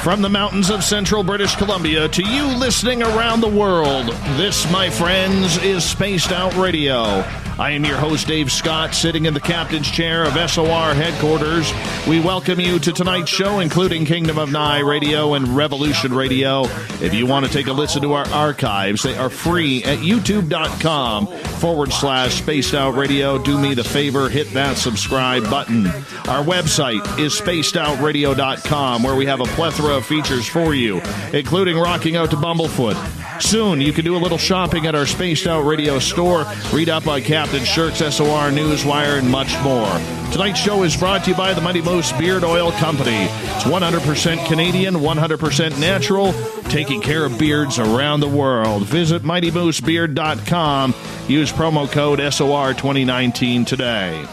From the mountains of central British Columbia to you listening around the world, this, my friends, is Spaced Out Radio. I am your host, Dave Scott, sitting in the captain's chair of SOR headquarters. We welcome you to tonight's show, including Kingdom of Nye Radio and Revolution Radio. If you want to take a listen to our archives, they are free at youtube.com/Spaced Out Radio. Do me the favor, hit that subscribe button. Our website is spacedoutradio.com, where we have a plethora of features for you, including rocking out to Bumblefoot. Soon, you can do a little shopping at our Spaced Out Radio store, read up on Captain Shirk's SOR Newswire, and much more. Tonight's show is brought to you by the Mighty Moose Beard Oil Company. It's 100% Canadian, 100% natural, taking care of beards around the world. Visit MightyMooseBeard.com. Use promo code SOR2019 today.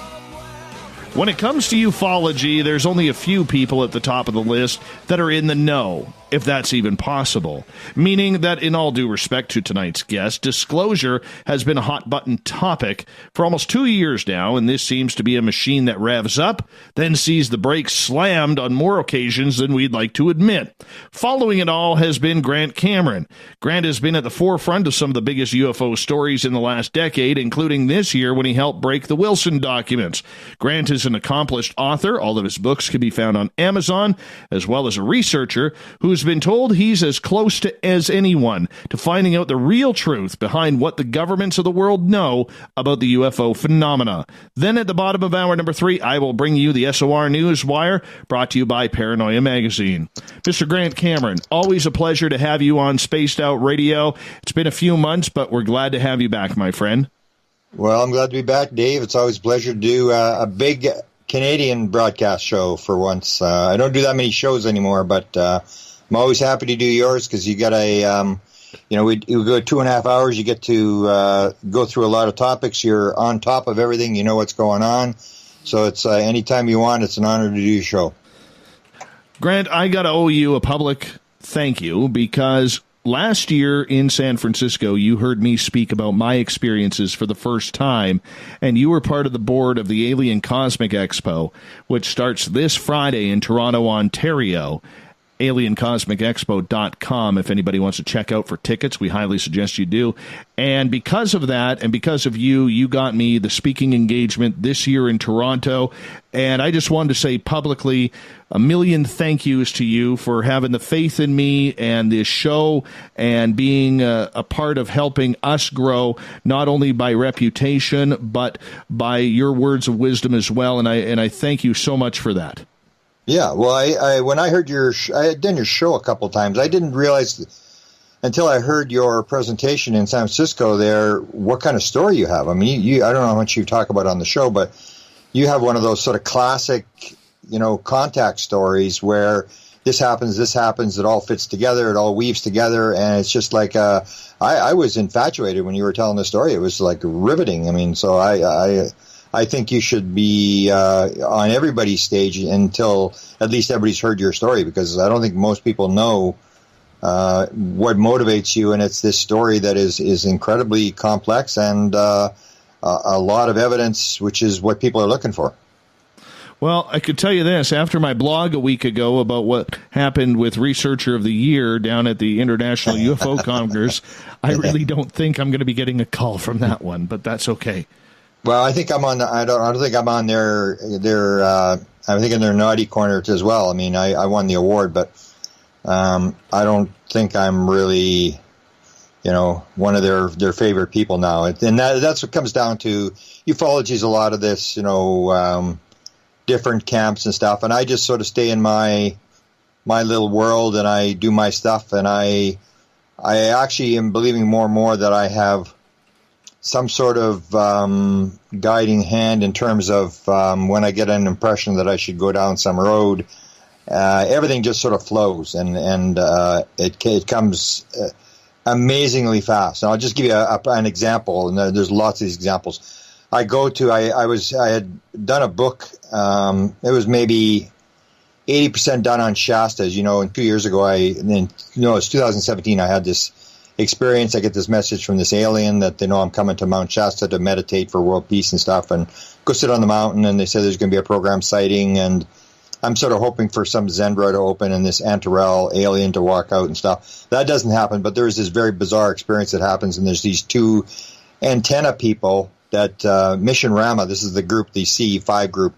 When it comes to ufology, there's only a few people at the top of the list that are in the know, if that's even possible. Meaning that, in all due respect to tonight's guest, disclosure has been a hot-button topic for almost 2 years now, and this seems to be a machine that revs up, then sees the brakes slammed on more occasions than we'd like to admit. Following it all has been Grant Cameron. Grant has been at the forefront of some of the biggest UFO stories in the last decade, including this year when he helped break the Wilson documents. Grant is an accomplished author. All of his books can be found on Amazon, as well as a researcher who's been told he's as close to as anyone to finding out the real truth behind what the governments of the world know about the UFO phenomena. Then at the bottom of hour number 3, I will bring you the SOR Newswire, brought to you by Paranoia Magazine. Mr. Grant Cameron, always a pleasure to have you on Spaced Out Radio. It's been a few months, but we're glad to have you back, my friend. Well, I'm glad to be back, Dave. It's always a pleasure to do a big Canadian broadcast show for once. I don't do that many shows anymore, but I'm always happy to do yours because you got we go 2.5 hours. You get to go through a lot of topics. You're on top of everything. You know what's going on. So it's anytime you want, it's an honor to do your show. Grant, I got to owe you a public thank you because last year in San Francisco, you heard me speak about my experiences for the first time, and you were part of the board of the Alien Cosmic Expo, which starts this Friday in Toronto, Ontario. AlienCosmicExpo.com if anybody wants to check out for tickets. We highly suggest you do. And because of that, and because of you, you got me the speaking engagement this year in Toronto. And I just wanted to say publicly a million thank yous to you for having the faith in me and this show and being a part of helping us grow, not only by reputation, but by your words of wisdom as well. And I thank you so much for that. Yeah, well, I when I heard I had done your show a couple of times. I didn't realize until I heard your presentation in San Francisco there what kind of story you have. I mean, I don't know how much you talk about on the show, but you have one of those sort of classic, contact stories where this happens, it all fits together, it all weaves together, and it's just like I was infatuated when you were telling the story. It was like riveting. I mean, so I think you should be on everybody's stage until at least everybody's heard your story, because I don't think most people know what motivates you, and it's this story that is incredibly complex and a lot of evidence, which is what people are looking for. Well, I could tell you this. After my blog a week ago about what happened with Researcher of the Year down at the International UFO Congress, I really don't think I'm going to be getting a call from that one, but that's okay. Well, I think I'm on. I don't think I'm on their. I'm thinking their naughty corner as well. I mean, I won the award, but I don't think I'm really, one of their favorite people now. And that's what comes down to. Ufology is a lot of this, different camps and stuff. And I just sort of stay in my little world, and I do my stuff. And I actually am believing more and more that I have some sort of guiding hand in terms of when I get an impression that I should go down some road, everything just sort of flows, and it comes amazingly fast. And I'll just give you an example, and there's lots of these examples. I had done a book. It was maybe 80% done on Shastas. And 2 years ago, it's 2017. I had this experience. I get this message from this alien that they know I'm coming to Mount Shasta to meditate for world peace and stuff, and go sit on the mountain. And they said there's going to be a program sighting, and I'm sort of hoping for some Zendra to open and this Antarel alien to walk out and stuff. That doesn't happen, but there's this very bizarre experience that happens, and there's these two antenna people that Mission Rama, this is the group, the CE5 group,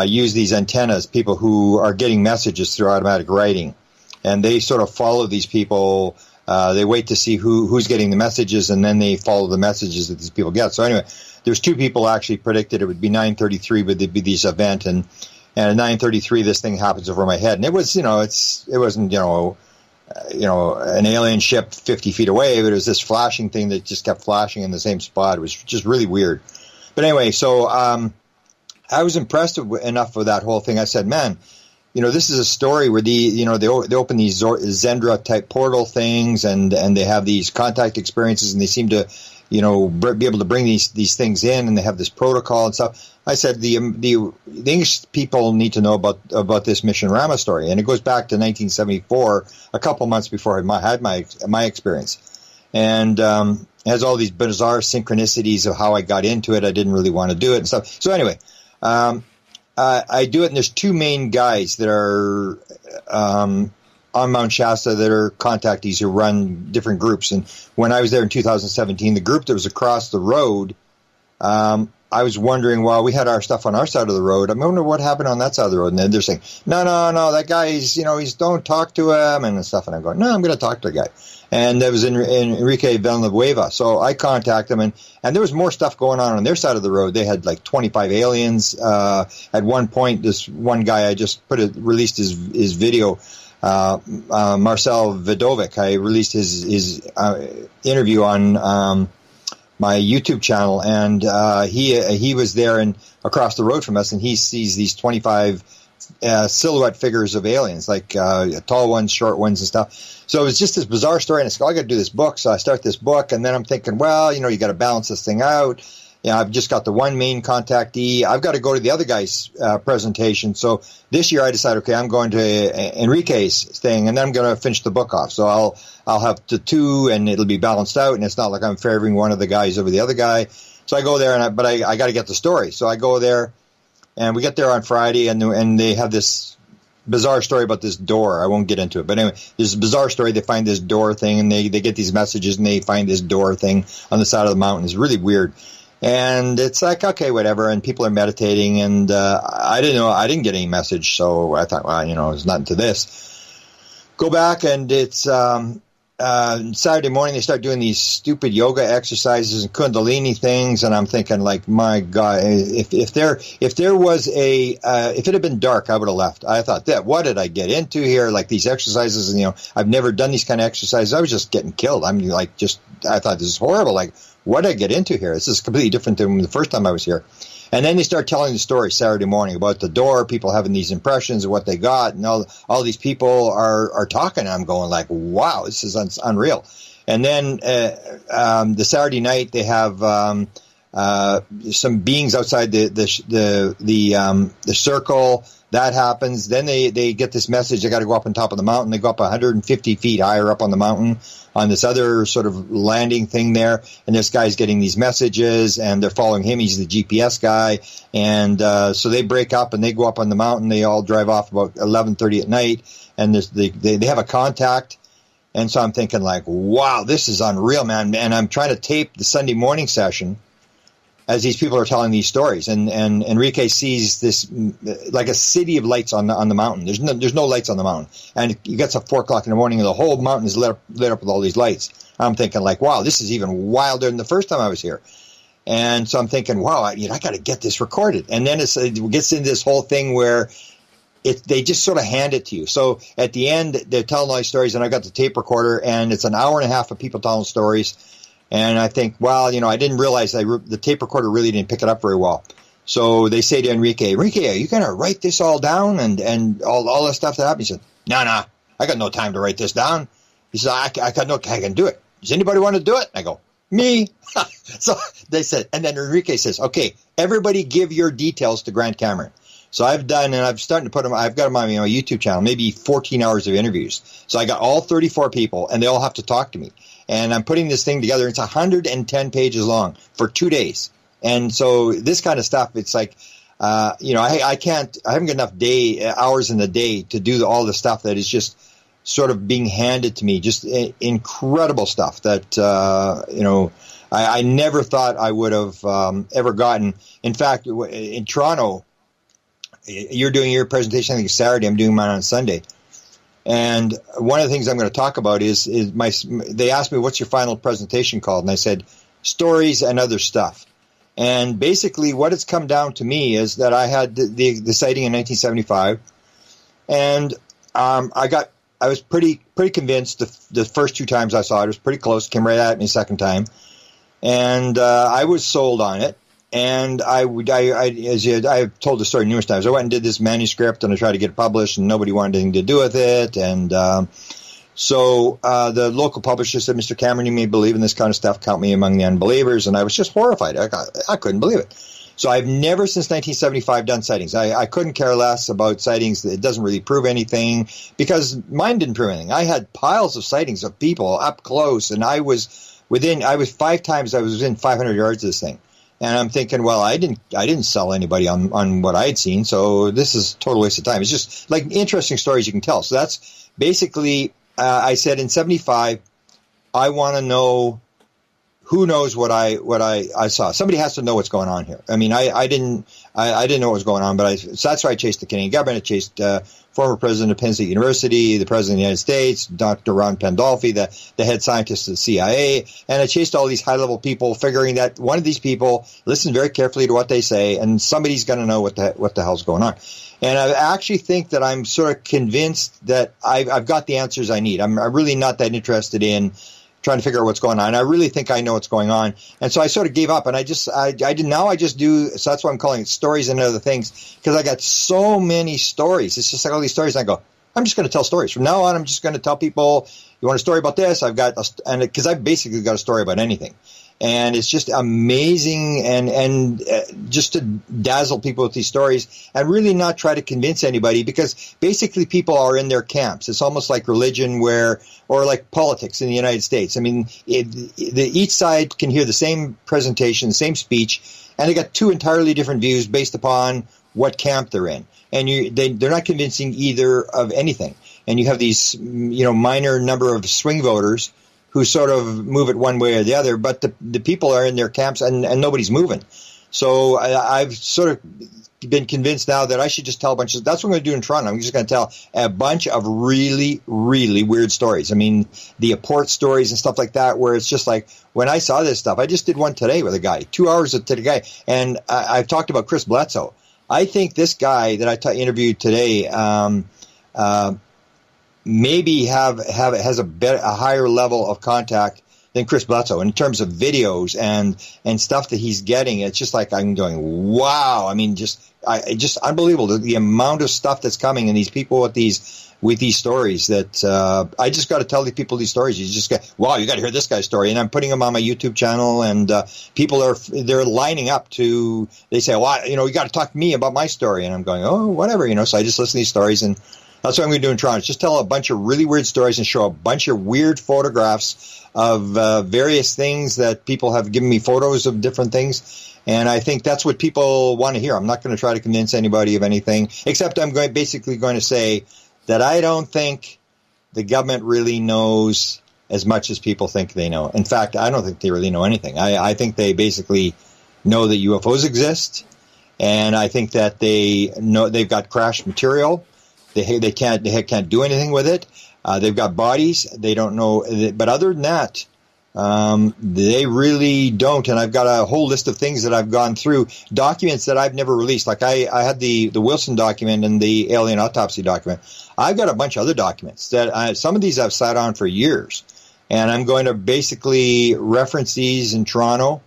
use these antennas, people who are getting messages through automatic writing. And they sort of follow these people. They wait to see who's getting the messages, and then they follow the messages that these people get. So anyway, there's two people actually predicted it would be 9:33, but there'd be this event, and at 9:33 this thing happens over my head, and it was, it wasn't, an alien ship 50 feet away, but it was this flashing thing that just kept flashing in the same spot. It was just really weird. But anyway, so I was impressed enough with that whole thing. I said, man, this is a story where they open these Zendra type portal things, and they have these contact experiences, and they seem to, be able to bring these things in, and they have this protocol and stuff. I said the English people need to know about this Mission Rama story, and it goes back to 1974, a couple months before I had my experience, and has all these bizarre synchronicities of how I got into it. I didn't really want to do it and stuff. So anyway. I do it, and there's two main guys that are on Mount Shasta that are contactees who run different groups. And when I was there in 2017, the group that was across the road, I was wondering, well, we had our stuff on our side of the road. I wonder what happened on that side of the road. And then they're saying, no, that guy is, he's don't talk to him and stuff. And I'm going, no, I'm going to talk to the guy. And that was in Enrique Villanueva. So I contact them, and there was more stuff going on their side of the road. They had like 25 aliens. At one point, this one guy, I just released his video, Marcel Vidovic. I released his interview on my YouTube channel, and he was there and across the road from us, and he sees these 25 silhouette figures of aliens, like tall ones, short ones, and stuff. So it was just this bizarre story, and I said, I got to do this book. So I start this book, and then I'm thinking, well, you got to balance this thing out. I've just got the one main contactee. I've got to go to the other guy's presentation. So this year I decided, okay, I'm going to Enrique's thing, and then I'm going to finish the book off. So I'll have the two, and it'll be balanced out, and it's not like I'm favoring one of the guys over the other guy. So I go there, but I got to get the story. So I go there, and we get there on Friday, and they have this bizarre story about this door. I won't get into it, but anyway, there's a bizarre story. They find this door thing, and they get these messages, and they find this door thing on the side of the mountain. It's really weird. And it's like, okay, whatever. And people are meditating, and I didn't get any message, so I thought, well, it's nothing to this. Go back, and it's Saturday morning. They start doing these stupid yoga exercises and Kundalini things, and I'm thinking, like, my God, if it had been dark, I would have left. I thought, what did I get into here? Like these exercises, and I've never done these kind of exercises. I was just getting killed. I'm like, I thought, this is horrible. Like, what did I get into here? This is completely different than the first time I was here. And then they start telling the story Saturday morning about the door, people having these impressions of what they got, and all these people are talking. I'm going like, wow, this is unreal. And then the Saturday night they have some beings outside the circle. That happens. Then they get this message. They got to go up on top of the mountain. They go up 150 feet higher up on the mountain on this other sort of landing thing there. And this guy's getting these messages, and they're following him. He's the GPS guy. And so they break up and they go up on the mountain. They all drive off about 11:30 at night. And they have a contact. And so I'm thinking like, wow, this is unreal, man. And I'm trying to tape the Sunday morning session as these people are telling these stories, and Enrique sees this like a city of lights on the mountain. There's no lights on the mountain, and he gets up 4 o'clock in the morning, and the whole mountain is lit up with all these lights. I'm thinking like, wow, this is even wilder than the first time I was here. And so I'm thinking, wow, I got to get this recorded. And then it gets into this whole thing where they just sort of hand it to you. So at the end, they're telling all these stories, and I got the tape recorder, and it's an hour and a half of people telling stories. And I think, well, I didn't realize the tape recorder really didn't pick it up very well. So they say to Enrique, are you going to write this all down and all the stuff that happened? He said, no, I got no time to write this down. He said, I can do it. Does anybody want to do it? I go, me. So they said, and then Enrique says, okay, everybody give your details to Grant Cameron. So I've done, and I'm starting to put them, I've got them on my YouTube channel, maybe 14 hours of interviews. So I got all 34 people, and they all have to talk to me. And I'm putting this thing together. It's 110 pages long for 2 days. And so this kind of stuff, it's like, I haven't got enough hours in the day to do all the stuff that is just sort of being handed to me, just incredible stuff that, I never thought I would have ever gotten. In fact, in Toronto, you're doing your presentation, I think, Saturday. I'm doing mine on Sunday. And one of the things I'm going to talk about is they asked me, what's your final presentation called? And I said, stories and other stuff. And basically what it's come down to me is that I had the sighting in 1975. And I was pretty convinced the first 2 times I saw it. It was pretty close. Came right at me second time. And I was sold on it. And I've told the story numerous times. I went and did this manuscript, and I tried to get it published, and nobody wanted anything to do with it. And so the local publisher said, Mr. Cameron, you may believe in this kind of stuff. Count me among the unbelievers. And I was just horrified. I couldn't believe it. So I've never since 1975 done sightings. I couldn't care less about sightings. It doesn't really prove anything because mine didn't prove anything. I had piles of sightings of people up close, and I was within 5 times I was within 500 yards of this thing. And I'm thinking, well, I didn't sell anybody on what I had seen, so this is a total waste of time. It's just like interesting stories you can tell. So that's basically, I said in 75, I want to know who knows what I saw. Somebody has to know what's going on here. I mean, I didn't know what was going on, but so that's why I chased the Canadian government. I chased former president of Penn State University, the president of the United States, Dr. Ron Pandolfi, the head scientist of the CIA, and I chased all these high-level people, figuring that one of these people listen very carefully to what they say, and somebody's going to know what the hell's going on. And I actually think that I'm sort of convinced that I've got the answers I need. I'm really not that interested in trying to figure out what's going on. I really think I know what's going on. And so I sort of gave up, and I just do, so that's why I'm calling it stories and other things, because I got so many stories. It's just like all these stories, and I go, I'm just going to tell stories. From now on, I'm just going to tell people, you want a story about this? Because I've basically got a story about anything. And it's just amazing and just to dazzle people with these stories and really not try to convince anybody, because basically people are in their camps. It's almost like religion or like politics in the United States. I mean, each side can hear the same presentation, the same speech, and they got 2 entirely different views based upon what camp they're in. And they're not convincing either of anything. And you have these, minor number of swing voters who sort of move it one way or the other, but the people are in their camps and nobody's moving. So I've sort of been convinced now that I should just tell a bunch of, that's what I'm going to do in Toronto. I'm just going to tell a bunch of really, really weird stories. I mean, the Apport stories and stuff like that, where it's just like, when I saw this stuff, I just did one today with a guy, 2 hours to the guy. And I've talked about Chris Bledsoe. I think this guy that I interviewed today, maybe has a higher level of contact than Chris Bledsoe in terms of videos and stuff that he's getting. It's just like I'm going, wow. I mean, just unbelievable the amount of stuff that's coming, and these people with these stories that I just got to tell these people these stories. You just go, wow, you got to hear this guy's story, and I'm putting them on my YouTube channel, and people they're lining up to. They say, well, you got to talk to me about my story, and I'm going, oh, whatever, So I just listen to these stories, and that's what I'm going to do in Toronto. Just tell a bunch of really weird stories and show a bunch of weird photographs of various things that people have given me photos of different things. And I think that's what people want to hear. I'm not going to try to convince anybody of anything, except I'm basically going to say that I don't think the government really knows as much as people think they know. In fact, I don't think they really know anything. I think they basically know that UFOs exist, and I think that they know they've got crashed material. They can't do anything with it. They've got bodies. They don't know. But other than that, they really don't. And I've got a whole list of things that I've gone through, documents that I've never released. Like I had the Wilson document and the alien autopsy document. I've got a bunch of other documents that some of these I've sat on for years. And I'm going to basically reference these in Toronto.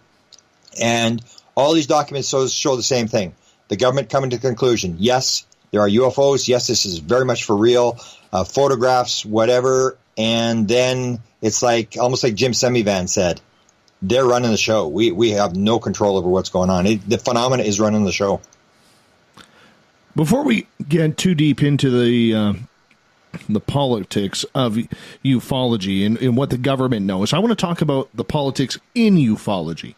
And all these documents show the same thing. The government coming to the conclusion, yes, there are UFOs. Yes, this is very much for real. Photographs, whatever. And then it's like almost like Jim Semivan said, they're running the show. We have no control over what's going on. The phenomena is running the show. Before we get too deep into the politics of ufology and what the government knows, I want to talk about the politics in ufology.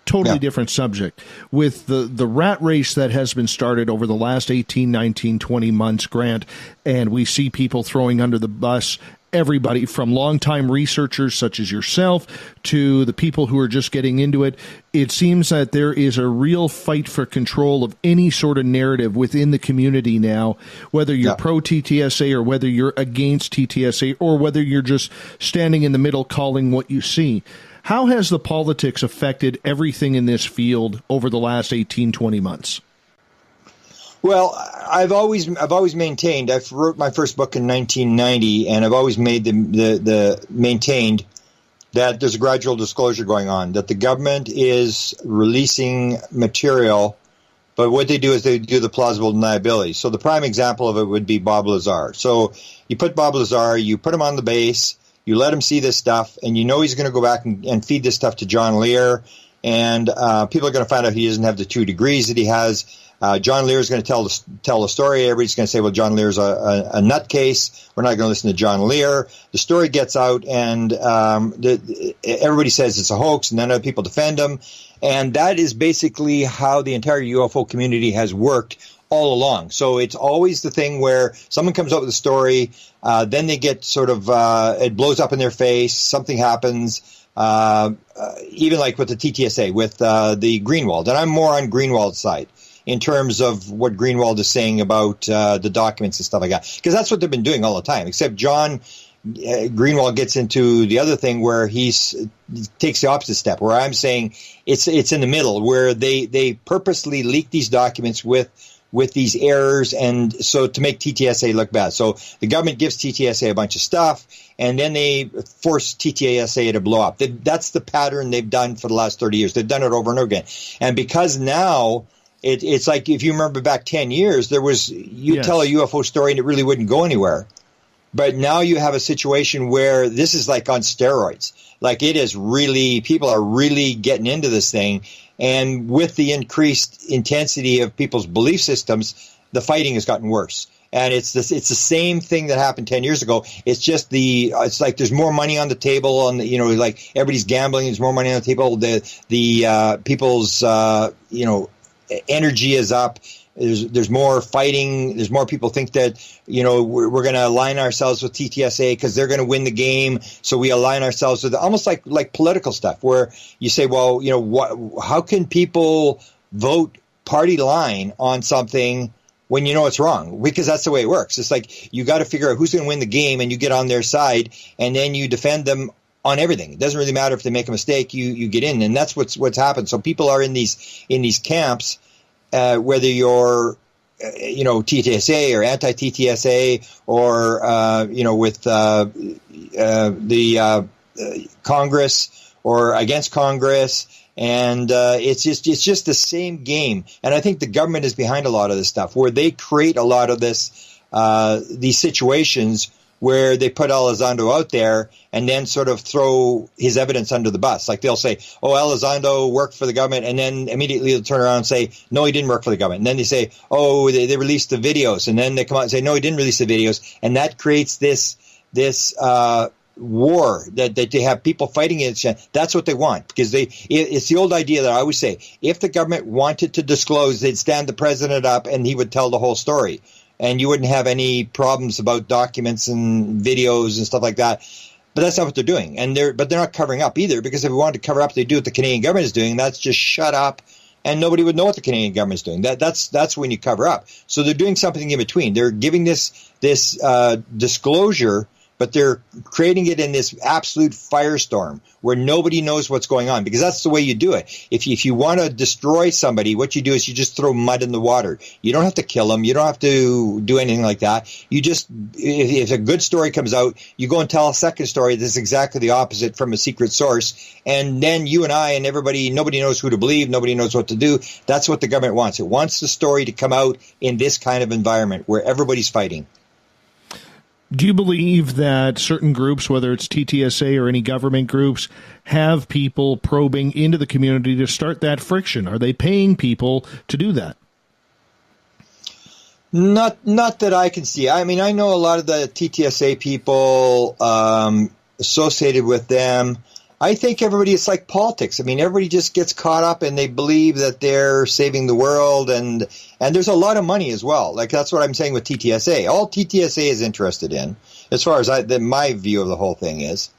Totally different subject. With the rat race that has been started over the last 18, 19, 20 months, Grant, and we see people throwing under the bus everybody from longtime researchers such as yourself to the people who are just getting into it. It seems that there is a real fight for control of any sort of narrative within the community now, whether you're pro-TTSA or whether you're against TTSA or whether you're just standing in the middle calling what you see. How has the politics affected everything in this field over the last 18, 20 months? Well, I've always maintained. I wrote my first book in 1990, and I've always made the maintained that there's a gradual disclosure going on, that the government is releasing material, but what they do is they do the plausible deniability. So the prime example of it would be Bob Lazar. So you put Bob Lazar, you put him on the base, you let him see this stuff, and you know he's going to go back and feed this stuff to John Lear, and people are going to find out he doesn't have the 2 degrees that he has. John Lear is going to tell a story. Everybody's going to say, well, John Lear's a nutcase. We're not going to listen to John Lear. The story gets out, and everybody says it's a hoax, and then other people defend him. And that is basically how the entire UFO community has worked all along. So it's always the thing where someone comes up with a story, then they get sort of, it blows up in their face, something happens, even like with the TTSA, with the Greenwald. And I'm more on Greenwald's side in terms of what Greenwald is saying about the documents and stuff like that. Because that's what they've been doing all the time, except John Greenwald gets into the other thing where he takes the opposite step, where I'm saying it's in the middle, where they purposely leak these documents with these errors, and so to make TTSA look bad. So the government gives TTSA a bunch of stuff, and then they force TTSA to blow up. That's the pattern they've done for the last 30 years. They've done it over and over again. And because now it's like, if you remember back 10 years, there was, tell a UFO story and it really wouldn't go anywhere. But now you have a situation where this is like on steroids. Like, it is really, people are really getting into this thing. And with the increased intensity of people's belief systems, the fighting has gotten worse. And it's the same thing that happened 10 years ago. It's just it's like there's more money on the table, and like everybody's gambling. There's more money on the table. The people's energy is up. There's more fighting. There's more people think that, we're going to align ourselves with TTSA because they're going to win the game. So we align ourselves with almost like political stuff, where you say, well, how can people vote party line on something when you know it's wrong? Because that's the way it works. It's like you got to figure out who's going to win the game, and you get on their side, and then you defend them on everything. It doesn't really matter if they make a mistake. You get in, and that's what's happened. So people are in these camps. Whether you're, TTSA or anti-TTSA or, with the Congress or against Congress. And it's just the same game. And I think the government is behind a lot of this stuff, where they create a lot of these situations where they put Elizondo out there and then sort of throw his evidence under the bus. Like, they'll say, oh, Elizondo worked for the government, and then immediately they'll turn around and say, no, he didn't work for the government. And then they say, oh, they released the videos, and then they come out and say, no, he didn't release the videos. And that creates this war that they have people fighting against. That's what they want, because it's the old idea that I always say, if the government wanted to disclose, they'd stand the president up and he would tell the whole story. And you wouldn't have any problems about documents and videos and stuff like that. But that's not what they're doing. But they're not covering up either, because if they wanted to cover up, they do what the Canadian government is doing. And that's just shut up, and nobody would know what the Canadian government is doing. That's when you cover up. So they're doing something in between. They're giving this disclosure, but they're creating it in this absolute firestorm where nobody knows what's going on, because that's the way you do it. If you want to destroy somebody, what you do is you just throw mud in the water. You don't have to kill them. You don't have to do anything like that. You just, if a good story comes out, you go and tell a second story that's exactly the opposite from a secret source. And then you and I and everybody, nobody knows who to believe. Nobody knows what to do. That's what the government wants. It wants the story to come out in this kind of environment where everybody's fighting. Do you believe that certain groups, whether it's TTSA or any government groups, have people probing into the community to start that friction? Are they paying people to do that? Not that I can see. I mean, I know a lot of the TTSA people associated with them. I think everybody, it's like politics. I mean, everybody just gets caught up and they believe that they're saving the world, and there's a lot of money as well. Like, that's what I'm saying with TTSA. All TTSA is interested in, as far as my view of the whole thing is,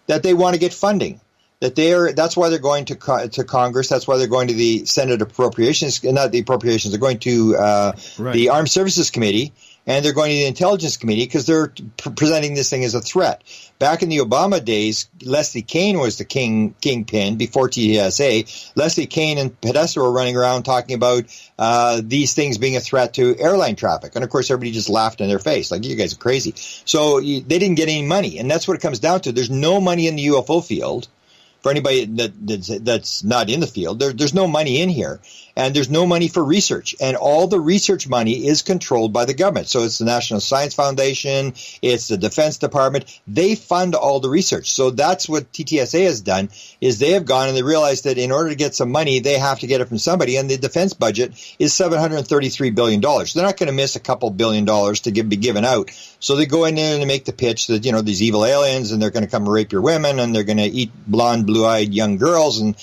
that they want to get funding. That's why they're going to Congress. That's why they're going to the Senate Appropriations, not the Appropriations. They're going to the Armed Services Committee, and they're going to the Intelligence Committee, because they're presenting this thing as a threat. Back in the Obama days, Leslie Kean was the kingpin before TSA. Leslie Kean and Podesta were running around talking about these things being a threat to airline traffic. And, of course, everybody just laughed in their face, like, you guys are crazy. So they didn't get any money, and that's what it comes down to. There's no money in the UFO field. For anybody that's not in the field, there's no money in here, and there's no money for research, and all the research money is controlled by the government. So it's the National Science Foundation, it's the Defense Department. They fund all the research. So that's what TTSA has done, is they have gone and they realized that in order to get some money, they have to get it from somebody, and the defense budget is $733 billion. They're not going to miss a couple $1 billion to be given out. So they go in there and they make the pitch that, these evil aliens, and they're going to come rape your women, and they're going to eat blonde, blue-eyed young girls, and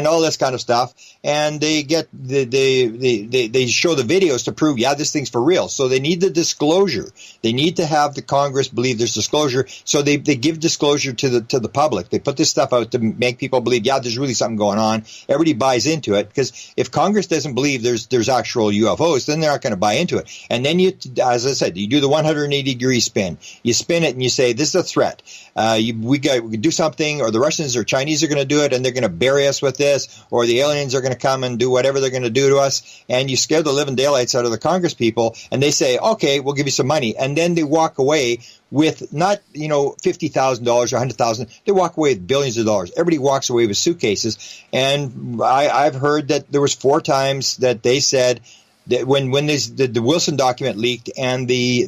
all this kind of stuff. And they get they show the videos to prove, this thing's for real. So they need the disclosure. They need to have the Congress believe there's disclosure. So they give disclosure to the public. They put this stuff out to make people believe, there's really something going on. Everybody buys into it, because if Congress doesn't believe there's actual UFOs, then they're not going to buy into it. And then you, as I said, you do the 180-degree spin. You spin it and you say, this is a threat. We can do something, or the Russians or Chinese are going to do it, and they're going to bury us with this, or the aliens are going to come and do whatever they're going to do to us. And you scare the living daylights out of the Congress people, and they say, okay, we'll give you some money. And then they walk away with not, $50,000 or $100,000. They walk away with billions of dollars. Everybody walks away with suitcases. And I've heard that there was 4 times that they said that when the Wilson document leaked and the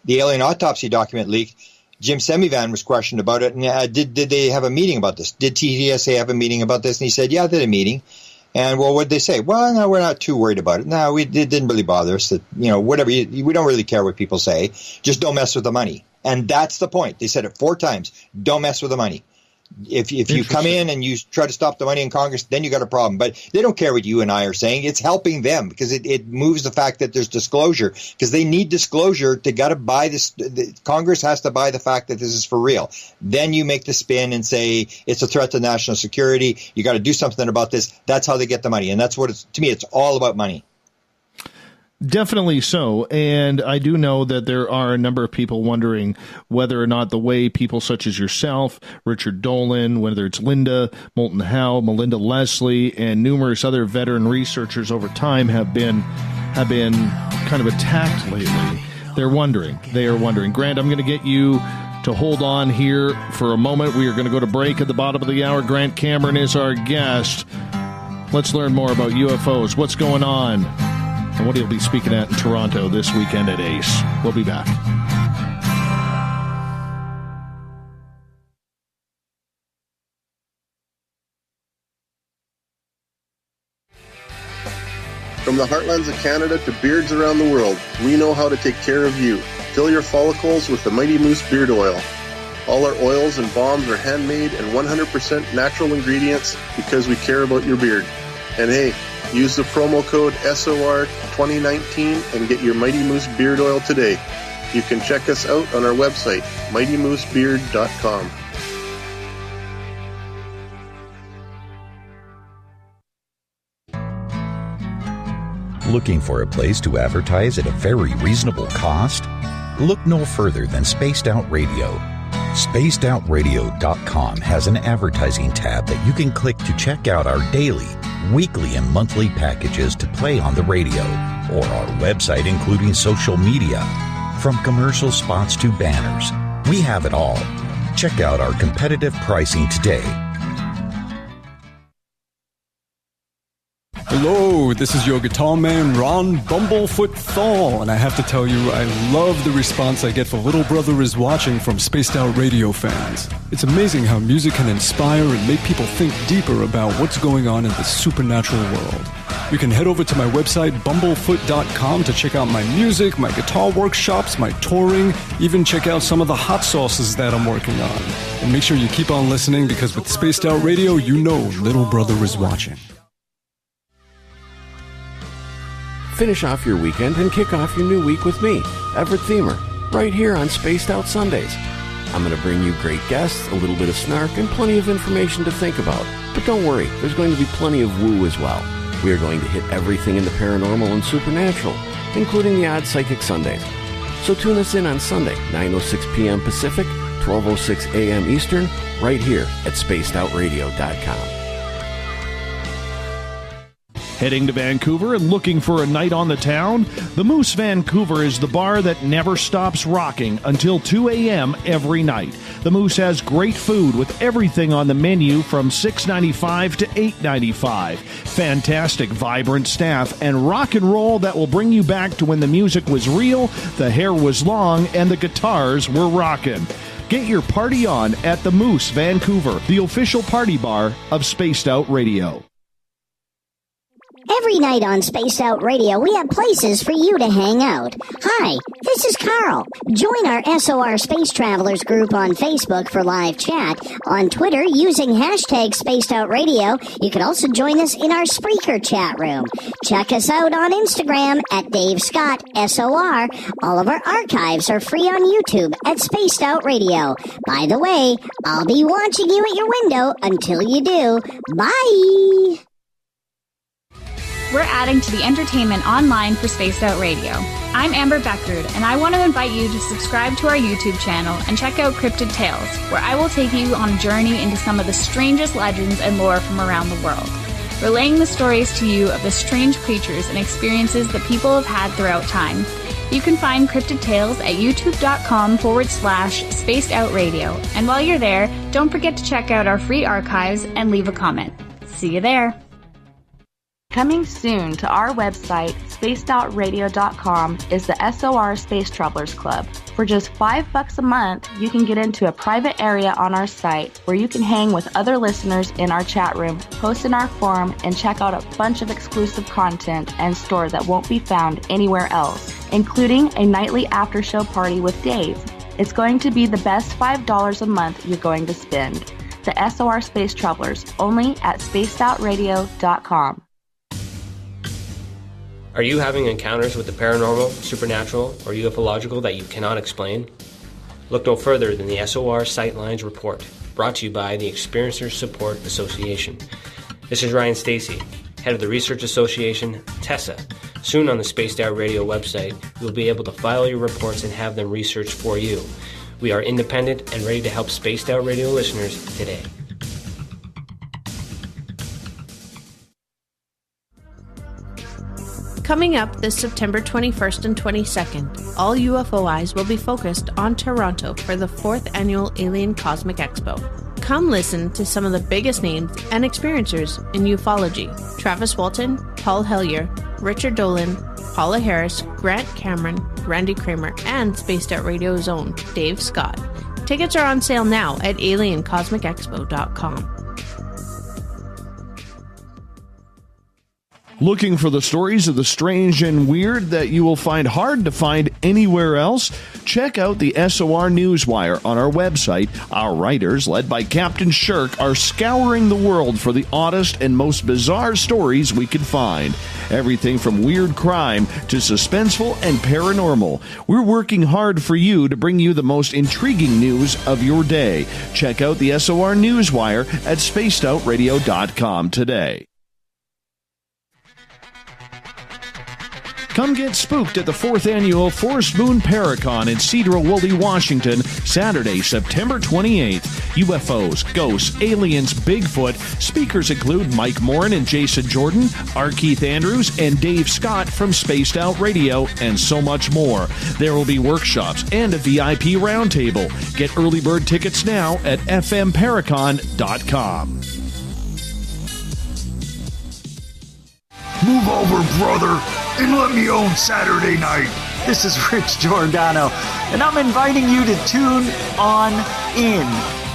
alien autopsy document leaked, Jim Semivan was questioned about it. And did they have a meeting about this? Did TTSA have a meeting about this? And he said, yeah, they had a meeting. And, well, what did they say? Well, no, we're not too worried about it. No, it didn't really bother us. That, whatever. We don't really care what people say. Just don't mess with the money. And that's the point. They said it 4 times. Don't mess with the money. If you come in and you try to stop the money in Congress, then you got a problem. But they don't care what you and I are saying. It's helping them, because it moves the fact that there's disclosure, because they need disclosure to got to buy this. Congress has to buy the fact that this is for real. Then you make the spin and say it's a threat to national security. You got to do something about this. That's how they get the money. And that's what to me, it's all about money. Definitely so. And I do know that there are a number of people wondering whether or not the way people such as yourself, Richard Dolan, whether it's Linda Moulton Howe, Melinda Leslie, and numerous other veteran researchers over time have been kind of attacked lately. They are wondering. Grant, I'm going to get you to hold on here for a moment. We are going to go to break at the bottom of the hour. Grant Cameron is our guest. Let's learn more about UFOs. What's going on? And what he'll be speaking at in Toronto this weekend at ACE. We'll be back. From the heartlands of Canada to beards around the world, we know how to take care of you. Fill your follicles with the Mighty Moose Beard Oil. All our oils and balms are handmade and 100% natural ingredients, because we care about your beard. And hey, use the promo code SOR2019 and get your Mighty Moose Beard Oil today. You can check us out on our website, mightymoosebeard.com. Looking for a place to advertise at a very reasonable cost? Look no further than Spaced Out Radio. SpacedOutRadio.com has an advertising tab that you can click to check out our daily, weekly, and monthly packages to play on the radio, or our website including social media. From commercial spots to banners, we have it all. Check out our competitive pricing today. Hello, this is your guitar man, Ron Bumblefoot Thal, and I have to tell you, I love the response I get for Little Brother Is Watching from Spaced Out Radio fans. It's amazing how music can inspire and make people think deeper about what's going on in the supernatural world. You can head over to my website, bumblefoot.com, to check out my music, my guitar workshops, my touring, even check out some of the hot sauces that I'm working on. And make sure you keep on listening, because with Spaced Out Radio, you know little brother is watching. Finish off your weekend and kick off your new week with me, Everett Thiemer, right here on Spaced Out Sundays. I'm going to bring you great guests, a little bit of snark, and plenty of information to think about. But don't worry, there's going to be plenty of woo as well. We are going to hit everything in the paranormal and supernatural, including the odd psychic Sundays. So tune us in on Sunday, 9:06 p.m. Pacific, 12:06 a.m. Eastern, right here at spacedoutradio.com. Heading to Vancouver and looking for a night on the town? The Moose Vancouver is the bar that never stops rocking until 2 a.m. every night. The Moose has great food with everything on the menu from $6.95 to $8.95. Fantastic, vibrant staff and rock and roll that will bring you back to when the music was real, the hair was long, and the guitars were rocking. Get your party on at the Moose Vancouver, the official party bar of Spaced Out Radio. Every night on Spaced Out Radio, we have places for you to hang out. Hi, this is Carl. Join our SOR Space Travelers group on Facebook for live chat. On Twitter, using hashtag Spaced Out Radio. You can also join us in our Spreaker chat room. Check us out on Instagram at Dave Scott SOR. All of our archives are free on YouTube at Spaced Out Radio. By the way, I'll be watching you at your window until you do. Bye! We're adding to the entertainment online for Spaced Out Radio. I'm Amber Beckrud, and I want to invite you to subscribe to our YouTube channel and check out Cryptid Tales, where I will take you on a journey into some of the strangest legends and lore from around the world, relaying the stories to you of the strange creatures and experiences that people have had throughout time. You can find Cryptid Tales at youtube.com/Spaced Out Radio. And while you're there, don't forget to check out our free archives and leave a comment. See you there. Coming soon to our website, spacedoutradio.com, is the SOR Space Travelers Club. For just $5 a month, you can get into a private area on our site where you can hang with other listeners in our chat room, post in our forum, and check out a bunch of exclusive content and store that won't be found anywhere else, including a nightly after-show party with Dave. It's going to be the best $5 a month you're going to spend. The SOR Space Travelers, only at spacedoutradio.com. Are you having encounters with the paranormal, supernatural, or ufological that you cannot explain? Look no further than the SOR Sightlines Report, brought to you by the Experiencers Support Association. This is Ryan Stacy, head of the Research Association, TESA. Soon on the Spaced Out Radio website, you'll be able to file your reports and have them researched for you. We are independent and ready to help Spaced Out Radio listeners today. Coming up this September 21st and 22nd, all UFO eyes will be focused on Toronto for the 4th Annual Alien Cosmic Expo. Come listen to some of the biggest names and experiencers in ufology: Travis Walton, Paul Hellyer, Richard Dolan, Paula Harris, Grant Cameron, Randy Kramer, and Spaced Out Radio's own Dave Scott. Tickets are on sale now at aliencosmicexpo.com. Looking for the stories of the strange and weird that you will find hard to find anywhere else? Check out the SOR Newswire on our website. Our writers, led by Captain Shirk, are scouring the world for the oddest and most bizarre stories we can find. Everything from weird crime to suspenseful and paranormal. We're working hard for you to bring you the most intriguing news of your day. Check out the SOR Newswire at spacedoutradio.com today. Come get spooked at the 4th Annual Forest Moon Paracon in Cedar-Woolley, Washington, Saturday, September 28th. UFOs, ghosts, aliens, Bigfoot. Speakers include Mike Morin and Jason Jordan, R. Keith Andrews, and Dave Scott from Spaced Out Radio, and so much more. There will be workshops and a VIP roundtable. Get early bird tickets now at fmparacon.com. Move over, brother, and let me own Saturday night. This is Rich Giordano, and I'm inviting you to tune on in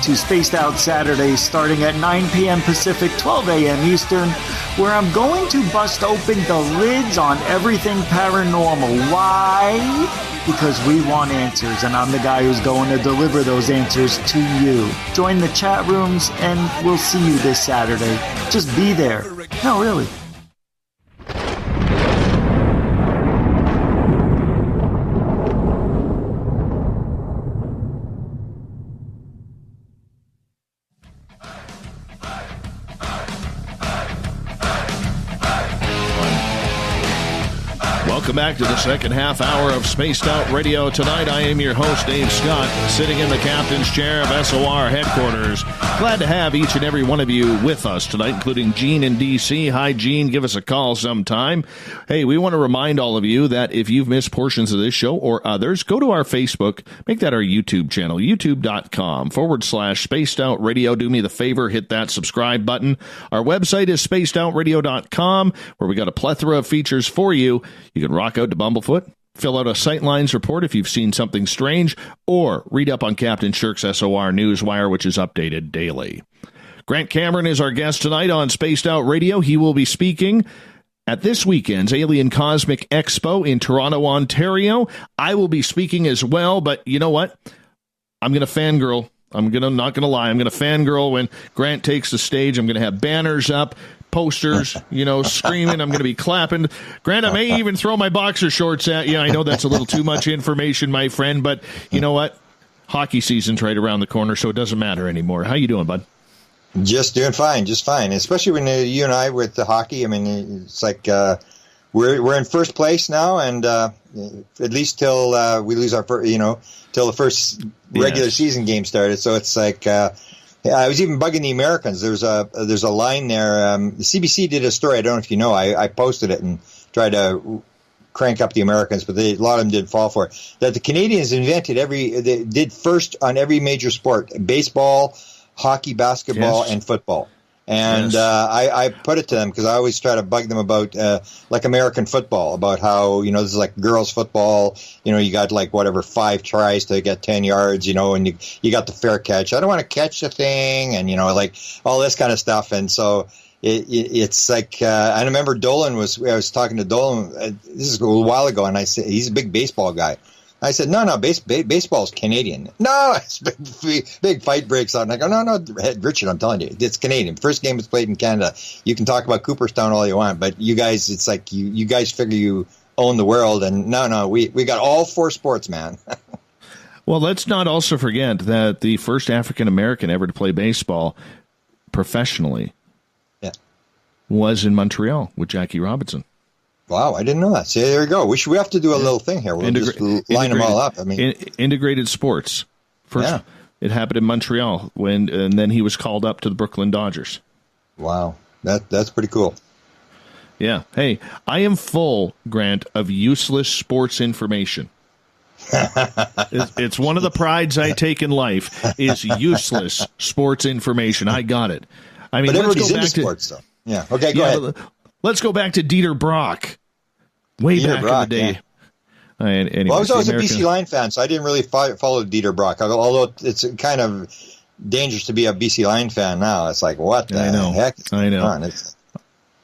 to Spaced Out Saturdays starting at 9 p.m. Pacific, 12 a.m. Eastern, where I'm going to bust open the lids on everything paranormal. Why? Because we want answers, and I'm the guy who's going to deliver those answers to you. Join the chat rooms, and we'll see you this Saturday. Just be there. No, really. Welcome back to the second half hour of Spaced Out Radio. Tonight, I am your host, Dave Scott, sitting in the captain's chair of SOR headquarters. Glad to have each and every one of you with us tonight, including Gene in D.C. Hi, Gene. Give us a call sometime. Hey, we want to remind all of you that if you've missed portions of this show or others, go to our Facebook, make that our YouTube channel, youtube.com/Spaced Out Radio. Do me the favor, hit that subscribe button. Our website is spacedoutradio.com, where we got a plethora of features for you. You can rock out to Bumblefoot, fill out a Sightlines report if you've seen something strange, or read up on Captain Shirk's SOR Newswire, which is updated daily. Grant Cameron is our guest tonight on Spaced Out Radio. He will be speaking at this weekend's Alien Cosmic Expo in Toronto, Ontario. I will be speaking as well, but you know what? I'm going to fangirl. Not going to lie. I'm going to fangirl when Grant takes the stage. I'm going to have banners up, posters, screaming. I'm going to be clapping. Grant, I may even throw my boxer shorts at you. I know that's a little too much information, my friend, but you know what? Hockey season's right around the corner, so it doesn't matter anymore. How you doing, bud? Just doing fine, just fine. Especially when you and I with the hockey. I mean, it's like we're in first place now, and at least till we lose our till the first regular season game started. So it's like. I was even bugging the Americans. There's a line there. The CBC did a story. I don't know if you know. I posted it and tried to crank up the Americans, but a lot of them did fall for it. That the Canadians they did first on every major sport: baseball, hockey, basketball, and football. And I put it to them because I always try to bug them about like American football, about how this is like girls football. You got like 5 tries to get 10 yards, and you got the fair catch. I don't want to catch the thing, and like all this kind of stuff. And so it's like I remember I was talking to Dolan. This is a while ago, and I said he's a big baseball guy. I said, no, baseball's Canadian. No, it's big fight breaks out. And I go, no, Richard, I'm telling you, it's Canadian. First game was played in Canada. You can talk about Cooperstown all you want, but you guys, it's like you guys figure you own the world. And no, we got all 4 sports, man. Well, let's not also forget that the first African-American ever to play baseball professionally was in Montreal with Jackie Robinson. Wow, I didn't know that. See, there you go. We have to do a little thing here. We'll just line them all up. I mean, integrated sports. First, it happened in Montreal and then he was called up to the Brooklyn Dodgers. Wow, that's pretty cool. Yeah. Hey, I am full, Grant, of useless sports information. It's one of the prides I take in life is useless sports information. I got it. I mean, but everybody's into sports, though. Yeah. Okay, go ahead. Let's go back to Dieter Brock. Back in the day. Yeah. Anyways, I was always a BC Lion fan, so I didn't really follow Dieter Brock. Although it's kind of dangerous to be a BC Lion fan now. It's like, what the heck? I know.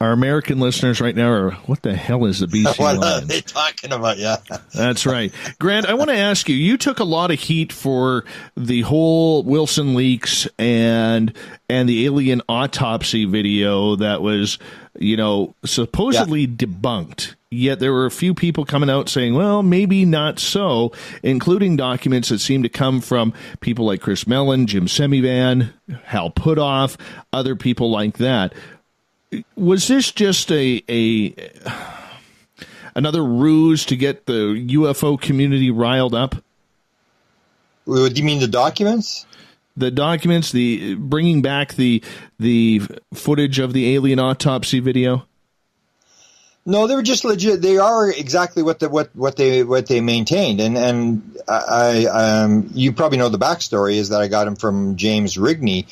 Our American listeners right now are, what the hell is the BC Lions? What are they talking about? Yeah. That's right. Grant, I want to ask you, you took a lot of heat for the whole Wilson leaks and the alien autopsy video that was, supposedly debunked. Yet there were a few people coming out saying, well, maybe not so, including documents that seem to come from people like Chris Mellon, Jim Semivan, Hal Puthoff, other people like that. Was this just another ruse to get the UFO community riled up? Do you mean the documents? The documents, the bringing back the footage of the alien autopsy video. No, they were just legit. They are exactly what they maintained, and I you probably know the backstory is that I got them from James Rigney.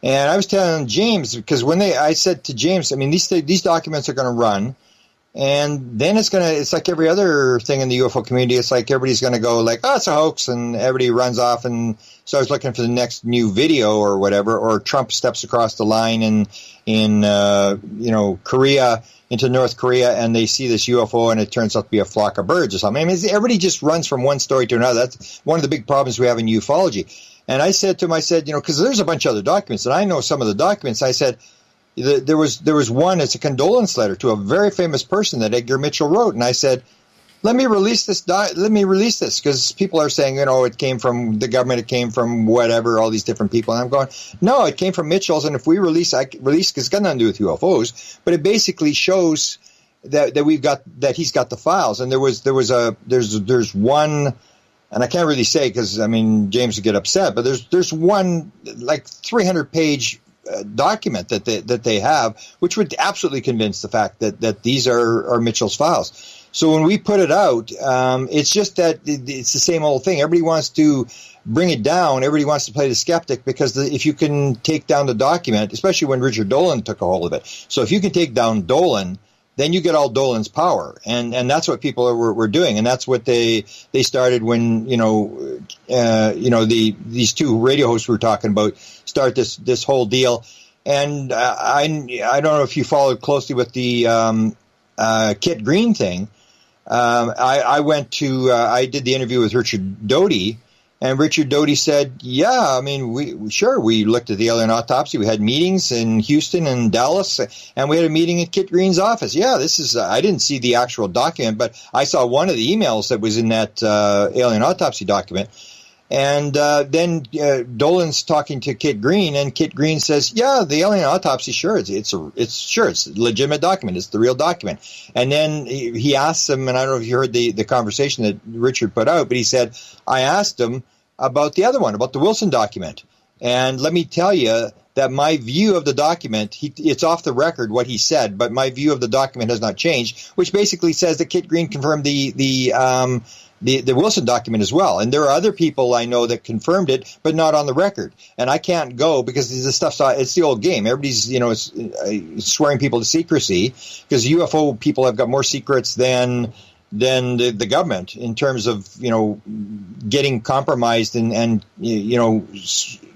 And I was telling James, because I said to James, I mean, these documents are going to run, And then it's like every other thing in the UFO community. It's like everybody's going to go like, oh, it's a hoax. And everybody runs off and starts looking for the next new video or whatever. Or Trump steps across the line in Korea, into North Korea, and they see this UFO and it turns out to be a flock of birds or something. I mean, everybody just runs from one story to another. That's one of the big problems we have in ufology. And I said to him, because there's a bunch of other documents, and I know some of the documents. I said, there was one, it's a condolence letter to a very famous person that Edgar Mitchell wrote. And I said, let me release this, because people are saying, it came from the government, it came from whatever, all these different people. And I'm going, no, it came from Mitchell's. And if we release, because it's got nothing to do with UFOs, but it basically shows that he's got the files. And there's one, and I can't really say because, James would get upset, but there's one like 300-page document that they have, which would absolutely convince the fact that these are Mitchell's files. So when we put it out, it's just that it's the same old thing. Everybody wants to bring it down. Everybody wants to play the skeptic because if you can take down the document, especially when Richard Dolan took a hold of it. So if you can take down Dolan, then you get all Dolan's power. And that's what people were doing. And that's what they started when, these two radio hosts we were talking about start this whole deal. And I don't know if you followed closely with the Kit Green thing. I did the interview with Richard Doty, and Richard Doty said, yeah, we looked at the alien autopsy. We had meetings in Houston and Dallas, and we had a meeting at Kit Green's office. Yeah, this is, I didn't see the actual document, but I saw one of the emails that was in that alien autopsy document. And then Dolan's talking to Kit Green, and Kit Green says, "Yeah, the alien autopsy, sure, it's a legitimate document. It's the real document." And then he asks him, and I don't know if you heard the conversation that Richard put out, but he said, "I asked him about the other one, about the Wilson document, and let me tell you that my view of the document, it's off the record what he said, but my view of the document has not changed," which basically says that Kit Green confirmed the Wilson document as well. And there are other people I know that confirmed it, but not on the record. And I can't go because this stuff's, it's the old game. Everybody's, swearing people to secrecy because UFO people have got more secrets than the government in terms of, getting compromised and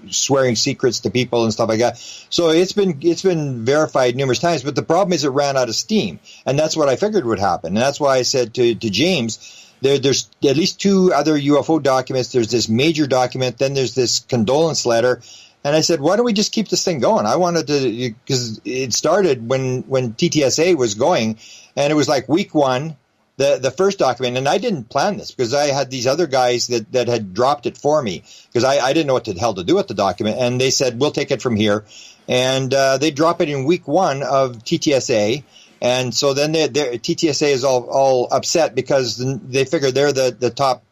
swearing secrets to people and stuff like that. So it's been verified numerous times, but the problem is it ran out of steam. And that's what I figured would happen. And that's why I said to James, there's at least two other UFO documents. There's this major document, then there's this condolence letter. And I said, why don't we just keep this thing going? I wanted to, because it started when TTSA was going, and it was like week one, the first document. And I didn't plan this because I had these other guys that had dropped it for me because I didn't know what the hell to do with the document. And they said, we'll take it from here. And they drop it in week one of TTSA. And so then TTSA is all upset because they figure they're the top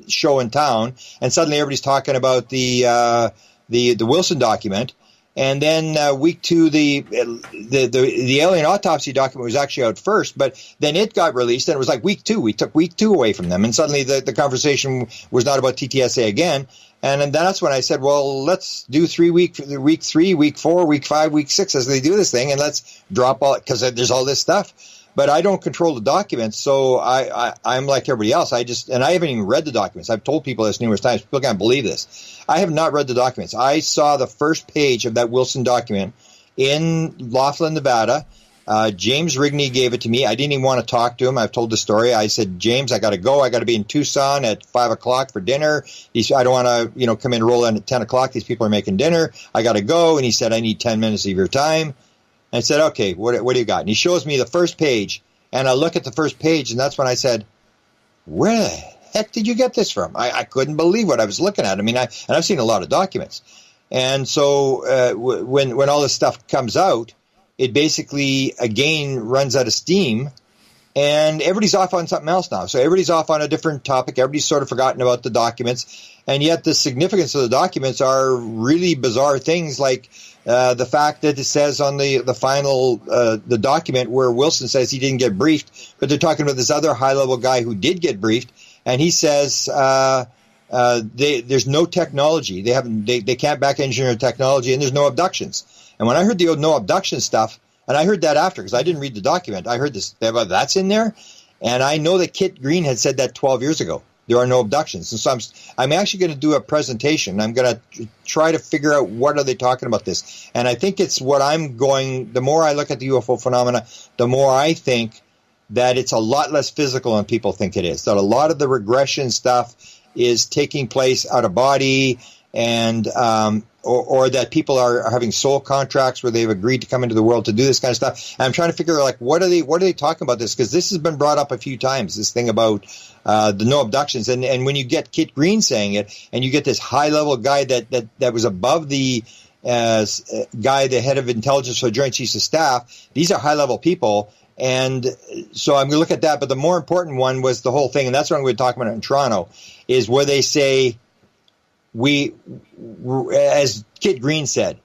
show in town, and suddenly everybody's talking about the Wilson document. And then week two, the alien autopsy document was actually out first, but then it got released, and it was like week two. We took week two away from them, and suddenly the conversation was not about TTSA again. And then that's when I said, well, let's do week 3, week 4, week 5, week 6 as they do this thing, and let's drop all, because there's all this stuff. But I don't control the documents, so I'm like everybody else. And I haven't even read the documents. I've told people this numerous times. People can't believe this. I have not read the documents. I saw the first page of that Wilson document in Laughlin, Nevada. James Rigney gave it to me. I didn't even want to talk to him. I've told the story. I said, James, I got to go. I got to be in Tucson at 5 o'clock for dinner. I don't want to, come in and roll in at 10 o'clock. These people are making dinner. I got to go. And he said, I need 10 minutes of your time. And I said, okay, what do you got? And he shows me the first page. And I look at the first page, and that's when I said, where the heck did you get this from? I couldn't believe what I was looking at. I've seen a lot of documents. And so when all this stuff comes out, it basically, again, runs out of steam, and everybody's off on something else now. So everybody's off on a different topic. Everybody's sort of forgotten about the documents, and yet the significance of the documents are really bizarre things, like the fact that it says on the final the document where Wilson says he didn't get briefed, but they're talking about this other high-level guy who did get briefed, and he says there's no technology. They can't back engineer technology, and there's no abductions. And when I heard the no abduction stuff, And I heard that after, because I didn't read the document. I heard this, that's in there. And I know that Kit Green had said that 12 years ago. There are no abductions. And so I'm actually going to do a presentation. I'm going to try to figure out what are they talking about this. And I think it's what the more I look at the UFO phenomena, the more I think that it's a lot less physical than people think it is. That a lot of the regression stuff is taking place out of body, and or that people are having soul contracts where they've agreed to come into the world to do this kind of stuff. And I'm trying to figure out, like, what are they talking about this? Because this has been brought up a few times, this thing about the no abductions. And when you get Kit Green saying it, and you get this high-level guy that was above the guy, the head of intelligence for the Joint Chiefs of Staff, these are high-level people. And so I'm going to look at that. But the more important one was the whole thing, and that's what I'm going to talk about in Toronto, is where they say, as Kit Green said,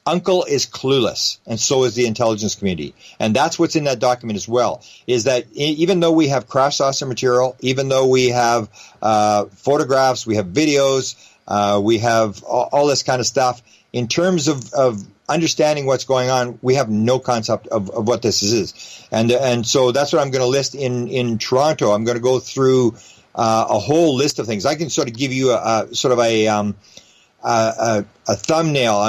Uncle is clueless, and so is the intelligence community. And that's what's in that document as well, is that even though we have crash saucer material, even though we have photographs, we have videos, we have all this kind of stuff, in terms of understanding what's going on, we have no concept of what this is. And so that's what I'm going to list in Toronto. I'm going to go through a whole list of things. I can sort of give you a thumbnail.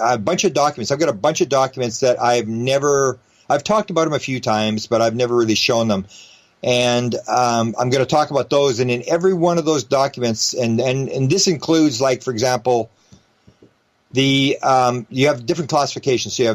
A bunch of documents. I've got a bunch of documents that I've talked about them a few times, but I've never really shown them. And I'm going to talk about those. And in every one of those documents, and this includes, like, for example, you have different classifications. So you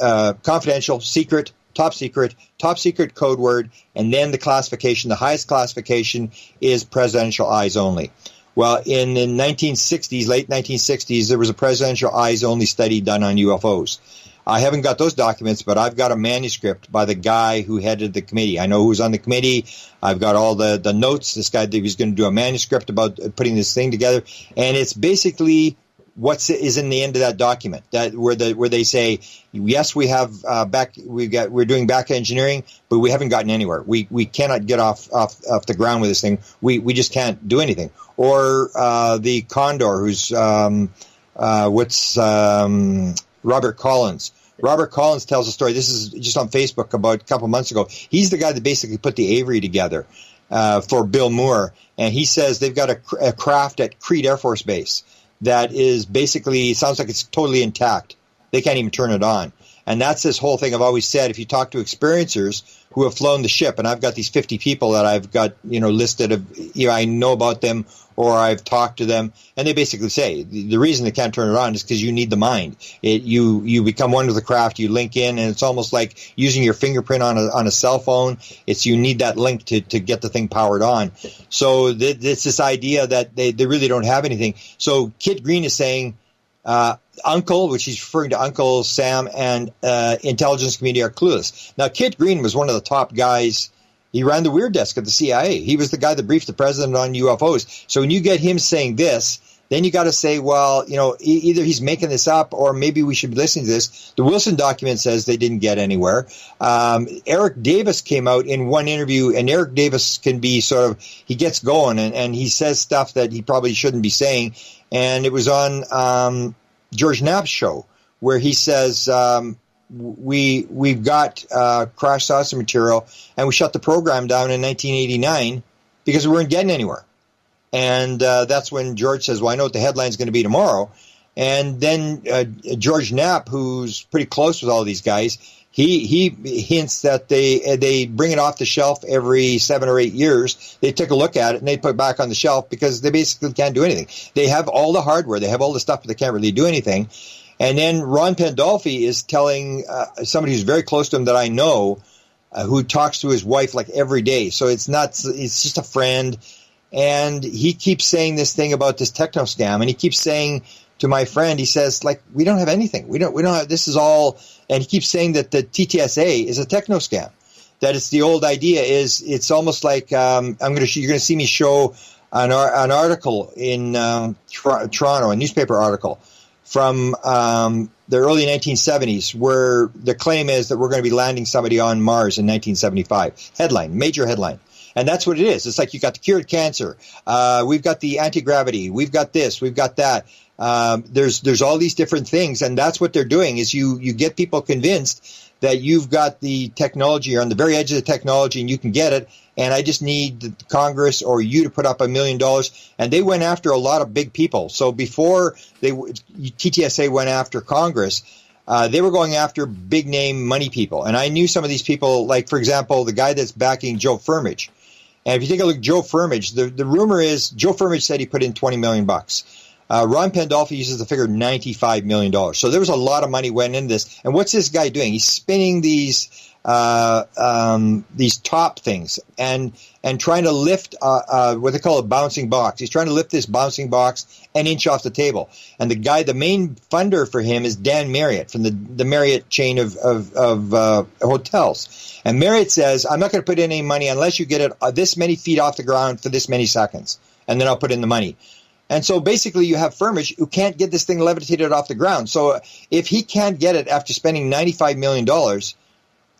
have confidential, secret, top secret code word, and then the classification. The highest classification is presidential eyes only. Well, in the 1960s, late 1960s, there was a presidential eyes only study done on UFOs. I haven't got those documents, but I've got a manuscript by the guy who headed the committee. I know who's on the committee. I've got all the notes. This guy, he was going to do a manuscript about putting this thing together, and it's basically what is in the end of that document, that where they say, yes, we have we're doing back engineering, but we haven't gotten anywhere. We cannot get off the ground with this thing. We just can't do anything. Or the Condor, who's Robert Collins. Robert Collins tells a story. This is just on Facebook about a couple months ago. He's the guy that basically put the Avery together for Bill Moore, and he says they've got a craft at Crete Air Force Base that is basically, sounds like it's totally intact. They can't even turn it on. And that's this whole thing I've always said. If you talk to experiencers who have flown the ship, and I've got these 50 people that I've got, listed, I know about them, or I've talked to them, and they basically say the reason they can't turn it on is because you need the mind. You become one with the craft, you link in, and it's almost like using your fingerprint on a cell phone. You need that link to get the thing powered on. So it's this idea that they really don't have anything. So Kit Green is saying Uncle, which he's referring to Uncle Sam, and intelligence community are clueless. Now, Kit Green was one of the top guys. He ran the weird desk at the CIA. He was the guy that briefed the president on UFOs. So when you get him saying this, then you got to say, well, either he's making this up or maybe we should be listening to this. The Wilson document says they didn't get anywhere. Eric Davis came out in one interview, and Eric Davis can be he gets going and he says stuff that he probably shouldn't be saying. And it was on George Knapp's show where he says, we've got crash saucer material, and we shut the program down in 1989 because we weren't getting anywhere. And that's when George says, well, I know what the headline's going to be tomorrow. And then George Knapp, who's pretty close with all these guys, he hints that they bring it off the shelf every 7 or 8 years. They take a look at it and they put it back on the shelf because they basically can't do anything. They have all the hardware, they have all the stuff, but they can't really do anything. And then Ron Pandolfi is telling somebody who's very close to him that I know, who talks to his wife like every day. So it's just a friend. And he keeps saying this thing about this techno scam, and he keeps saying to my friend, he says, like, we don't have anything. We don't have, this is all, and he keeps saying that the TTSA is a techno scam. That it's the old idea it's almost like, you're going to see me show an article in Toronto, a newspaper article from the early 1970s, where the claim is that we're going to be landing somebody on Mars in 1975. Major headline. And that's what it is. It's like you got the cured cancer. We've got the anti-gravity. We've got this. We've got that. There's all these different things. And that's what they're doing is you get people convinced that you've got the technology, you're on the very edge of the technology and you can get it. And I just need the Congress or you to put up $1 million. And they went after a lot of big people. So before TTSA went after Congress, they were going after big name money people. And I knew some of these people, like, for example, the guy that's backing Joe Firmage. And if you take a look at Joe Firmage, the rumor is Joe Firmage said he put in $20 million. Ron Pandolfi uses the figure $95 million. So there was a lot of money went into this. And what's this guy doing? He's spinning these top things and trying to lift what they call a bouncing box. He's trying to lift this bouncing box an inch off the table. And the main funder for him is Dan Marriott from the Marriott chain of hotels. And Marriott says, I'm not going to put in any money unless you get it this many feet off the ground for this many seconds. And then I'll put in the money. And so basically you have Firmage who can't get this thing levitated off the ground. So if he can't get it after spending $95 million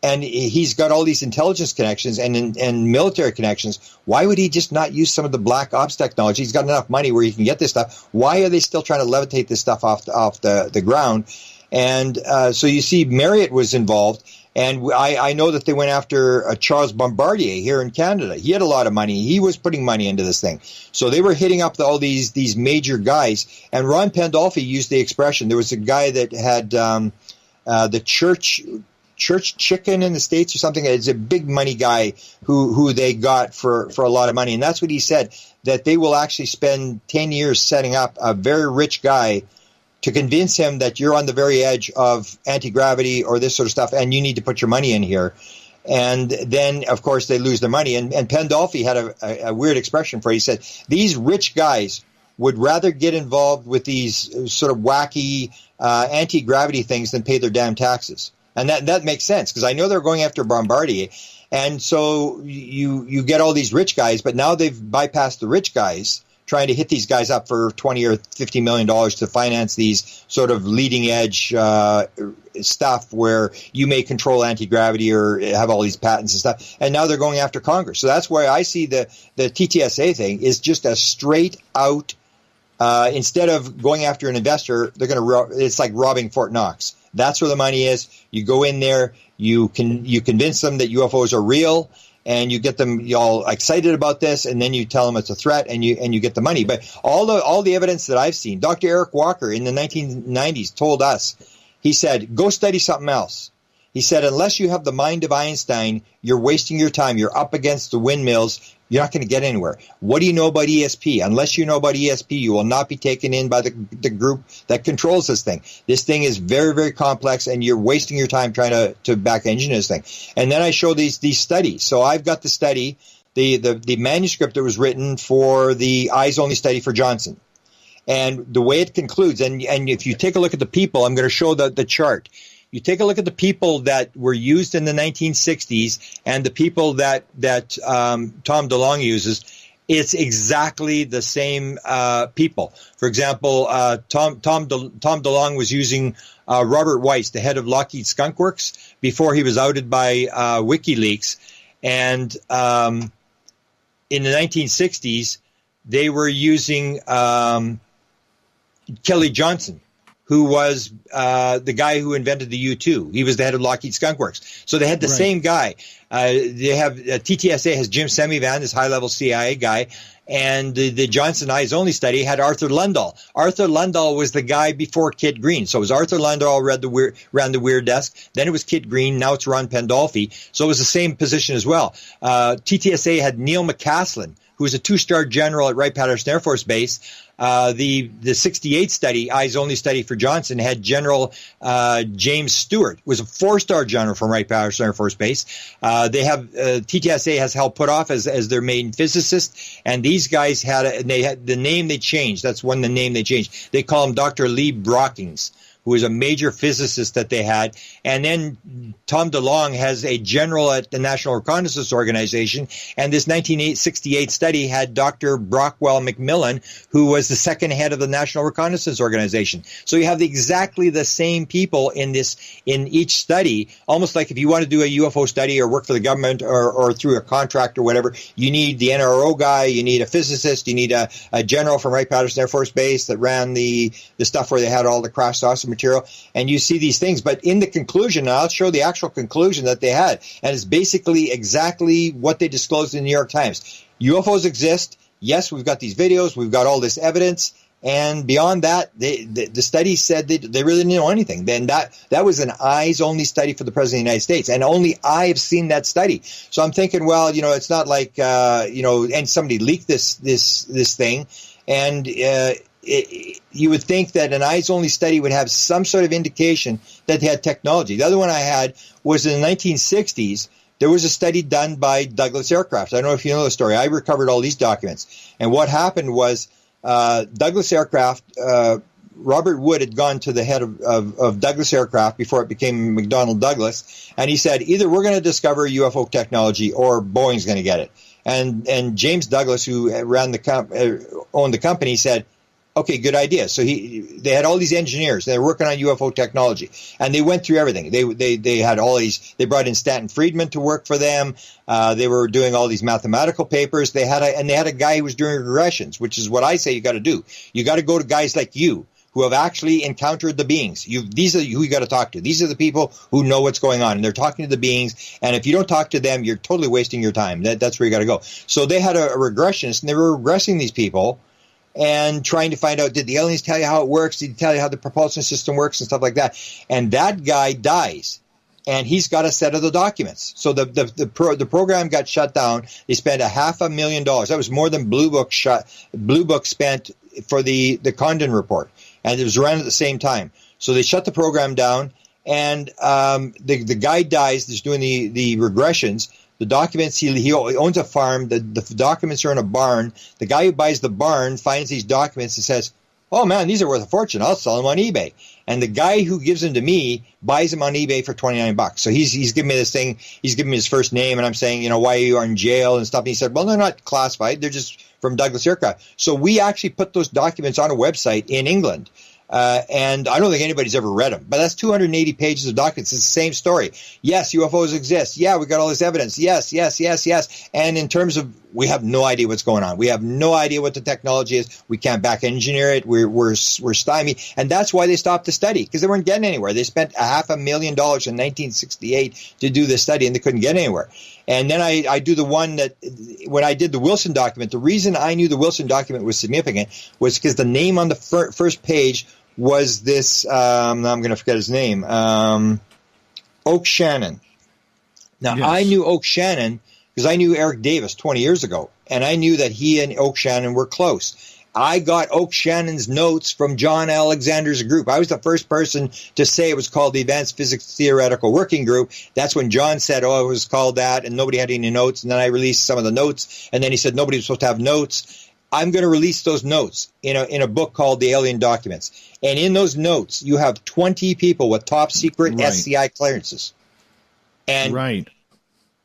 and he's got all these intelligence connections and military connections, why would he just not use some of the black ops technology? He's got enough money where he can get this stuff. Why are they still trying to levitate this stuff off the ground? And so you see Marriott was involved. And I know that they went after Charles Bombardier here in Canada. He had a lot of money. He was putting money into this thing. So they were hitting up all these major guys. And Ron Pandolfi used the expression. There was a guy that had the church chicken in the States or something. It's a big money guy who they got for a lot of money. And that's what he said, that they will actually spend 10 years setting up a very rich guy to convince him that you're on the very edge of anti-gravity or this sort of stuff, and you need to put your money in here. And then, of course, they lose their money. And Pandolfi had a weird expression for it. He said, these rich guys would rather get involved with these sort of wacky anti-gravity things than pay their damn taxes. And that makes sense, because I know they're going after Bombardier. And so you get all these rich guys, but now they've bypassed the rich guys, trying to hit these guys up for $20 or $50 million to finance these sort of leading edge stuff where you may control anti-gravity or have all these patents and stuff. And now they're going after Congress. So that's where I see the TTSA thing is just a straight out, instead of going after an investor, it's like robbing Fort Knox. That's where the money is. You go in there, you convince them that UFOs are real, and you get them all excited about this, and then you tell them it's a threat, and you get the money. But all the evidence that I've seen, Dr. Eric Walker in the 1990s told us, he said, go study something else. He said, unless you have the mind of Einstein, you're wasting your time. You're up against the windmills. You're not going to get anywhere. What do you know about ESP? Unless you know about ESP, you will not be taken in by the group that controls this thing. This thing is very, very complex, and you're wasting your time trying to back engine this thing. And then I show these studies. So I've got the study, the manuscript that was written for the eyes only study for Johnson. And the way it concludes, and if you take a look at the people, I'm going to show the chart. You take a look at the people that were used in the 1960s and the people that Tom DeLonge uses. It's exactly the same people. For example, Tom DeLonge was using Robert Weiss, the head of Lockheed Skunk Works, before he was outed by WikiLeaks. And in the 1960s, they were using Kelly Johnson, who was the guy who invented the U-2. He was the head of Lockheed Skunk Works. So they had the same guy. They have TTSA has Jim Semivan, this high-level CIA guy, and the Johnson Eyes Only study had Arthur Lundahl. Arthur Lundahl was the guy before Kit Green. So it was Arthur Lundahl ran the Weird Desk. Then it was Kit Green. Now it's Ron Pandolfi. So it was the same position as well. TTSA had Neil McCaslin, who was a 2-star general at Wright-Patterson Air Force Base. The 68 study, Eyes Only study for Johnson, had General James Stewart, was a 4-star general from Wright-Patterson Air Force Base. They have TTSA has Hal Puthoff as their main physicist, and these guys had the name they changed. That's the name they changed. They call him Dr. Lee Brockings. who was a major physicist that they had. And then Tom DeLonge has a general at the National Reconnaissance Organization. And this 1968 study had Dr. Brockwell McMillan, who was the second head of the National Reconnaissance Organization. So you have exactly the same people in each study, almost like if you want to do a UFO study or work for the government or through a contract or whatever, you need the NRO guy, you need a physicist, you need a general from Wright-Patterson Air Force Base that ran the stuff where they had all the crash saucer material, and you see these things. But in the conclusion, I'll show the actual conclusion that they had, and it's basically exactly what they disclosed in the New York Times. UFOs exist. Yes, we've got these videos, we've got all this evidence, and beyond that, the study said that they really didn't know anything. Then that was an eyes-only study for the President of the United States, and only I have seen that study. So I'm thinking, well, it's not like and somebody leaked this thing, and you would think that an eyes-only study would have some sort of indication that they had technology. The other one I had was in the 1960s. There was a study done by Douglas Aircraft. I don't know if you know the story. I recovered all these documents. And what happened was Douglas Aircraft, Robert Wood had gone to the head of Douglas Aircraft before it became McDonnell Douglas, and he said, either we're going to discover UFO technology or Boeing's going to get it. And James Douglas, who owned the company, said, okay, good idea. So they had all these engineers. They were working on UFO technology, and they went through everything. They had all these. They brought in Stanton Friedman to work for them. They were doing all these mathematical papers. They had a guy who was doing regressions, which is what I say you got to do. You got to go to guys like you who have actually encountered the beings. These are who you got to talk to. These are the people who know what's going on, and they're talking to the beings. And if you don't talk to them, you're totally wasting your time. That's where you got to go. So they had a regressionist, and they were regressing these people and trying to find out, did the aliens tell you how it works? Did he tell you how the propulsion system works and stuff like that? And that guy dies, and he's got a set of the documents. So the program got shut down. They spent $500,000. That was more than Blue Book spent for the Condon report, and it was around at the same time. So they shut the program down, and the guy dies. That's doing the regressions. The documents, he owns a farm. The documents are in a barn. The guy who buys the barn finds these documents and says, oh, man, these are worth a fortune. I'll sell them on eBay. And the guy who gives them to me buys them on eBay for $29. So he's giving me this thing. He's giving me his first name, and I'm saying, why you are in jail and stuff. And he said, well, they're not classified. They're just from Douglas Aircraft. So we actually put those documents on a website in England. And I don't think anybody's ever read them. But that's 280 pages of documents. It's the same story. Yes, UFOs exist. Yeah, we got all this evidence. Yes. And in terms of, we have no idea what's going on. We have no idea what the technology is. We can't back engineer it. We're stymied. And that's why they stopped the study, because they weren't getting anywhere. They spent $500,000 in 1968 to do this study, and they couldn't get anywhere. And then I do the one that, when I did the Wilson document, the reason I knew the Wilson document was significant was because the name on the first page was this, I'm going to forget his name, Oak Shannon. Now, yes. I knew Oak Shannon because I knew Eric Davis 20 years ago, and I knew that he and Oak Shannon were close. I got Oak Shannon's notes from John Alexander's group. I was the first person to say it was called the Advanced Physics Theoretical Working Group. That's when John said, it was called that, and nobody had any notes. And then I released some of the notes, and then he said nobody was supposed to have notes. I'm going to release those notes in a book called The Alien Documents. And in those notes, you have 20 people with top secret SCI clearances. And right.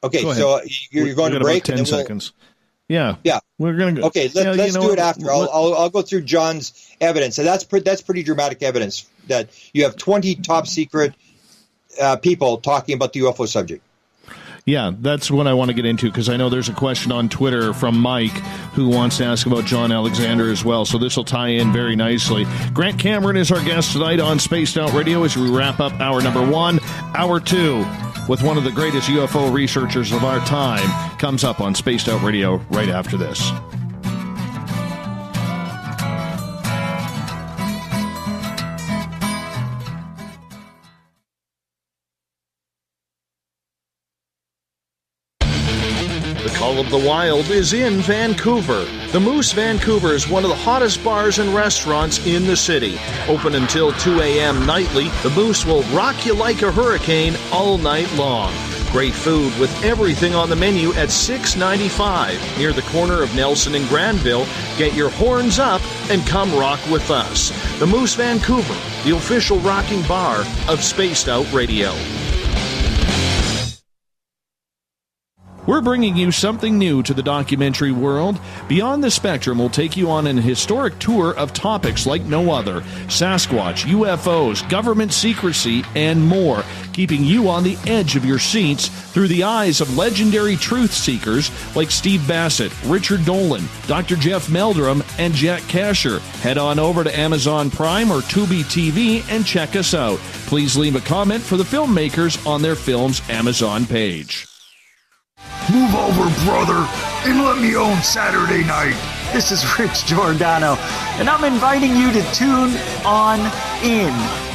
Okay, so you're going to break. About 10 seconds. Yeah. We're going to go. Okay, let's do it after. I'll go through John's evidence. And that's pretty dramatic evidence that you have 20 top secret people talking about the UFO subject. Yeah, that's what I want to get into, because I know there's a question on Twitter from Mike who wants to ask about John Alexander as well, so this will tie in very nicely. Grant Cameron is our guest tonight on Spaced Out Radio as we wrap up hour number 1. Hour 2, with one of the greatest UFO researchers of our time, comes up on Spaced Out Radio right after this. Call of the Wild is in Vancouver. The Moose Vancouver is one of the hottest bars and restaurants in the city. Open until 2 a.m. nightly, the Moose will rock you like a hurricane all night long. Great food with everything on the menu at $6.95 near the corner of Nelson and Granville. Get your horns up and come rock with us. The Moose Vancouver, the official rocking bar of Spaced Out Radio. We're bringing you something new to the documentary world. Beyond the Spectrum will take you on an historic tour of topics like no other. Sasquatch, UFOs, government secrecy, and more, keeping you on the edge of your seats through the eyes of legendary truth seekers like Steve Bassett, Richard Dolan, Dr. Jeff Meldrum, and Jack Kasher. Head on over to Amazon Prime or Tubi TV and check us out. Please leave a comment for the filmmakers on their film's Amazon page. Move over, brother, and let me own Saturday night. This is Rich Giordano, and I'm inviting you to tune on in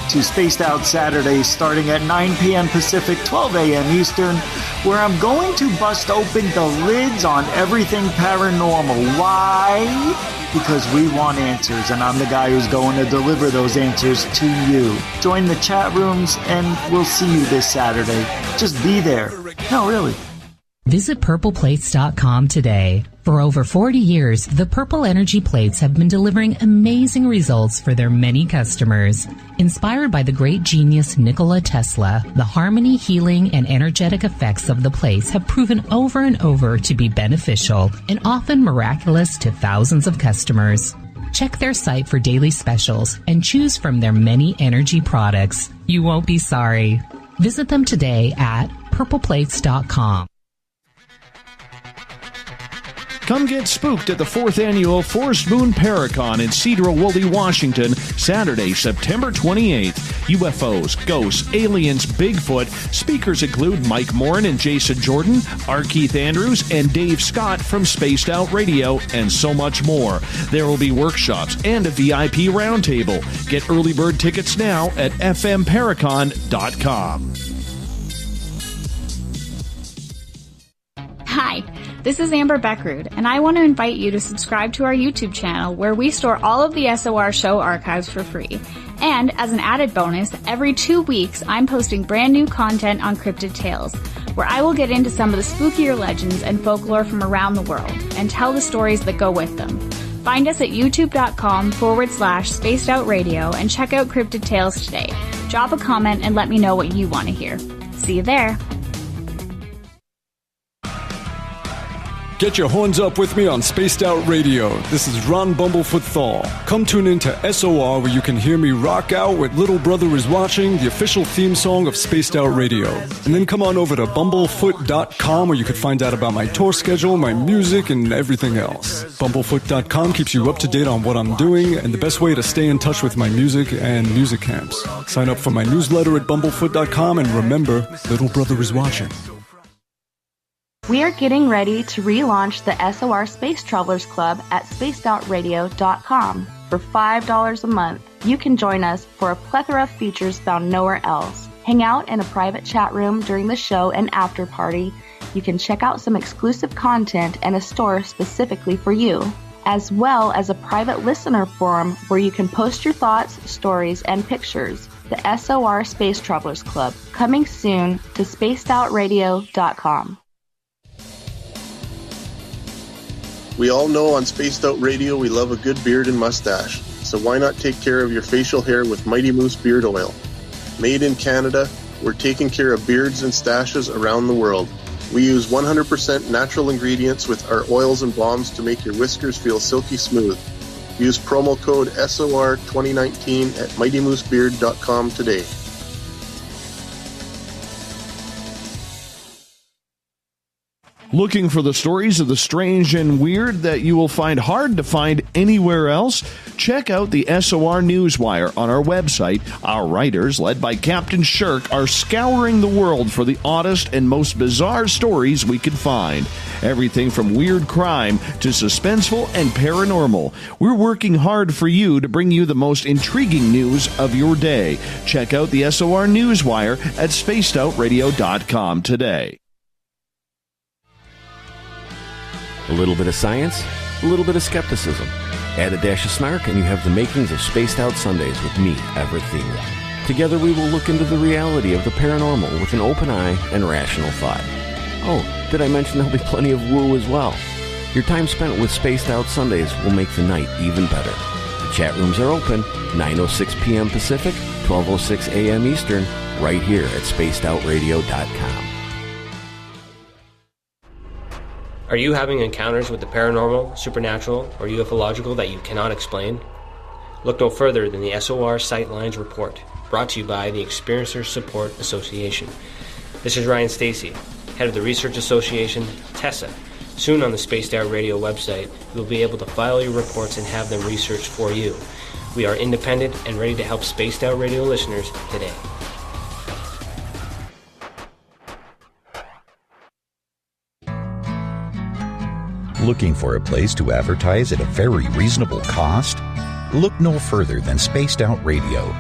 to Spaced Out Saturdays starting at 9 p.m. Pacific, 12 a.m. Eastern, where I'm going to bust open the lids on everything paranormal. Why? Because we want answers, and I'm the guy who's going to deliver those answers to you. Join the chat rooms, and we'll see you this Saturday. Just be there. No, really. Visit purpleplates.com today. For over 40 years, the Purple Energy Plates have been delivering amazing results for their many customers. Inspired by the great genius Nikola Tesla, the harmony, healing, and energetic effects of the plates have proven over and over to be beneficial and often miraculous to thousands of customers. Check their site for daily specials and choose from their many energy products. You won't be sorry. Visit them today at purpleplates.com. Come get spooked at the 4th Annual Forest Moon Paracon in Cedar-Woolley, Washington, Saturday, September 28th. UFOs, ghosts, aliens, Bigfoot. Speakers include Mike Morin and Jason Jordan, R. Keith Andrews, and Dave Scott from Spaced Out Radio, and so much more. There will be workshops and a VIP roundtable. Get early bird tickets now at fmparacon.com. Hi, this is Amber Beckrud, and I want to invite you to subscribe to our YouTube channel where we store all of the SOR show archives for free. And as an added bonus, every 2 weeks I'm posting brand new content on Cryptid Tales, where I will get into some of the spookier legends and folklore from around the world and tell the stories that go with them. Find us at youtube.com/Spaced Out Radio and check out Cryptid Tales today. Drop a comment and let me know what you want to hear. See you there. Get your horns up with me on Spaced Out Radio. This is Ron Bumblefoot Thal. Come tune in to SOR where you can hear me rock out with Little Brother Is Watching, the official theme song of Spaced Out Radio. And then come on over to bumblefoot.com where you can find out about my tour schedule, my music, and everything else. Bumblefoot.com keeps you up to date on what I'm doing and the best way to stay in touch with my music and music camps. Sign up for my newsletter at bumblefoot.com and remember, Little Brother Is Watching. We are getting ready to relaunch the SOR Space Travelers Club at spacedoutradio.com. For $5 a month, you can join us for a plethora of features found nowhere else. Hang out in a private chat room during the show and after party. You can check out some exclusive content and a store specifically for you, as well as a private listener forum where you can post your thoughts, stories, and pictures. The SOR Space Travelers Club, coming soon to spacedoutradio.com. We all know on Spaced Out Radio we love a good beard and mustache, so why not take care of your facial hair with Mighty Moose Beard Oil? Made in Canada, we're taking care of beards and stashes around the world. We use 100% natural ingredients with our oils and balms to make your whiskers feel silky smooth. Use promo code SOR2019 at MightyMooseBeard.com today. Looking for the stories of the strange and weird that you will find hard to find anywhere else? Check out the SOR Newswire on our website. Our writers, led by Captain Shirk, are scouring the world for the oddest and most bizarre stories we can find. Everything from weird crime to suspenseful and paranormal. We're working hard for you to bring you the most intriguing news of your day. Check out the SOR Newswire at spacedoutradio.com today. A little bit of science, a little bit of skepticism. Add a dash of snark and you have the makings of Spaced Out Sundays with me, Everett Thiemer. Together we will look into the reality of the paranormal with an open eye and rational thought. Oh, did I mention there'll be plenty of woo as well? Your time spent with Spaced Out Sundays will make the night even better. The chat rooms are open, 9:06 p.m. Pacific, 12:06 a.m. Eastern, right here at spacedoutradio.com. Are you having encounters with the paranormal, supernatural, or ufological that you cannot explain? Look no further than the SOR Sightlines Report, brought to you by the Experiencers Support Association. This is Ryan Stacy, head of the Research Association, TESA. Soon on the Spaced Out Radio website, you'll be able to file your reports and have them researched for you. We are independent and ready to help Spaced Out Radio listeners today. Looking for a place to advertise at a very reasonable cost? Look no further than Spaced Out Radio.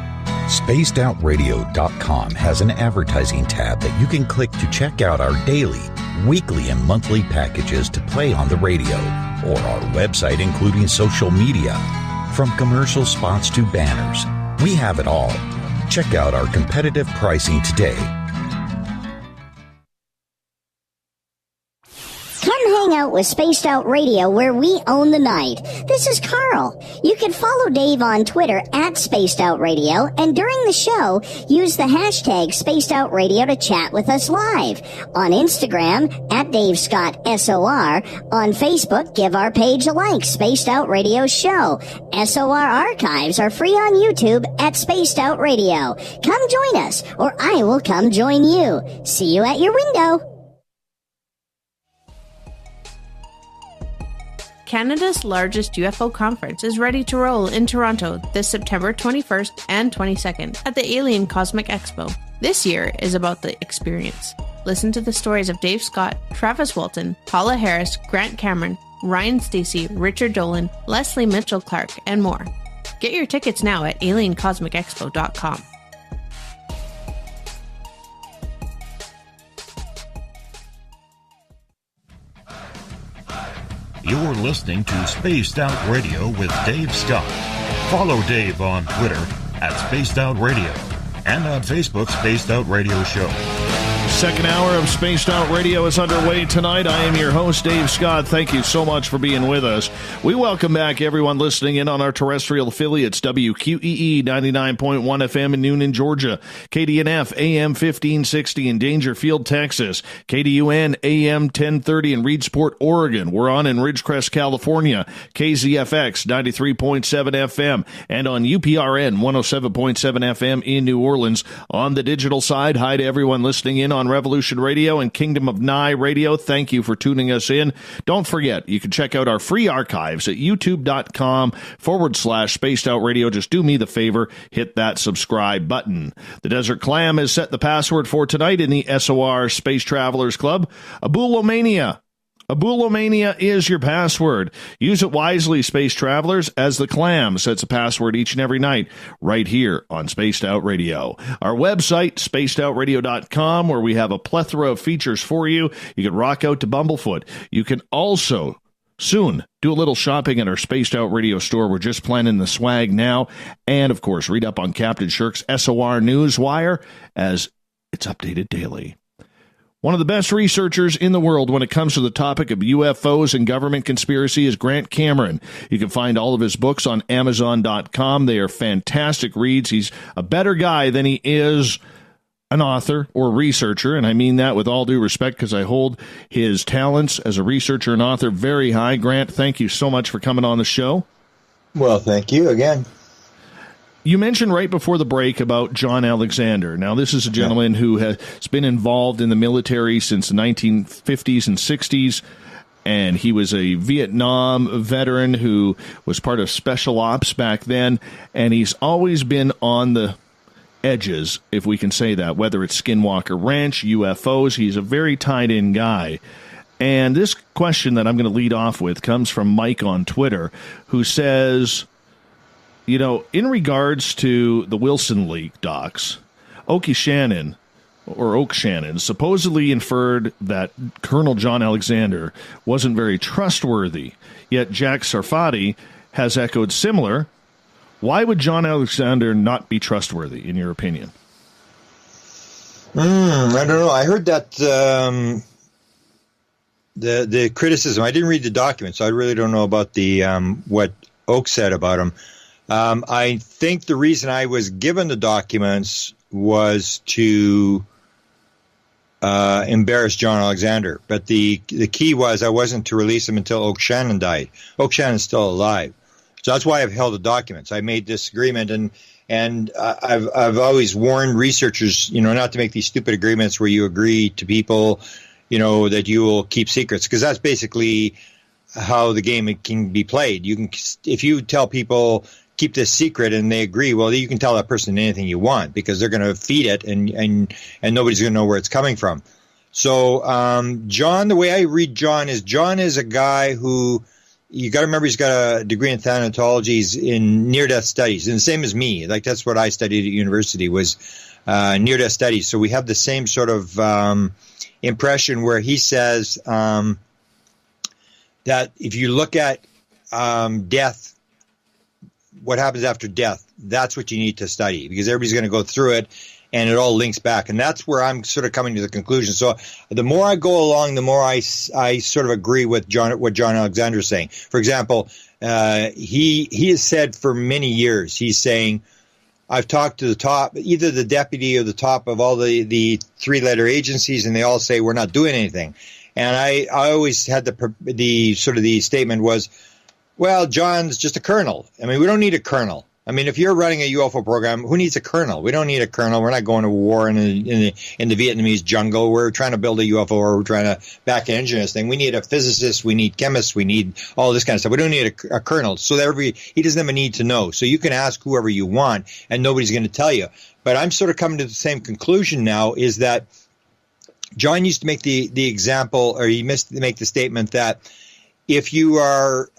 SpacedOutRadio.com has an advertising tab that you can click to check out our daily, weekly, and monthly packages to play on the radio, or our website including social media. From commercial spots to banners, we have it all. Check out our competitive pricing today. Come hang out with Spaced Out Radio, where we own the night. This is Carl. You can follow Dave on Twitter at Spaced Out Radio, and during the show, use the hashtag Spaced Out Radio to chat with us live. On Instagram, at Dave Scott SOR. On Facebook, give our page a like, Spaced Out Radio Show. SOR archives are free on YouTube at Spaced Out Radio. Come join us, or I will come join you. See you at your window. Canada's largest UFO conference is ready to roll in Toronto this September 21st and 22nd at the Alien Cosmic Expo. This year is about the experience. Listen to the stories of Dave Scott, Travis Walton, Paula Harris, Grant Cameron, Ryan Stacy, Richard Dolan, Leslie Mitchell-Clark, and more. Get your tickets now at aliencosmicexpo.com. You're listening to Spaced Out Radio with Dave Scott. Follow Dave on Twitter at Spaced Out Radio and on Facebook, Spaced Out Radio Show. Second hour of Spaced Out Radio is underway tonight. I am your host, Dave Scott. Thank you so much for being with us. We welcome back everyone listening in on our terrestrial affiliates, WQEE 99.1 FM in Noonan, Georgia, KDNF AM 1560 in Dangerfield, Texas, KDUN AM 1030 in Reedsport, Oregon. We're on in Ridgecrest, California, KZFX 93.7 FM, and on UPRN 107.7 FM in New Orleans. On the digital side, hi to everyone listening in on Revolution Radio and Kingdom of Nye Radio. Thank you for tuning us in. Don't forget, you can check out our free archives at youtube.com/Spaced Out Radio. Just do me the favor, hit that subscribe button. The Desert Clam has set the password for tonight in the SOR Space Travelers Club. Abulomania. Abulomania is your password. Use it wisely, space travelers, as the Clam sets a password each and every night right here on Spaced Out Radio. Our website, spacedoutradio.com, where we have a plethora of features for you. You can rock out to Bumblefoot. You can also soon do a little shopping at our Spaced Out Radio store. We're just planning the swag now. And, of course, read up on Captain Shirk's SOR Newswire as it's updated daily. One of the best researchers in the world when it comes to the topic of UFOs and government conspiracy is Grant Cameron. You can find all of his books on Amazon.com. They are fantastic reads. He's a better guy than he is an author or researcher, and I mean that with all due respect because I hold his talents as a researcher and author very high. Grant, thank you so much for coming on the show. Well, thank you again. You mentioned right before the break about John Alexander. Now, this is a gentleman who has been involved in the military since the 1950s and 60s, and he was a Vietnam veteran who was part of Special Ops back then, and he's always been on the edges, if we can say that, whether it's Skinwalker Ranch, UFOs. He's a very tied-in guy. And this question that I'm going to lead off with comes from Mike on Twitter, who says, you know, in regards to the Wilson leak docs, Oak Shannon supposedly inferred that Colonel John Alexander wasn't very trustworthy, yet Jack Sarfati has echoed similar. Why would John Alexander not be trustworthy, in your opinion? I don't know. I heard that the criticism. I didn't read the document, so I really don't know about the what Oak said about him. I think the reason I was given the documents was to embarrass John Alexander. But the key was I wasn't to release him until Oak Shannon died. Oak Shannon's still alive. So that's why I've held the documents. I made this agreement, and I've always warned researchers, not to make these stupid agreements where you agree to people, that you will keep secrets, because that's basically how the game can be played. You can, if you tell people keep this secret and they agree, well, you can tell that person anything you want because they're going to feed it, and nobody's going to know where it's coming from. So John, the way I read John is a guy who, you got to remember, he's got a degree in thanatology. He's in near-death studies, and the same as me. Like, that's what I studied at university, was near-death studies. So we have the same sort of impression where he says that if you look at death, what happens after death, that's what you need to study, because everybody's going to go through it, and it all links back. And that's where I'm sort of coming to the conclusion. So the more I go along, the more I sort of agree with what John Alexander is saying. For example, he has said for many years, he's saying, I've talked to the top, either the deputy or the top of all the three-letter agencies, and they all say we're not doing anything. And I always had the sort of the statement was, well, John's just a colonel. I mean, we don't need a colonel. I mean, if you're running a UFO program, who needs a colonel? We don't need a colonel. We're not going to war in the Vietnamese jungle. We're trying to build a UFO, or we're trying to back engine this thing. We need a physicist. We need chemists. We need all this kind of stuff. We don't need a colonel. So that he doesn't have a need to know. So you can ask whoever you want, and nobody's going to tell you. But I'm sort of coming to the same conclusion now, is that John used to make the example, or he used to make the statement that if you are,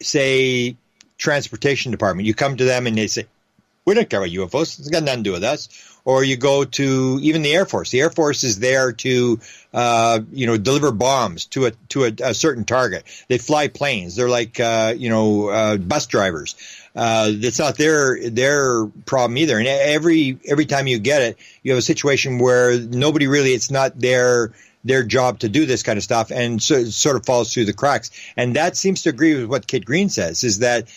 say, transportation department, you come to them and they say, we don't care about UFOs, it's got nothing to do with us. Or you go to even the Air Force. The Air Force is there to deliver bombs to a certain target. They fly planes. They're like bus drivers. That's not their problem either. And every time you get it, you have a situation where nobody really, it's not their job to do this kind of stuff, and so it sort of falls through the cracks. And that seems to agree with what Kit Green says, is that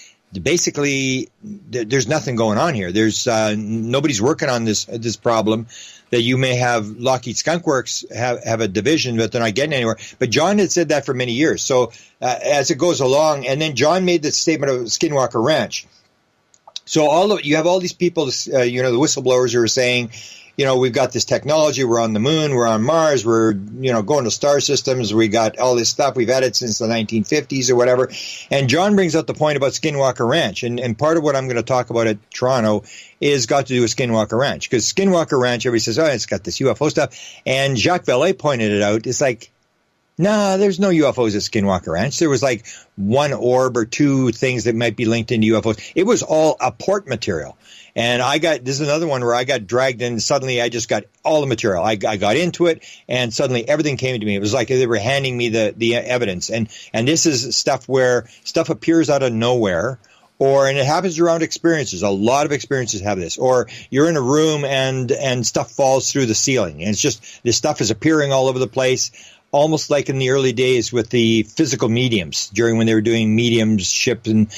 basically there's nothing going on here. There's nobody's working on this problem. That you may have Lockheed Skunk Works have a division, but they're not getting anywhere. But John had said that for many years. So as it goes along, and then John made the statement of Skinwalker Ranch. So you have all these people, the whistleblowers who are saying, we've got this technology, we're on the moon, we're on Mars, we're, going to star systems, we got all this stuff, we've had it since the 1950s or whatever. And John brings up the point about Skinwalker Ranch. And part of what I'm going to talk about at Toronto is got to do with Skinwalker Ranch. Because Skinwalker Ranch, everybody says, it's got this UFO stuff. And Jacques Vallée pointed it out. It's like, no, there's no UFOs at Skinwalker Ranch. There was like one orb or two things that might be linked into UFOs. It was all apport material. And this is another one where I got dragged in. Suddenly I just got all the material. I got into it, and suddenly everything came to me. It was like they were handing me the evidence. And this is stuff where stuff appears out of nowhere, and it happens around experiences. A lot of experiences have this. Or you're in a room and stuff falls through the ceiling. And it's just, this stuff is appearing all over the place. Almost like in the early days with the physical mediums, during when they were doing mediumship and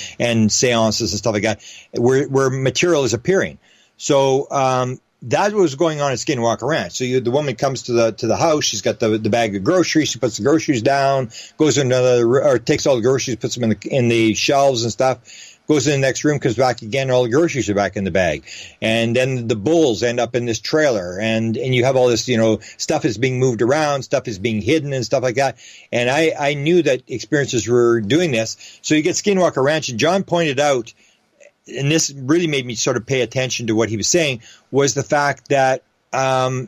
seances and stuff like that, where material is appearing. So that was going on at Skinwalker Ranch. So the woman comes to the house. She's got the bag of groceries. She puts the groceries down, goes to or takes all the groceries, puts them in the shelves and stuff. Goes in the next room, comes back again, all the groceries are back in the bag. And then the bulls end up in this trailer, and you have all this, stuff is being moved around, stuff is being hidden and stuff like that. And I knew that experiences were doing this. So you get Skinwalker Ranch, and John pointed out, and this really made me sort of pay attention to what he was saying, was the fact that we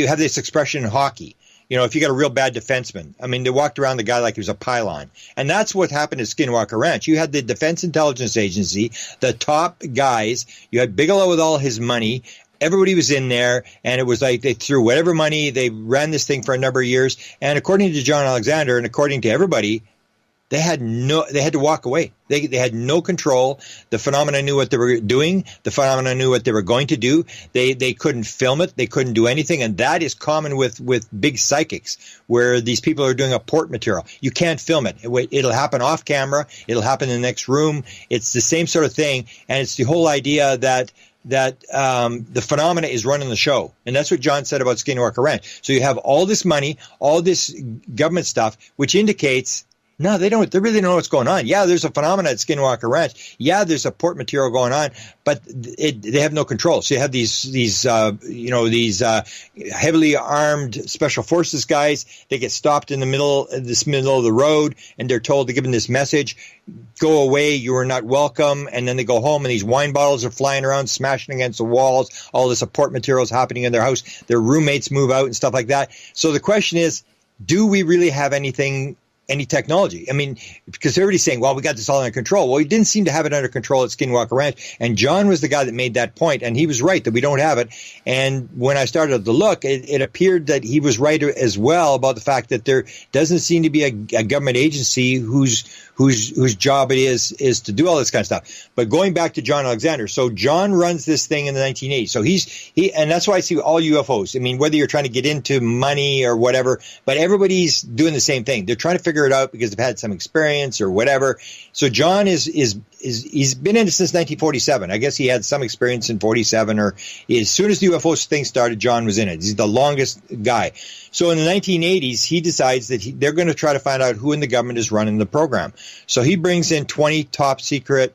have this expression in hockey. If you got a real bad defenseman, I mean, they walked around the guy like he was a pylon. And that's what happened at Skinwalker Ranch. You had the Defense Intelligence Agency, the top guys. You had Bigelow with all his money. Everybody was in there, and it was like they threw whatever money. They ran this thing for a number of years. And according to John Alexander and according to everybody, They had to walk away. They had no control. The phenomena knew what they were doing. The phenomena knew what they were going to do. They couldn't film it. They couldn't do anything. And that is common with big psychics, where these people are doing a port material. You can't film it. It'll happen off camera. It'll happen in the next room. It's the same sort of thing. And it's the whole idea that the phenomena is running the show. And that's what John said about Skinwalker Ranch. So you have all this money, all this government stuff, which indicates, no, they really don't know what's going on. Yeah, there's a phenomenon at Skinwalker Ranch. Yeah, there's a port material going on, but they have no control. So you have these heavily armed special forces guys. They get stopped in the middle of the road, and they're told to give them this message: "Go away, you are not welcome." And then they go home, and these wine bottles are flying around, smashing against the walls. All this port material is happening in their house. Their roommates move out and stuff like that. So the question is, do we really have any technology? I mean, because everybody's saying, well, we got this all under control. Well, we didn't seem to have it under control at Skinwalker Ranch. And John was the guy that made that point, and he was right that we don't have it. And when I started to look, it appeared that he was right as well about the fact that there doesn't seem to be a government agency whose job it is to do all this kind of stuff. But going back to John Alexander, so John runs this thing in the 1980s. So and that's why I see all UFOs. I mean, whether you're trying to get into money or whatever, but everybody's doing the same thing. They're trying to figure it out because they've had some experience or whatever. So John he's been in it since 1947. I guess he had some experience in 47, or as soon as the UFO thing started, John was in it. He's the longest guy. So in the 1980s, he decides that they're going to try to find out who in the government is running the program. So he brings in 20 top secret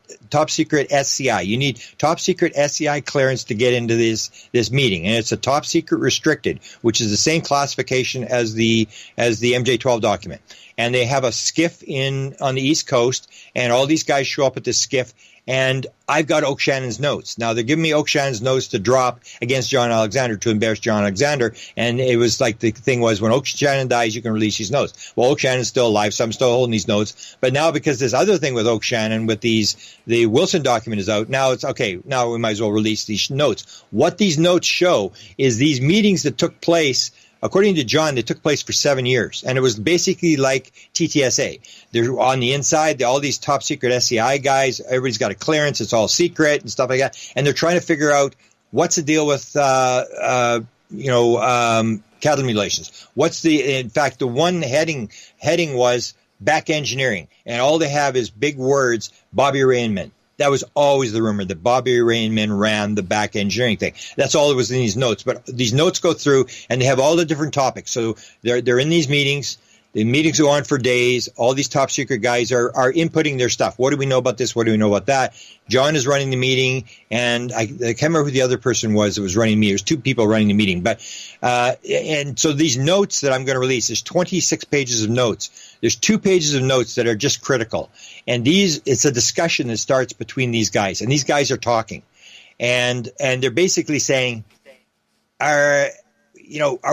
SCI. You need top secret SCI clearance to get into this meeting, and it's a top secret restricted, which is the same classification as the MJ-12 document. And they have a skiff on the East Coast, and all these guys show up at this skiff. And I've got Oak Shannon's notes. Now, they're giving me Oak Shannon's notes to drop against John Alexander, to embarrass John Alexander. And it was like, the thing was, when Oak Shannon dies, you can release these notes. Well, Oak Shannon's still alive, so I'm still holding these notes. But now, because this other thing with Oak Shannon, with the Wilson document is out, now it's okay, now we might as well release these notes. What these notes show is these meetings that took place. According to John, they took place for 7 years, and it was basically like TTSA. They're on the inside, all these top secret SCI guys, everybody's got a clearance, it's all secret and stuff like that, and they're trying to figure out what's the deal with cattle mutilations. In fact, the one heading was back engineering, and all they have is big words, Bobby Rainman. That was always the rumor, that Bobby Rainman ran the back engineering thing. That's all that was in these notes. But these notes go through, and they have all the different topics. So they're in these meetings. The meetings go on for days. All these top secret guys are inputting their stuff. What do we know about this? What do we know about that? John is running the meeting, and I can't remember who the other person was that was running the meeting. There's two people running the meeting. But and so these notes that I'm going to release, there's 26 pages of notes. There's 2 pages of notes that are just critical. And it's a discussion that starts between these guys. And these guys are talking. And they're basically saying, are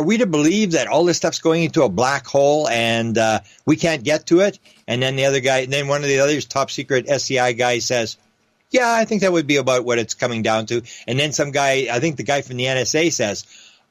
we to believe that all this stuff's going into a black hole and we can't get to it? And then then one of the others, top secret SCI guy, says, yeah, I think that would be about what it's coming down to. And then some guy, I think the guy from the NSA, says,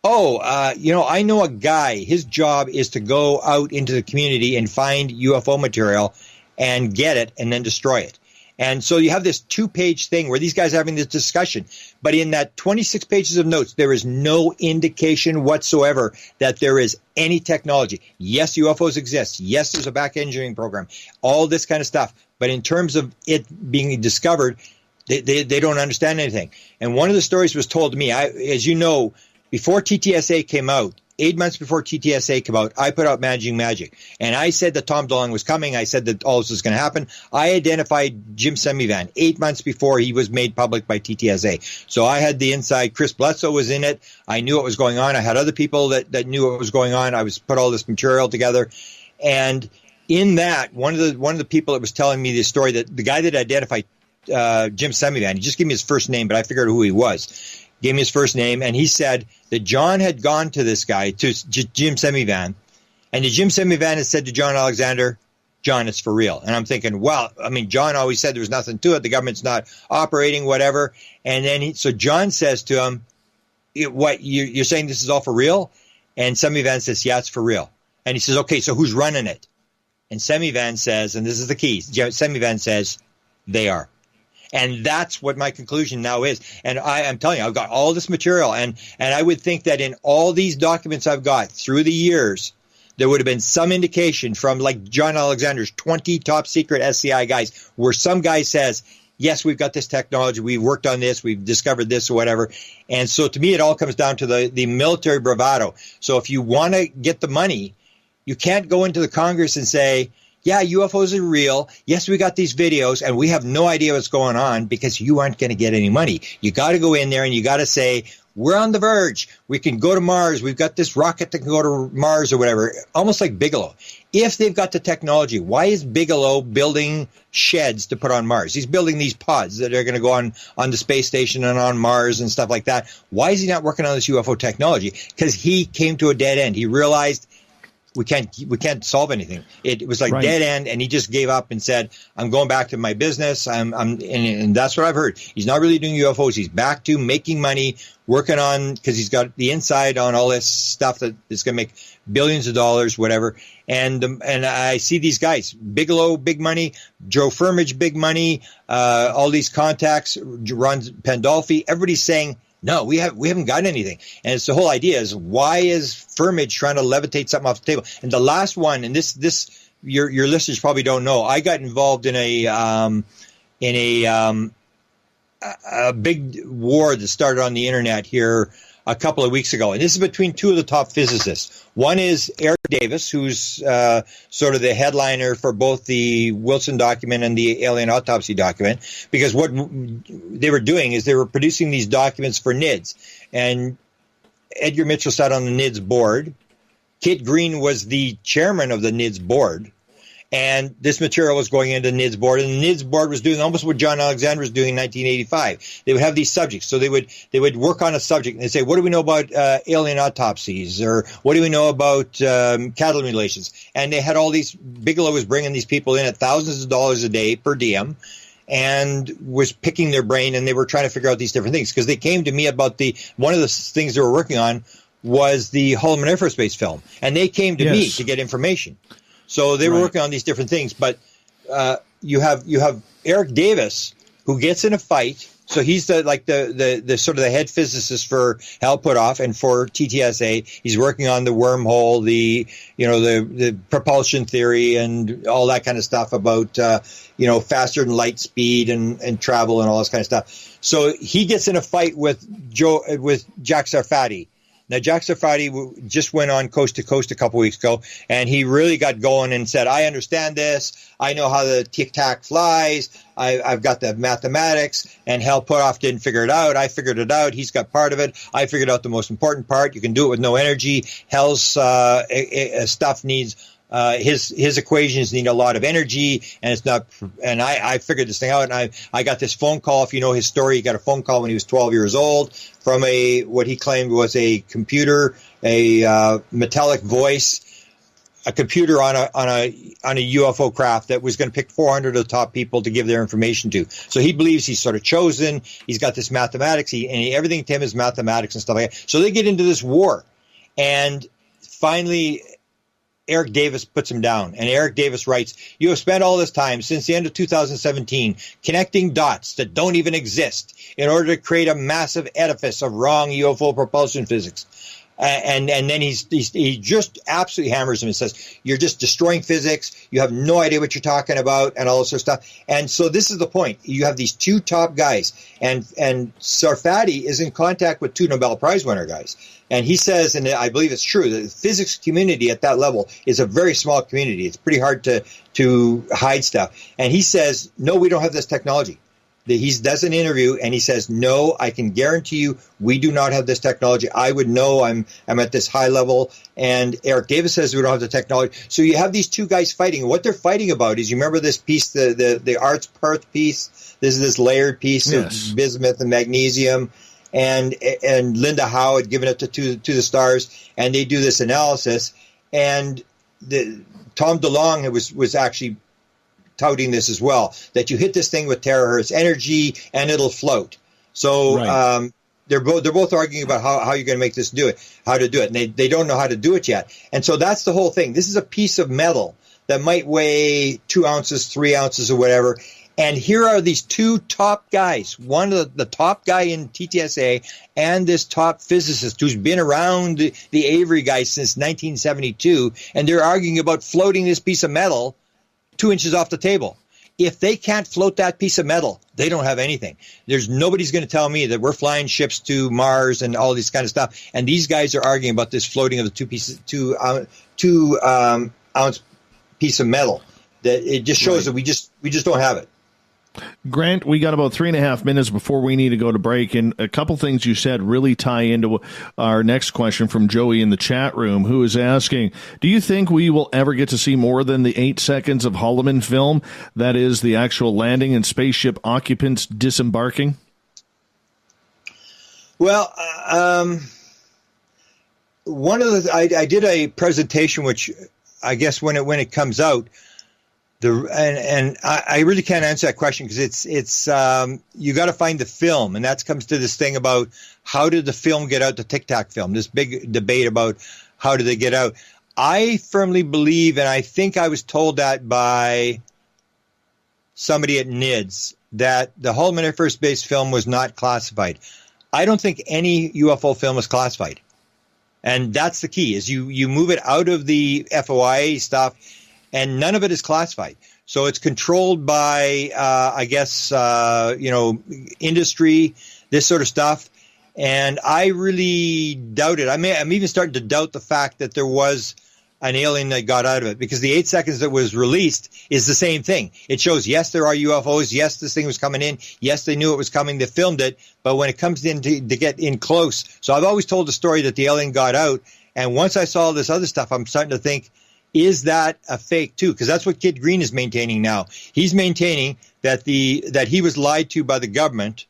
I know a guy, his job is to go out into the community and find UFO material and get it and then destroy it. And so you have this 2-page thing where these guys are having this discussion. But in that 26 pages of notes, there is no indication whatsoever that there is any technology. Yes, UFOs exist. Yes, there's a back engineering program. All this kind of stuff. But in terms of it being discovered, they don't understand anything. And one of the stories was told to me, as you know, before TTSA came out, 8 months before TTSA came out, I put out Managing Magic. And I said that Tom DeLonge was coming. I said that all this was going to happen. I identified Jim Semivan 8 months before he was made public by TTSA. So I had the inside. Chris Bledsoe was in it. I knew what was going on. I had other people that knew what was going on. I was put all this material together. And in that, one of the people that was telling me this story, that the guy that identified Jim Semivan, he just gave me his first name, but I figured out who he was. Gave me his first name, and he said that John had gone to this guy, to Jim Semivan, and the Jim Semivan had said to John Alexander, John, it's for real. And I'm thinking, well, I mean, John always said there was nothing to it. The government's not operating, whatever. And then so John says to him, what, you're saying this is all for real? And Semivan says, yeah, it's for real. And he says, okay, so who's running it? And Semivan says, and this is the key, Semivan says they are. And that's what my conclusion now is. And I'm telling you, I've got all this material, and I would think that in all these documents I've got through the years, there would have been some indication from like John Alexander's 20 top secret SCI guys, where some guy says, yes, we've got this technology, we've worked on this, we've discovered this or whatever. And so to me, it all comes down to the military bravado. So if you want to get the money, you can't go into the Congress and say, yeah, UFOs are real. Yes, we got these videos, and we have no idea what's going on, because you aren't going to get any money. You got to go in there and you got to say, we're on the verge. We can go to Mars. We've got this rocket that can go to Mars or whatever, almost like Bigelow. If they've got the technology, why is Bigelow building sheds to put on Mars? He's building these pods that are going to go on the space station and on Mars and stuff like that. Why is he not working on this UFO technology? Because he came to a dead end. He realized we can't solve anything. It was like dead end, and he just gave up and said, I'm going back to my business. And that's what I've heard. He's not really doing UFOs. He's back to making money, working on, because he's got the inside on all this stuff that is going to make billions of dollars, whatever. And I see these guys, Bigelow, big money, Joe Firmage, big money, all these contacts, Ron Pandolfi, everybody's saying, no, we haven't got anything. And it's the whole idea is, why is Firmage trying to levitate something off the table? And the last one, and this your listeners probably don't know, I got involved in a big war that started on the internet here a couple of weeks ago. And this is between two of the top physicists. One is Eric Davis, who's sort of the headliner for both the Wilson document and the alien autopsy document, because what they were doing is they were producing these documents for NIDS. And Edgar Mitchell sat on the NIDS board. Kit Green was the chairman of the NIDS board. And this material was going into the NIDS board, and the NIDS board was doing almost what John Alexander was doing in 1985. They would have these subjects. So they would work on a subject, and they'd say, what do we know about alien autopsies? Or what do we know about cattle mutilations? And they had all these, Bigelow was bringing these people in at thousands of dollars a day per diem, and was picking their brain, and they were trying to figure out these different things. Because they came to me about one of the things they were working on was the Holloman Air Force Base film. And they came to me to get information. So they were working on these different things, but you have Eric Davis, who gets in a fight. So he's the sort of the head physicist for Hal Puthoff and for TTSA. He's working on the wormhole, the propulsion theory, and all that kind of stuff about faster than light speed and travel and all this kind of stuff. So he gets in a fight with Jack Sarfati. Now, Jack Sarfati just went on Coast to Coast a couple weeks ago, and he really got going and said, I understand this. I know how the tic-tac flies. I've got the mathematics, and Hal Puthoff didn't figure it out. I figured it out. He's got part of it. I figured out the most important part. You can do it with no energy. Hal's stuff needs his equations need a lot of energy, and it's not. And I figured this thing out, and I got this phone call. If you know his story, he got a phone call when he was 12 years old from what he claimed was a computer, a metallic voice, a computer on a UFO craft that was going to pick 400 of the top people to give their information to. So he believes he's sort of chosen. He's got this mathematics, everything to him is mathematics and stuff like that. So they get into this war, and finally Eric Davis puts him down. And Eric Davis writes, you have spent all this time since the end of 2017 connecting dots that don't even exist in order to create a massive edifice of wrong UFO propulsion physics. And then he just absolutely hammers him and says, you're just destroying physics. You have no idea what you're talking about and all this sort of stuff. And so this is the point. You have these two top guys, and Sarfati is in contact with two Nobel Prize winner guys. And he says, and I believe it's true, that the physics community at that level is a very small community. It's pretty hard to hide stuff. And he says, no, we don't have this technology. He does an interview and he says, no, I can guarantee you we do not have this technology. I would know I'm at this high level. And Eric Davis says we don't have the technology. So you have these two guys fighting. And what they're fighting about is, you remember this piece, the Arts Perth piece? This is this layered piece of bismuth and magnesium. And Linda Howe had given it to the stars, and they do this analysis. And Tom DeLonge was actually touting this as well, that you hit this thing with terahertz energy and it'll float. So they're both arguing about how you're going to make this do it, how to do it, and they don't know how to do it yet. And so that's the whole thing. This is a piece of metal that might weigh 2 ounces, 3 ounces, or whatever. And here are these two top guys, one of the top guy in TTSA and this top physicist who's been around the Avery guy since 1972, and they're arguing about floating this piece of metal 2 inches off the table. If they can't float that piece of metal, they don't have anything. There's nobody's going to tell me that we're flying ships to Mars and all this kind of stuff. And these guys are arguing about this floating of the 2 ounce piece of metal. That it just shows that we just don't have it. Grant, we got about 3.5 minutes before we need to go to break, and a couple things you said really tie into our next question from Joey in the chat room, who is asking, do you think we will ever get to see more than the 8 seconds of Holloman film, that is the actual landing and spaceship occupants disembarking? Well, one of the I did a presentation, which I guess when it comes out, I really can't answer that question because it's you got to find the film, and that comes to this thing about how did the film get out, the Tic Tac film, this big debate about how did they get out. I firmly believe, and I think I was told that by somebody at NIDS, that the Holloman Air Force Base film was not classified. I don't think any UFO film is classified, and that's the key. Is you move it out of the FOIA stuff. And none of it is classified. So it's controlled by, I guess, industry, this sort of stuff. And I really doubt it. I'm even starting to doubt the fact that there was an alien that got out of it, because the 8 seconds that was released is the same thing. It shows, yes, there are UFOs. Yes, this thing was coming in. Yes, they knew it was coming. They filmed it. But when it comes in to get in close. So I've always told the story that the alien got out. And once I saw this other stuff, I'm starting to think, is that a fake too? Because that's what Kid Green is maintaining now. He's maintaining that he was lied to by the government,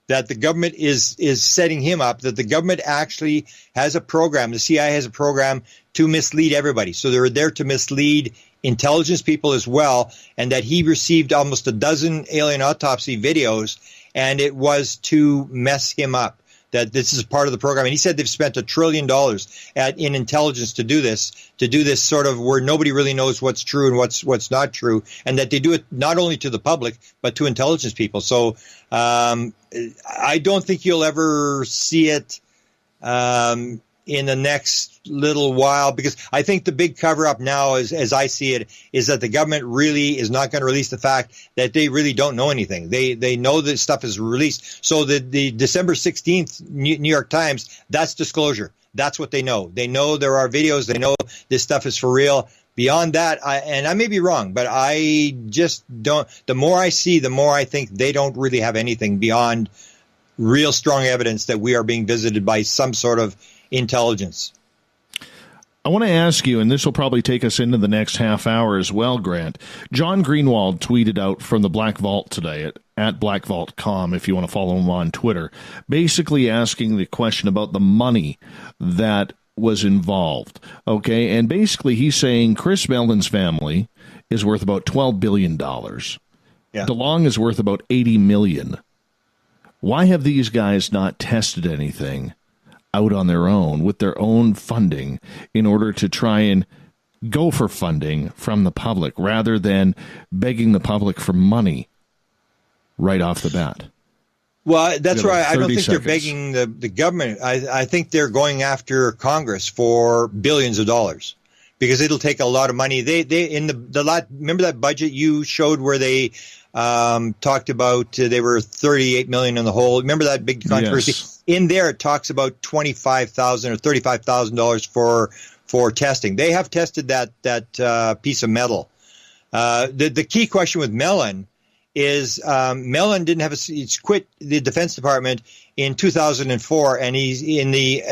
that the government is setting him up, that the government actually has a program, the CIA has a program to mislead everybody. So they're there to mislead intelligence people as well, and that he received almost a dozen alien autopsy videos, and it was to mess him up. That this is part of the program. And he said they've spent $1 trillion in intelligence to do this sort of where nobody really knows what's true and what's not true, and that they do it not only to the public, but to intelligence people. So I don't think you'll ever see it in the next little while, because I think the big cover-up now, as I see it, is that the government really is not going to release the fact that they really don't know anything. They know this stuff is released. So the December 16th New York Times, that's disclosure. That's what they know. They know there are videos. They know this stuff is for real. Beyond that, and I may be wrong, but I just don't. The more I see, the more I think they don't really have anything beyond real strong evidence that we are being visited by some sort of intelligence. I want to ask you, and this will probably take us into the next half hour as well, Grant. John Greenwald tweeted out from the Black Vault today at blackvault.com, if you want to follow him on Twitter, basically asking the question about the money that was involved. Okay, and basically he's saying Chris Mellon's family is worth about $12 billion. Yeah. DeLong is worth about $80 million. Why have these guys not tested anything out on their own with their own funding in order to try and go for funding from the public rather than begging the public for money right off the bat? Well, that's right. I don't think they're begging the government. I think they're going after Congress for billions of dollars, because it'll take a lot of money. They in the lot. Remember that budget you showed where they talked about they were $38 million in the hole. Remember that big controversy? Yes. In there, it talks about $25,000 or $35,000 for testing. They have tested that piece of metal. The key question with Mellon is Mellon didn't have he's quit the Defense Department in 2004, and he's in the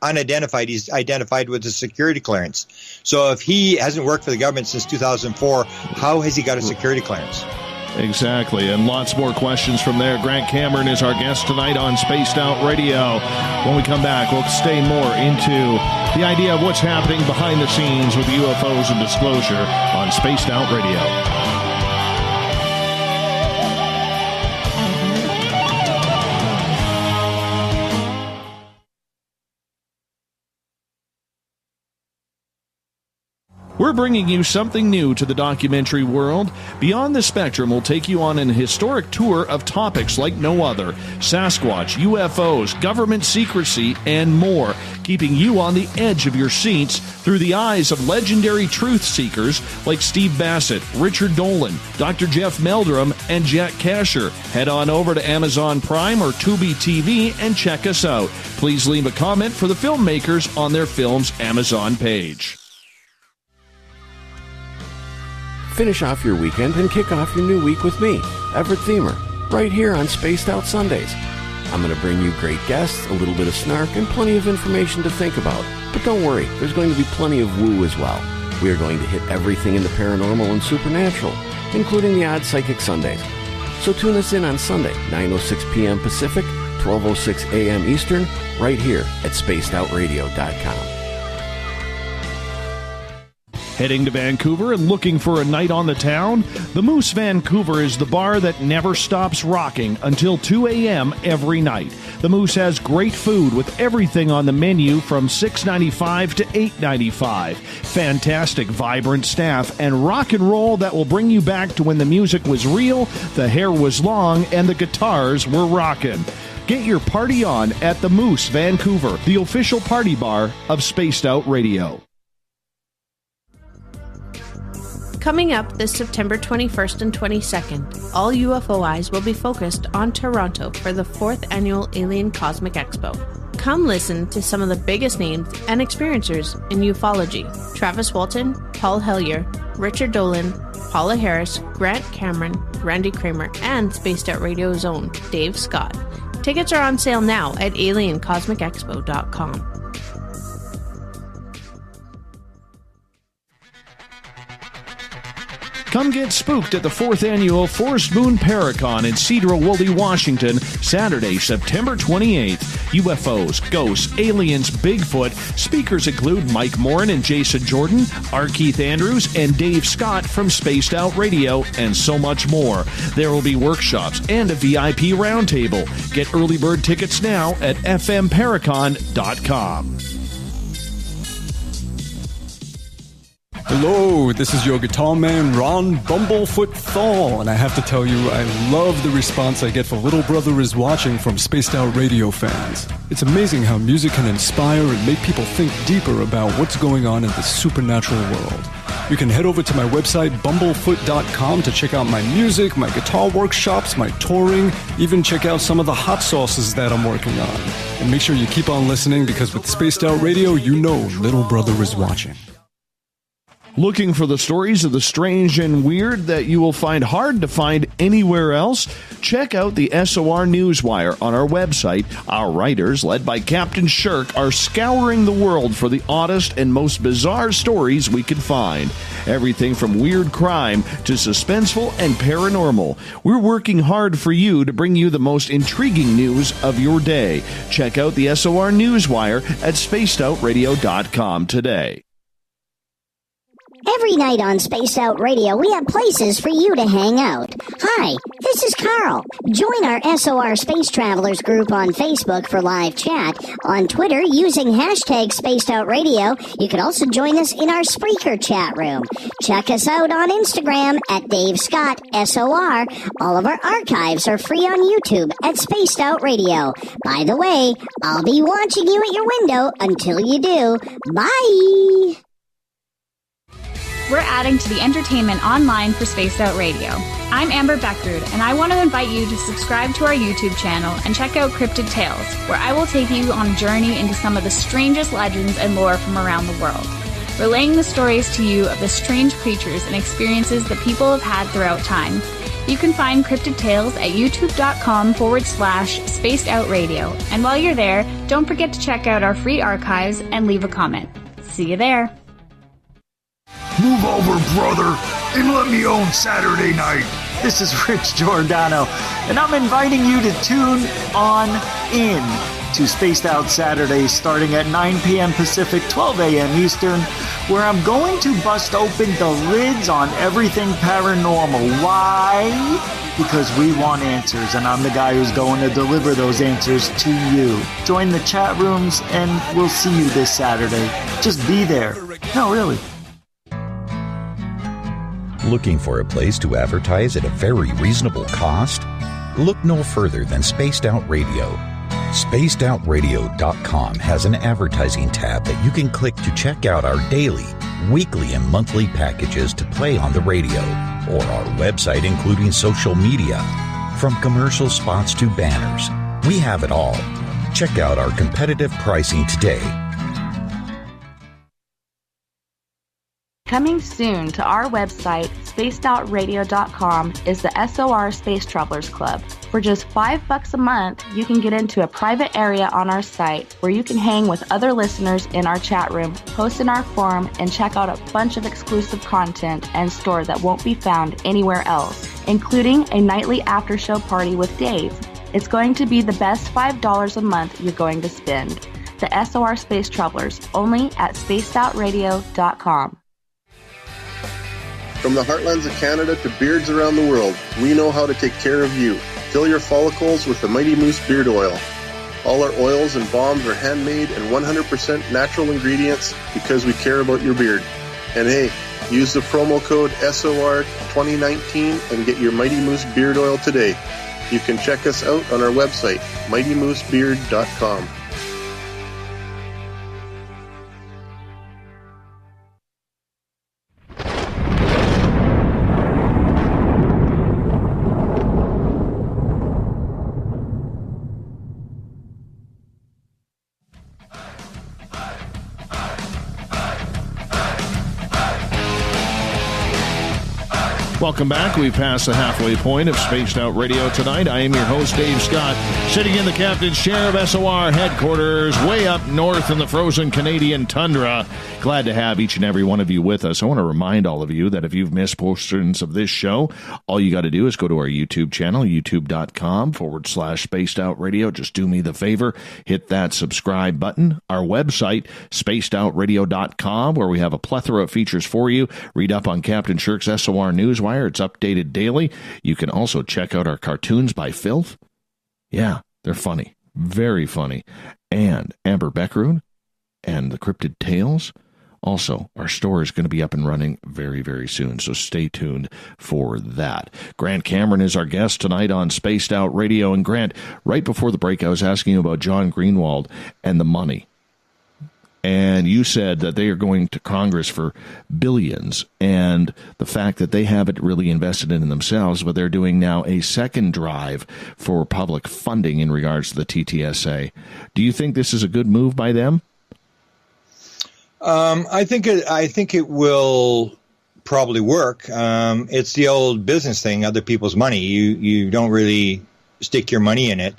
unidentified. He's identified with a security clearance. So if he hasn't worked for the government since 2004, how has he got a security clearance? Exactly, and lots more questions from there. Grant Cameron is our guest tonight on Spaced Out Radio. When we come back, we'll stay more into the idea of what's happening behind the scenes with UFOs and disclosure on Spaced Out Radio. We're bringing you something new to the documentary world. Beyond the Spectrum will take you on an historic tour of topics like no other: Sasquatch, UFOs, government secrecy, and more, keeping you on the edge of your seats through the eyes of legendary truth seekers like Steve Bassett, Richard Dolan, Dr. Jeff Meldrum, and Jack Kasher. Head on over to Amazon Prime or Tubi TV and check us out. Please leave a comment for the filmmakers on their film's Amazon page. Finish off your weekend and kick off your new week with me, Everett Themer, right here on Spaced Out Sundays. I'm going to bring you great guests, a little bit of snark, and plenty of information to think about. But don't worry, there's going to be plenty of woo as well. We are going to hit everything in the paranormal and supernatural, including the odd psychic Sundays. So tune us in on Sunday, 9:06 p.m. Pacific, 12:06 a.m. Eastern, right here at spacedoutradio.com. Heading to Vancouver and looking for a night on the town? The Moose Vancouver is the bar that never stops rocking until 2 a.m. every night. The Moose has great food with everything on the menu from $6.95 to $8.95. Fantastic, vibrant staff and rock and roll that will bring you back to when the music was real, the hair was long, and the guitars were rocking. Get your party on at the Moose Vancouver, the official party bar of Spaced Out Radio. Coming up this September 21st and 22nd, all UFO eyes will be focused on Toronto for the 4th Annual Alien Cosmic Expo. Come listen to some of the biggest names and experiencers in ufology: Travis Walton, Paul Hellyer, Richard Dolan, Paula Harris, Grant Cameron, Randy Kramer, and Spaced Out Radio's own Dave Scott. Tickets are on sale now at aliencosmicexpo.com. Come get spooked at the 4th Annual Forest Moon Paracon in Cedar-Woolley, Washington, Saturday, September 28th. UFOs, ghosts, aliens, Bigfoot. Speakers include Mike Morin and Jason Jordan, R. Keith Andrews, and Dave Scott from Spaced Out Radio, and so much more. There will be workshops and a VIP roundtable. Get early bird tickets now at fmparacon.com. Hello, this is your guitar man, Ron Bumblefoot Thal, and I have to tell you, I love the response I get for Little Brother Is Watching from Spaced Out Radio fans. It's amazing how music can inspire and make people think deeper about what's going on in the supernatural world. You can head over to my website, bumblefoot.com, to check out my music, my guitar workshops, my touring, even check out some of the hot sauces that I'm working on. And make sure you keep on listening, because with Spaced Out Radio, you know Little Brother is watching. Looking for the stories of the strange and weird that you will find hard to find anywhere else? Check out the SOR Newswire on our website. Our writers, led by Captain Shirk, are scouring the world for the oddest and most bizarre stories we can find. Everything from weird crime to suspenseful and paranormal. We're working hard for you to bring you the most intriguing news of your day. Check out the SOR Newswire at spacedoutradio.com today. Every night on Spaced Out Radio, we have places for you to hang out. Hi, this is Carl. Join our SOR Space Travelers group on Facebook for live chat. On Twitter, using hashtag Spaced Out Radio. You can also join us in our Spreaker chat room. Check us out on Instagram at Dave Scott SOR. All of our archives are free on YouTube at Spaced Out Radio. By the way, I'll be watching you at your window until you do. Bye! We're adding to the entertainment online for Spaced Out Radio. I'm Amber Beckrud, and I want to invite you to subscribe to our YouTube channel and check out Cryptid Tales, where I will take you on a journey into some of the strangest legends and lore from around the world, relaying the stories to you of the strange creatures and experiences that people have had throughout time. You can find Cryptid Tales at youtube.com/Spaced Out Radio. And while you're there, don't forget to check out our free archives and leave a comment. See you there. Move over, brother, and let me own Saturday night. This is Rich Giordano, and I'm inviting you to tune on in to Spaced Out Saturdays starting at 9 p.m. Pacific, 12 a.m. Eastern, where I'm going to bust open the lids on everything paranormal. Why? Because we want answers, and I'm the guy who's going to deliver those answers to you. Join the chat rooms, and we'll see you this Saturday. Just be there. No, really. Looking for a place to advertise at a very reasonable cost? Look no further than Spaced Out Radio. SpacedOutRadio.com has an advertising tab that you can click to check out our daily, weekly, and monthly packages to play on the radio, or our website including social media. From commercial spots to banners, we have it all. Check out our competitive pricing today. Coming soon to our website, spacedoutradio.com, is the SOR Space Travelers Club. For just $5 a month, you can get into a private area on our site where you can hang with other listeners in our chat room, post in our forum, and check out a bunch of exclusive content and store that won't be found anywhere else, including a nightly after-show party with Dave. It's going to be the best $5 a month you're going to spend. The SOR Space Travelers, only at spacedoutradio.com. From the heartlands of Canada to beards around the world, we know how to take care of you. Fill your follicles with the Mighty Moose Beard Oil. All our oils and balms are handmade and 100% natural ingredients because we care about your beard. And hey, use the promo code SOR2019 and get your Mighty Moose Beard Oil today. You can check us out on our website, mightymoosebeard.com. Welcome back. We've passed the halfway point of Spaced Out Radio tonight. I am your host, Dave Scott, sitting in the captain's chair of SOR headquarters, way up north in the frozen Canadian tundra. Glad to have each and every one of you with us. I want to remind all of you that if you've missed portions of this show, all you got to do is go to our YouTube channel, youtube.com/Spaced Out Radio. Just do me the favor, hit that subscribe button. Our website, spacedoutradio.com, where we have a plethora of features for you. Read up on Captain Shirk's SOR Newswire. It's updated daily. You can also check out our cartoons by Fylth. Yeah, they're funny. Very funny. And Amber Beckeroon and the Cryptid Tales. Also, our store is going to be up and running very, very soon, so stay tuned for that. Grant Cameron is our guest tonight on Spaced Out Radio. And Grant, right before the break, I was asking you about John Greenwald and the money. And you said that they are going to Congress for billions, and the fact that they haven't really invested in themselves, but they're doing now a second drive for public funding in regards to the TTSA. Do you think this is a good move by them? I think it will probably work. It's the old business thing, other people's money. You don't really stick your money in it,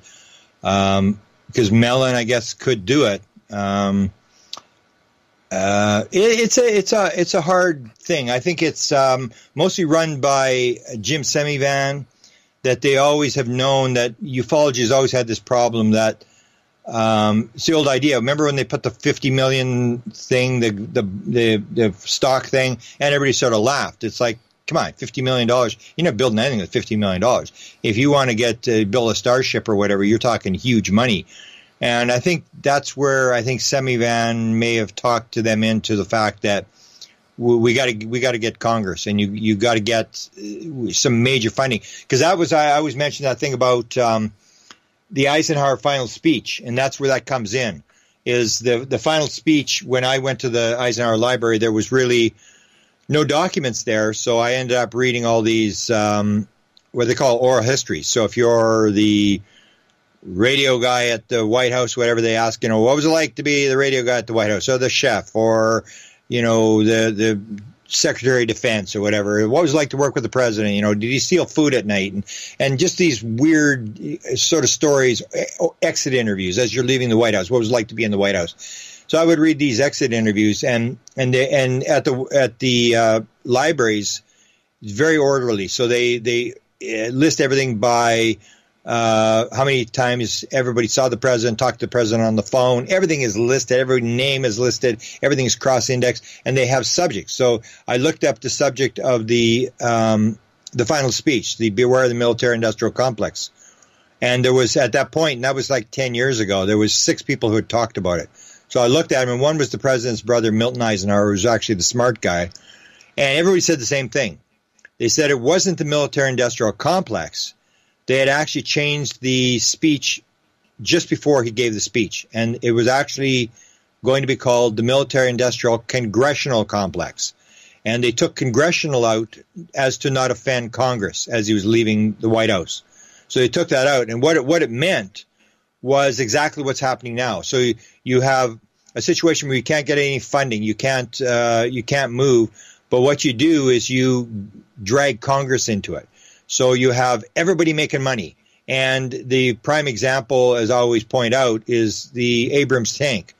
because Mellon, I guess, could do it. It's a hard thing. I think it's mostly run by Jim Semivan, that they always have known that ufology has always had this problem that it's the old idea. Remember when they put the 50 million thing, the stock thing, and everybody sort of laughed. It's like, come on, $50 million. You're not building anything with $50 million. If you want to build a starship or whatever, you're talking huge money. And I think that's where I think Semivan may have talked to them into the fact that we got to get Congress, and you got to get some major funding, because I always mentioned that thing about the Eisenhower final speech, and that's where that comes in. Is the final speech. When I went to the Eisenhower Library, there was really no documents there, so I ended up reading all these what they call oral histories. So if you're the radio guy at the White House, whatever, they ask, what was it like to be the radio guy at the White House, or the chef, or the Secretary of Defense, or whatever. What was it like to work with the president? Did he steal food at night? And just these weird sort of stories, exit interviews as you're leaving the White House. What was it like to be in the White House? So I would read these exit interviews, and at the libraries, it's very orderly. So they list everything by how many times everybody saw the president, talked to the president on the phone. Everything is listed. Every name is listed. Everything is cross-indexed, and they have subjects. So I looked up the subject of the final speech, the Beware of the Military-Industrial Complex. And there was, at that point, and that was like 10 years ago, there was 6 people who had talked about it. So I looked at him, and one was the president's brother, Milton Eisenhower, who was actually the smart guy. And everybody said the same thing. They said it wasn't the military-industrial complex. They had actually changed the speech just before he gave the speech, and it was actually going to be called the military-industrial congressional complex. And they took congressional out as to not offend Congress as he was leaving the White House. So they took that out, and what it meant was exactly what's happening now. So you have a situation where you can't get any funding, you can't move, but what you do is you drag Congress into it. So you have everybody making money. And the prime example, as I always point out, is the Abrams tank.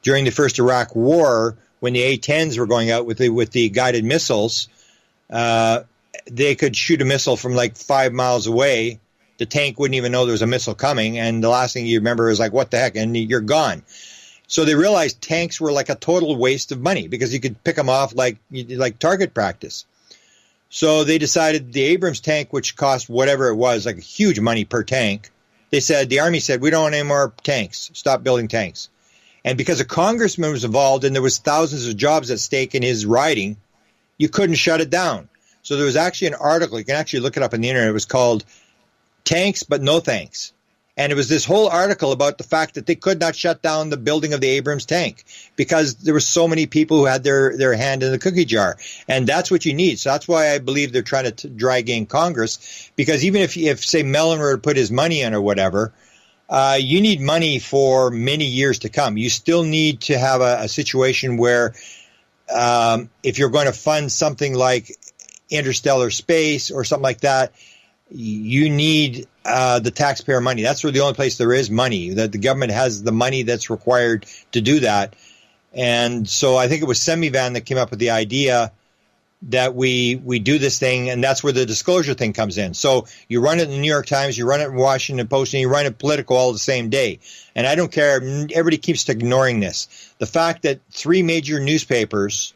During the first Iraq War, when the A-10s were going out with the guided missiles, they could shoot a missile from like 5 miles away. The tank wouldn't even know there was a missile coming, and the last thing you remember is like, what the heck, and you're gone. So they realized tanks were like a total waste of money because you could pick them off like target practice. So they decided the Abrams tank, which cost whatever it was, like a huge money per tank, the Army said, we don't want any more tanks. Stop building tanks. And because a congressman was involved and there was thousands of jobs at stake in his riding, you couldn't shut it down. So there was actually an article, you can actually look it up on the internet, it was called Tanks But No Thanks. And it was this whole article about the fact that they could not shut down the building of the Abrams tank because there were so many people who had their hand in the cookie jar. And that's what you need. So that's why I believe they're trying to drag in Congress, because even if say, Mellon were to put his money in or whatever, you need money for many years to come. You still need to have a situation where if you're going to fund something like interstellar space or something like that, you need the taxpayer money. That's where the only place there is money, that the government has the money that's required to do that. And so I think it was Semivan that came up with the idea that we do this thing, and that's where the disclosure thing comes in. So you run it in the New York Times, you run it in Washington Post, and you run it Politico all the same day. And I don't care. Everybody keeps ignoring this. The fact that 3 major newspapers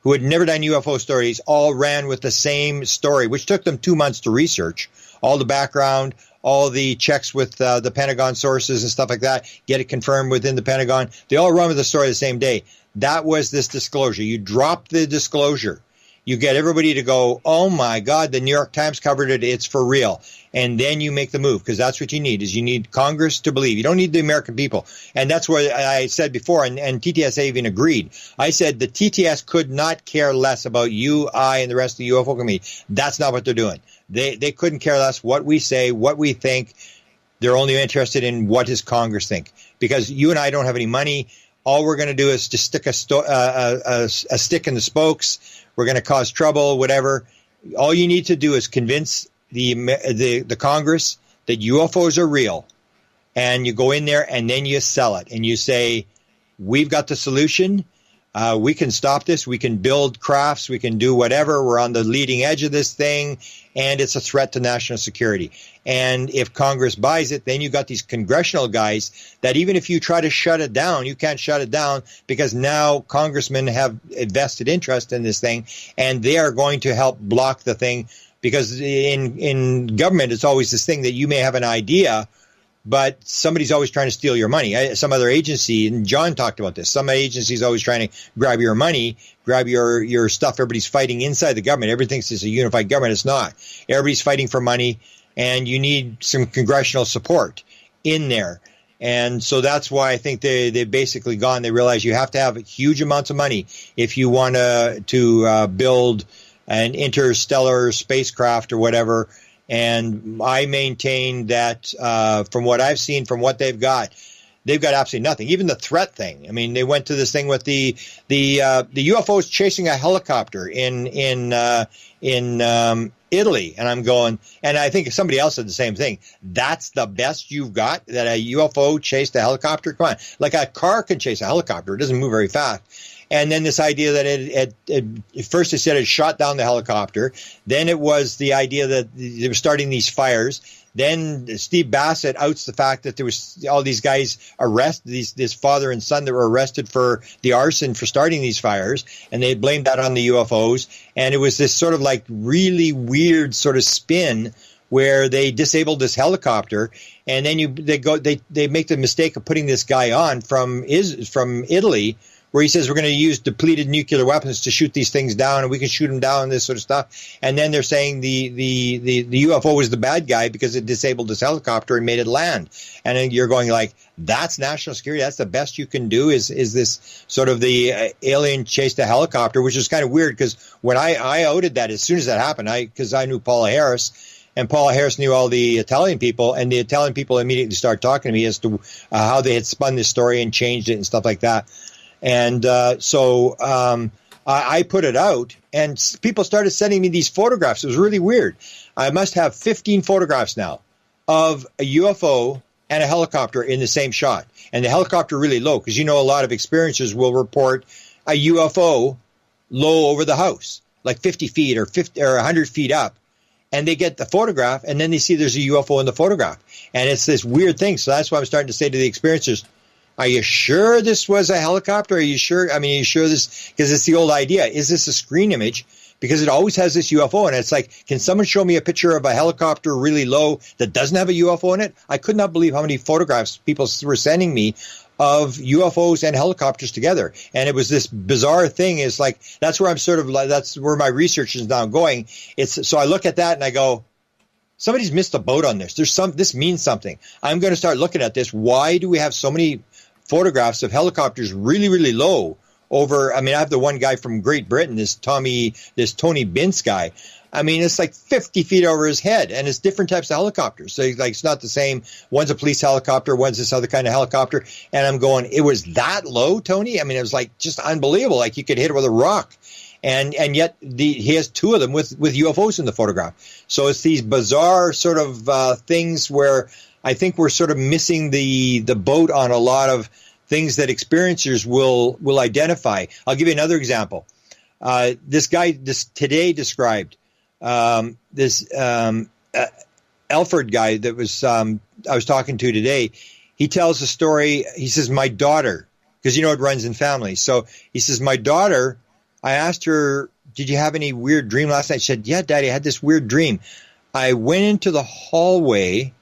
who had never done UFO stories all ran with the same story, which took them 2 months to research all the background, all the checks with the Pentagon sources and stuff like that, get it confirmed within the Pentagon. They all run with the story the same day. That was this disclosure. You drop the disclosure. You get everybody to go, oh, my God, the New York Times covered it. It's for real. And then you make the move, because that's what you need, is you need Congress to believe. You don't need the American people. And that's what I said before, and TTSA even agreed. I said the TTS could not care less about you, I, and the rest of the UFO community. That's not what they're doing. They couldn't care less what we say, what we think. They're only interested in what does Congress think. Because you and I don't have any money. All we're going to do is just stick a stick in the spokes. We're going to cause trouble, whatever. All you need to do is convince the Congress that UFOs are real, and you go in there and then you sell it and you say, we've got the solution. We can stop this. We can build crafts. We can do whatever. We're on the leading edge of this thing, and it's a threat to national security. And if Congress buys it, then you got these congressional guys that even if you try to shut it down, you can't shut it down, because now congressmen have a vested interest in this thing, and they are going to help block the thing. Because in government, it's always this thing that you may have an idea, but somebody's always trying to steal your money. Some other agency, and John talked about this, some agency is always trying to grab your money, grab your stuff. Everybody's fighting inside the government. Everybody thinks it's a unified government. It's not. Everybody's fighting for money, and you need some congressional support in there. And so that's why I think they've basically gone. They realize you have to have huge amounts of money if you want to build an interstellar spacecraft or whatever. And I maintain that from what I've seen, from what they've got absolutely nothing. Even the threat thing. I mean, they went to this thing with the UFOs chasing a helicopter in Italy, and I'm going, and I think somebody else said the same thing. That's the best you've got, that a UFO chased a helicopter? Come on, like a car can chase a helicopter. It doesn't move very fast. And then this idea that at first it said it shot down the helicopter. Then it was the idea that they were starting these fires. Then Steve Bassett outs the fact that there was all these guys arrested, this father and son that were arrested for the arson for starting these fires, and they blamed that on the UFOs. And it was this sort of like really weird sort of spin where they disabled this helicopter, and then they make the mistake of putting this guy on from Italy, where he says we're going to use depleted nuclear weapons to shoot these things down, and we can shoot them down, and this sort of stuff. And then they're saying the UFO was the bad guy because it disabled this helicopter and made it land. And then you're going like, that's national security. That's the best you can do is this sort of the alien chased a helicopter, which is kind of weird because when I outed that as soon as that happened, because I knew Paula Harris, and Paula Harris knew all the Italian people, and the Italian people immediately started talking to me as to how they had spun this story and changed it and stuff like that. And so I put it out, and people started sending me these photographs. It was really weird. I must have 15 photographs now of a UFO and a helicopter in the same shot. And the helicopter really low, because a lot of experiencers will report a UFO low over the house, like 50 feet or 100 feet up. And they get the photograph, and then they see there's a UFO in the photograph. And it's this weird thing. So that's why I'm starting to say to the experiencers, are you sure this was a helicopter? Are you sure? I mean, are you sure this? Because it's the old idea. Is this a screen image? Because it always has this UFO. And it's like, can someone show me a picture of a helicopter really low that doesn't have a UFO in it? I could not believe how many photographs people were sending me of UFOs and helicopters together. And it was this bizarre thing. It's like, that's where I'm sort of like, that's where my research is now going. So I look at that and I go, somebody's missed a boat on this. This means something. I'm going to start looking at this. Why do we have so many photographs of helicopters really, really low over? I mean, I have the one guy from Great Britain, this Tony Bintz guy. I mean, it's like 50 feet over his head, and it's different types of helicopters. So, like, it's not the same. One's a police helicopter, one's this other kind of helicopter. And I'm going, it was that low, Tony? I mean, it was like just unbelievable. Like you could hit it with a rock. And yet he has two of them with UFOs in the photograph. So it's these bizarre sort of things where I think we're sort of missing the boat on a lot of things that experiencers will identify. I'll give you another example. This guy today described this Elford guy that was I was talking to today. He tells a story. He says, my daughter, because it runs in families. So he says, my daughter, I asked her, did you have any weird dream last night? She said, yeah, Daddy, I had this weird dream. I went into the hallway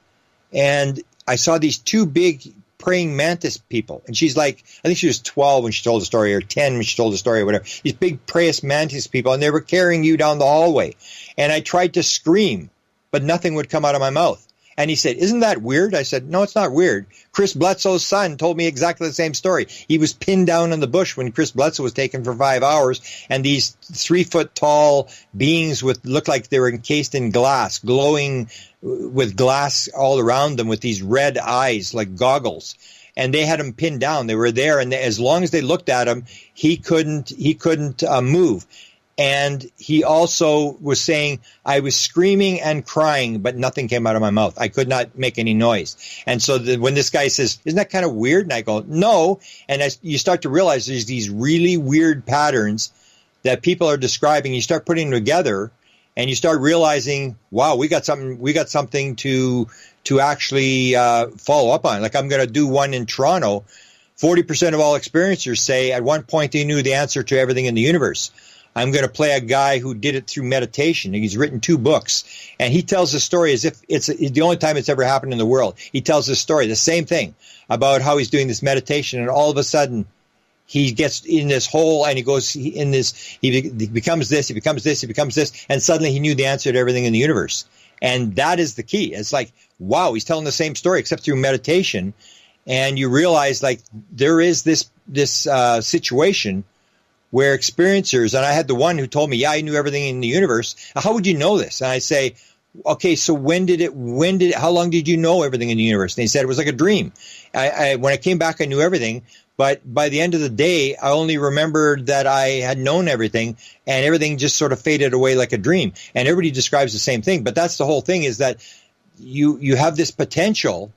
and I saw these two big praying mantis people. And she's like, I think she was 12 when she told the story, or 10 when she told the story, or whatever. These big praying mantis people, and they were carrying you down the hallway. And I tried to scream, but nothing would come out of my mouth. And he said, isn't that weird? I said, no, it's not weird. Chris Bledsoe's son told me exactly the same story. He was pinned down in the bush when Chris Bledsoe was taken for 5 hours, and these 3-foot tall beings looked like they were encased in glass, glowing with glass all around them with these red eyes like goggles. And they had him pinned down. They were there, and as long as they looked at him, he couldn't move. And he also was saying, I was screaming and crying, but nothing came out of my mouth. I could not make any noise. And so when this guy says, isn't that kind of weird? And I go, no. And you start to realize there's these really weird patterns that people are describing. You start putting them together, and you start realizing, wow, we got something to actually follow up on. Like I'm going to do one in Toronto. 40% of all experiencers say at one point they knew the answer to everything in the universe. I'm going to play a guy who did it through meditation. He's written 2 books, and he tells the story as if it's the only time it's ever happened in the world. He tells this story, the same thing, about how he's doing this meditation, and all of a sudden he gets in this hole, and he becomes this, he becomes this, he becomes this, and suddenly he knew the answer to everything in the universe. And that is the key. It's like, wow, he's telling the same story except through meditation, and you realize like there is this situation where experiencers, and I had the one who told me, yeah, I knew everything in the universe. How would you know this? And I say, okay, so how long did you know everything in the universe? And he said, it was like a dream. When I came back, I knew everything. But by the end of the day, I only remembered that I had known everything, and everything just sort of faded away like a dream. And everybody describes the same thing. But that's the whole thing, is that you have this potential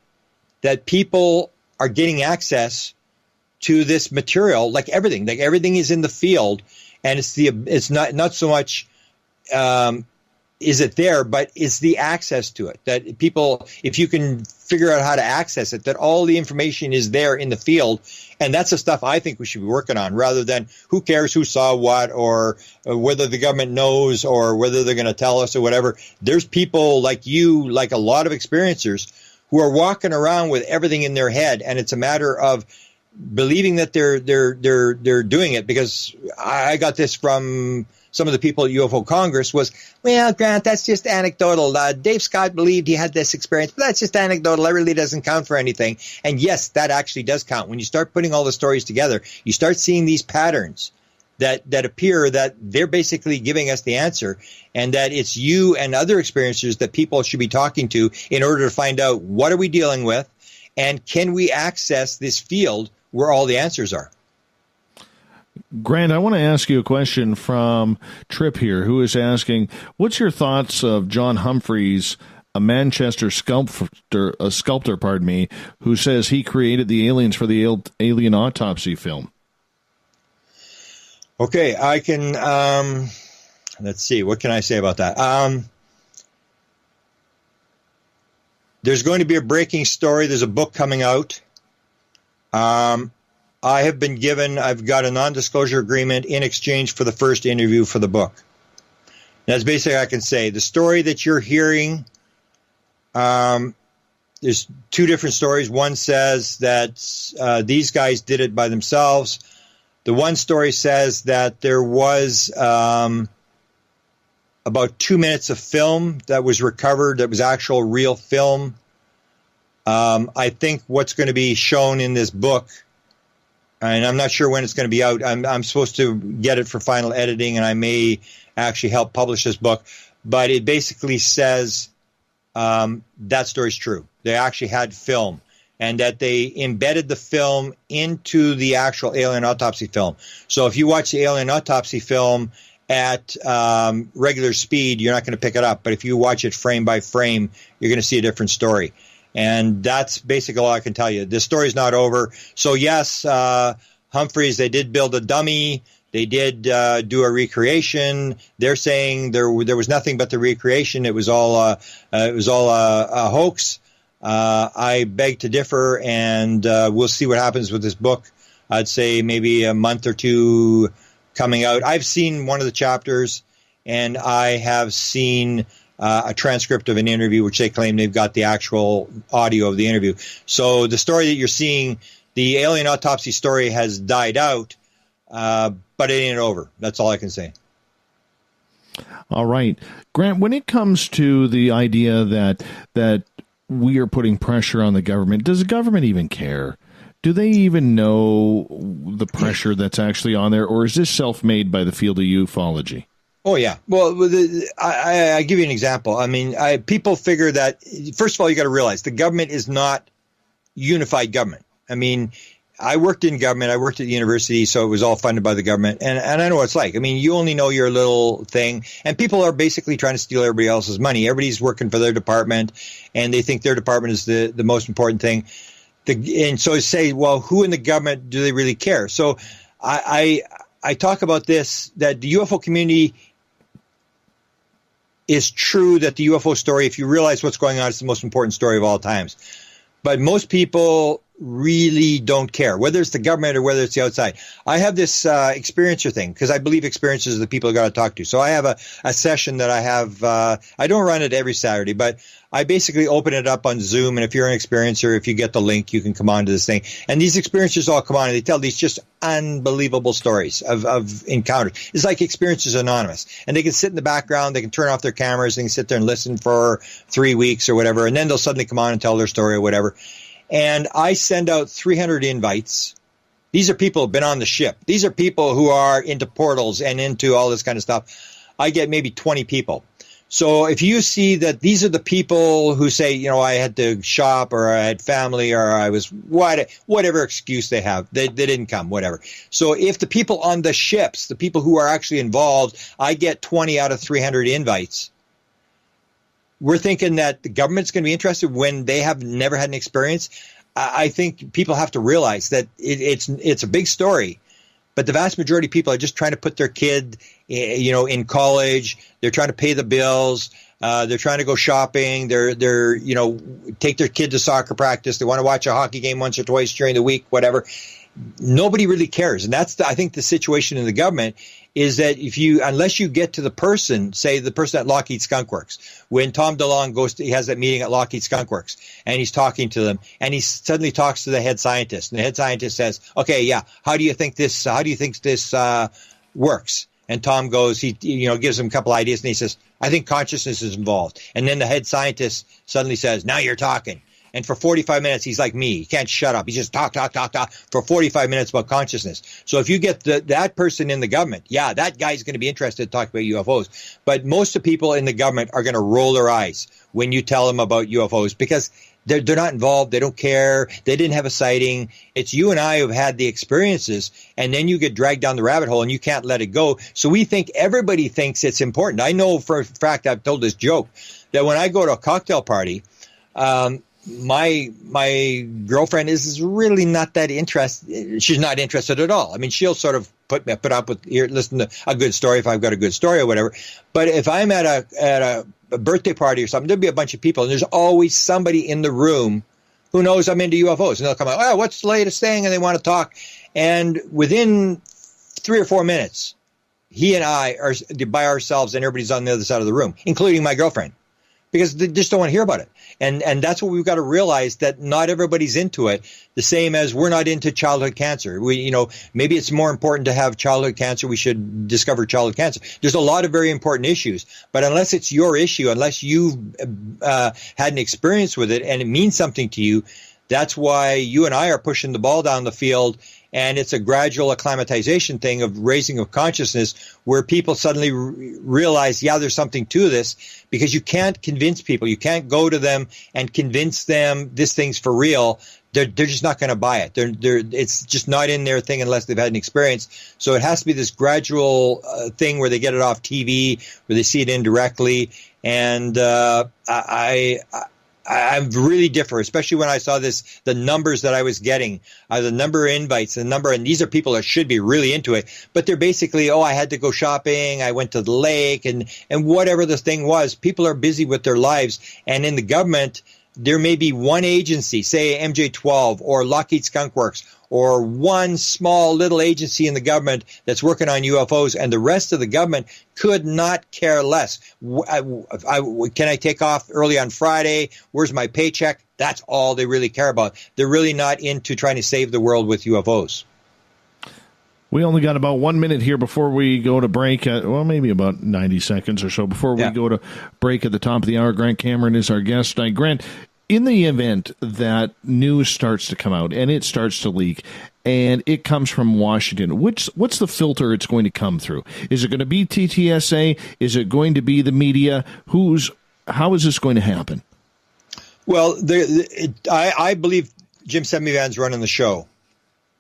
that people are getting access to this material, like everything is in the field, and it's not so much is it there, but it's the access to it that people, if you can figure out how to access it, that all the information is there in the field. And that's the stuff I think we should be working on, rather than who cares who saw what, or whether the government knows, or whether they're going to tell us or whatever. There's people like you, like a lot of experiencers, who are walking around with everything in their head, and it's a matter of believing that they're doing it, because I got this from some of the people at UFO Congress was, well, Grant, that's just anecdotal. Dave Scott believed he had this experience, but that's just anecdotal. That really doesn't count for anything. And yes, that actually does count. When you start putting all the stories together, you start seeing these patterns that appear, that they're basically giving us the answer, and that it's you and other experiencers that people should be talking to in order to find out what are we dealing with, and can we access this field where all the answers are. Grant, I want to ask you a question from Trip here, who is asking, what's your thoughts of John Humphreys, a Manchester sculptor, who says he created the aliens for the alien autopsy film? Okay, I can, let's see, what can I say about that? There's going to be a breaking story. There's a book coming out. I've got a non-disclosure agreement in exchange for the first interview for the book. That's basically all I can say. The story that you're hearing, there's two different stories. One says that these guys did it by themselves. The one story says that there was about 2 minutes of film that was recovered, that was actual real film. I think what's going to be shown in this book, and I'm not sure when it's going to be out. I'm supposed to get it for final editing, and I may actually help publish this book. But it basically says that story's true. They actually had film, and that they embedded the film into the actual alien autopsy film. So if you watch the alien autopsy film at regular speed, you're not going to pick it up. But if you watch it frame by frame, you're going to see a different story. And that's basically all I can tell you. This story's not over. So yes, Humphreys, they did build a dummy. They did do a recreation. They're saying there was nothing but the recreation. It was all a hoax. I beg to differ, and we'll see what happens with this book. I'd say maybe a month or two coming out. I've seen one of the chapters, and I have seen a transcript of an interview, which they claim they've got the actual audio of the interview. So the story that you're seeing, the alien autopsy story, has died out, but it ain't over. That's all I can say. All right. Grant, when it comes to the idea that we are putting pressure on the government, does the government even care? Do they even know the pressure that's actually on there, or is this self-made by the field of ufology? Oh, yeah. Well, I give you an example. I mean, people figure that, first of all, you got to realize the government is not unified government. I mean, I worked in government. I worked at the university, so it was all funded by the government. And I know what it's like. I mean, you only know your little thing, and people are basically trying to steal everybody else's money. Everybody's working for their department, and they think their department is the most important thing. And so I say, well, who in the government do they really care? So I talk about this, that the UFO community is true, that the UFO story, if you realize what's going on, it's the most important story of all times. But most people really don't care, whether it's the government or whether it's the outside. I have this experiencer thing, because I believe experiencers are the people I got to talk to. So I have a session that I have. I don't run it every Saturday, but I basically open it up on Zoom. And if you're an experiencer, if you get the link, you can come on to this thing. And these experiencers all come on and they tell these just unbelievable stories of encounters. It's like Experiencers Anonymous. And they can sit in the background. They can turn off their cameras. They can sit there and listen for 3 weeks or whatever. And then they'll suddenly come on and tell their story or whatever. And I send out 300 invites. These are people who have been on the ship. These are people who are into portals and into all this kind of stuff. I get maybe 20 people. So if you see that these are the people who say, you know, I had to shop, or I had family, or I was whatever excuse they have, they didn't come, whatever. So if the people on the ships, the people who are actually involved, I get 20 out of 300 invites. We're thinking that the government's going to be interested when they have never had an experience. I think people have to realize that it's a big story, but the vast majority of people are just trying to put their kid, you know, in college. They're trying to pay the bills. They're trying to go shopping. They're you know, take their kid to soccer practice. They want to watch a hockey game once or twice during the week, whatever. nobody really cares. And that's, I think, the situation in the government is that unless you get to the person, say the person at Lockheed Skunk Works, when Tom DeLonge he has that meeting at Lockheed Skunk Works, and he's talking to them, and he suddenly talks to the head scientist, and the head scientist says, okay, yeah, how do you think this works? And Tom goes, he gives him a couple ideas, and he says, I think consciousness is involved. And then the head scientist suddenly says, now you're talking. And for 45 minutes, he's like me. He can't shut up. He just talk for 45 minutes about consciousness. So if you get that person in the government, yeah, that guy's going to be interested to talk about UFOs. But most of the people in the government are going to roll their eyes when you tell them about UFOs because they're not involved. They don't care. They didn't have a sighting. It's you and I who've had the experiences, and then you get dragged down the rabbit hole and you can't let it go. So we think everybody thinks it's important. I know for a fact, I've told this joke, that when I go to a cocktail party, my girlfriend is really not that interested. She's not interested at all. I mean, she'll sort of put up with listen to a good story if I've got a good story or whatever. But if I'm at a birthday party or something, there'll be a bunch of people, and there's always somebody in the room who knows I'm into UFOs, and they'll come out, oh, what's the latest thing? And they want to talk. And within 3 or 4 minutes, he and I are by ourselves, and everybody's on the other side of the room, including my girlfriend, because they just don't want to hear about it. And that's what we've got to realize, that not everybody's into it, the same as we're not into childhood cancer. Maybe it's more important to have childhood cancer. We should discover childhood cancer. There's a lot of very important issues, but unless it's your issue, unless you've had an experience with it and it means something to you, that's why you and I are pushing the ball down the field. And it's a gradual acclimatization thing of raising of consciousness where people suddenly realize, yeah, there's something to this, because you can't convince people. You can't go to them and convince them this thing's for real. They're just not going to buy it. It's just not in their thing unless they've had an experience. So it has to be this gradual thing where they get it off TV, where they see it indirectly. And I'm really differ, especially when I saw the numbers that I was getting, the number of invites, and these are people that should be really into it, but they're basically, I had to go shopping, I went to the lake, and whatever the thing was, people are busy with their lives. And in the government, there may be one agency, say MJ12 or Lockheed Skunk Works, or one small little agency in the government that's working on UFOs, and the rest of the government could not care less. Can I take off early on Friday? Where's my paycheck? That's all they really care about. They're really not into trying to save the world with UFOs. We only got about 1 minute here before we go to break. Maybe about 90 seconds or so before we go to break at the top of the hour. Grant Cameron is our guest tonight. Grant, in the event that news starts to come out and it starts to leak and it comes from Washington, what's the filter it's going to come through? Is it going to be TTSA? Is it going to be the media? How is this going to happen? Well, I believe Jim Semivan's running the show.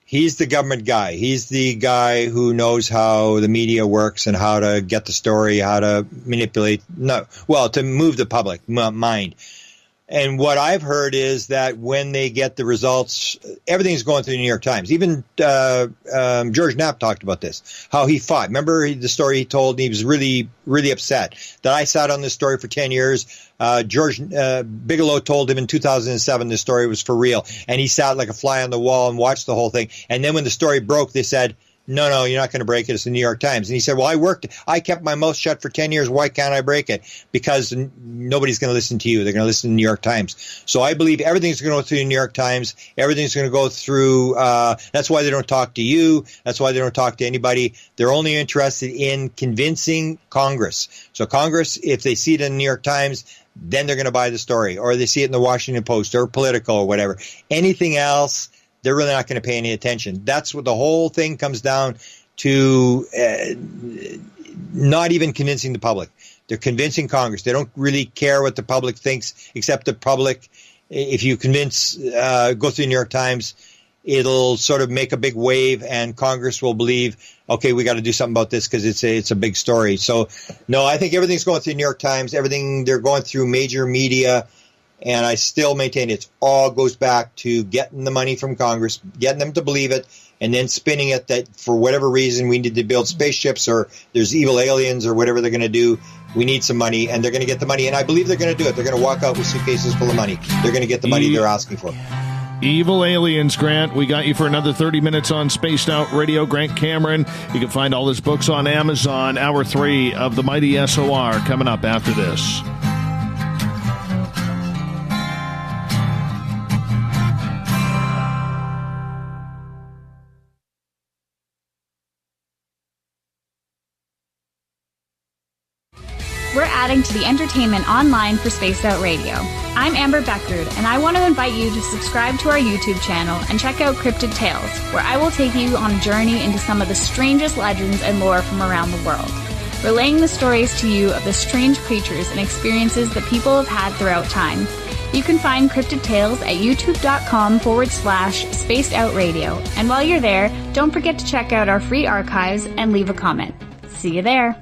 He's the government guy. He's the guy who knows how the media works and how to get the story, how to manipulate, to move the public mind. And what I've heard is that when they get the results, everything's going through the New York Times. Even George Knapp talked about this, how he fought. Remember the story he told? He was really, really upset that I sat on this story for 10 years. George Bigelow told him in 2007 this story was for real. And he sat like a fly on the wall and watched the whole thing. And then when the story broke, they said, no, you're not going to break it. It's the New York Times. And he said, well, I kept my mouth shut for 10 years. Why can't I break it? Because nobody's going to listen to you. They're going to listen to the New York Times. So I believe everything's going to go through the New York Times. Everything's going to go through, that's why they don't talk to you. That's why they don't talk to anybody. They're only interested in convincing Congress. So Congress, if they see it in the New York Times, then they're going to buy the story, or they see it in the Washington Post or Politico or whatever. Anything else, they're really not going to pay any attention. That's what the whole thing comes down to, not even convincing the public. They're convincing Congress. They don't really care what the public thinks, except the public, if you convince, go through the New York Times, it'll sort of make a big wave, and Congress will believe, okay, we got to do something about this because it's a big story. So, no, I think everything's going through the New York Times. Everything, they're going through major media. And I still maintain it all goes back to getting the money from Congress, getting them to believe it, and then spinning it that for whatever reason we need to build spaceships, or there's evil aliens, or whatever they're going to do. We need some money, and they're going to get the money. And I believe they're going to do it. They're going to walk out with suitcases full of money. They're going to get the money they're asking for. Evil Aliens, Grant. We got you for another 30 minutes on Spaced Out Radio. Grant Cameron. You can find all his books on Amazon. Hour 3 of the Mighty SOR coming up after this. We're adding to the entertainment online for Spaced Out Radio. I'm Amber Beckrud, and I want to invite you to subscribe to our YouTube channel and check out Cryptid Tales, where I will take you on a journey into some of the strangest legends and lore from around the world, relaying the stories to you of the strange creatures and experiences that people have had throughout time. You can find Cryptid Tales at youtube.com/Spaced Out Radio, and while you're there, don't forget to check out our free archives and leave a comment. See you there.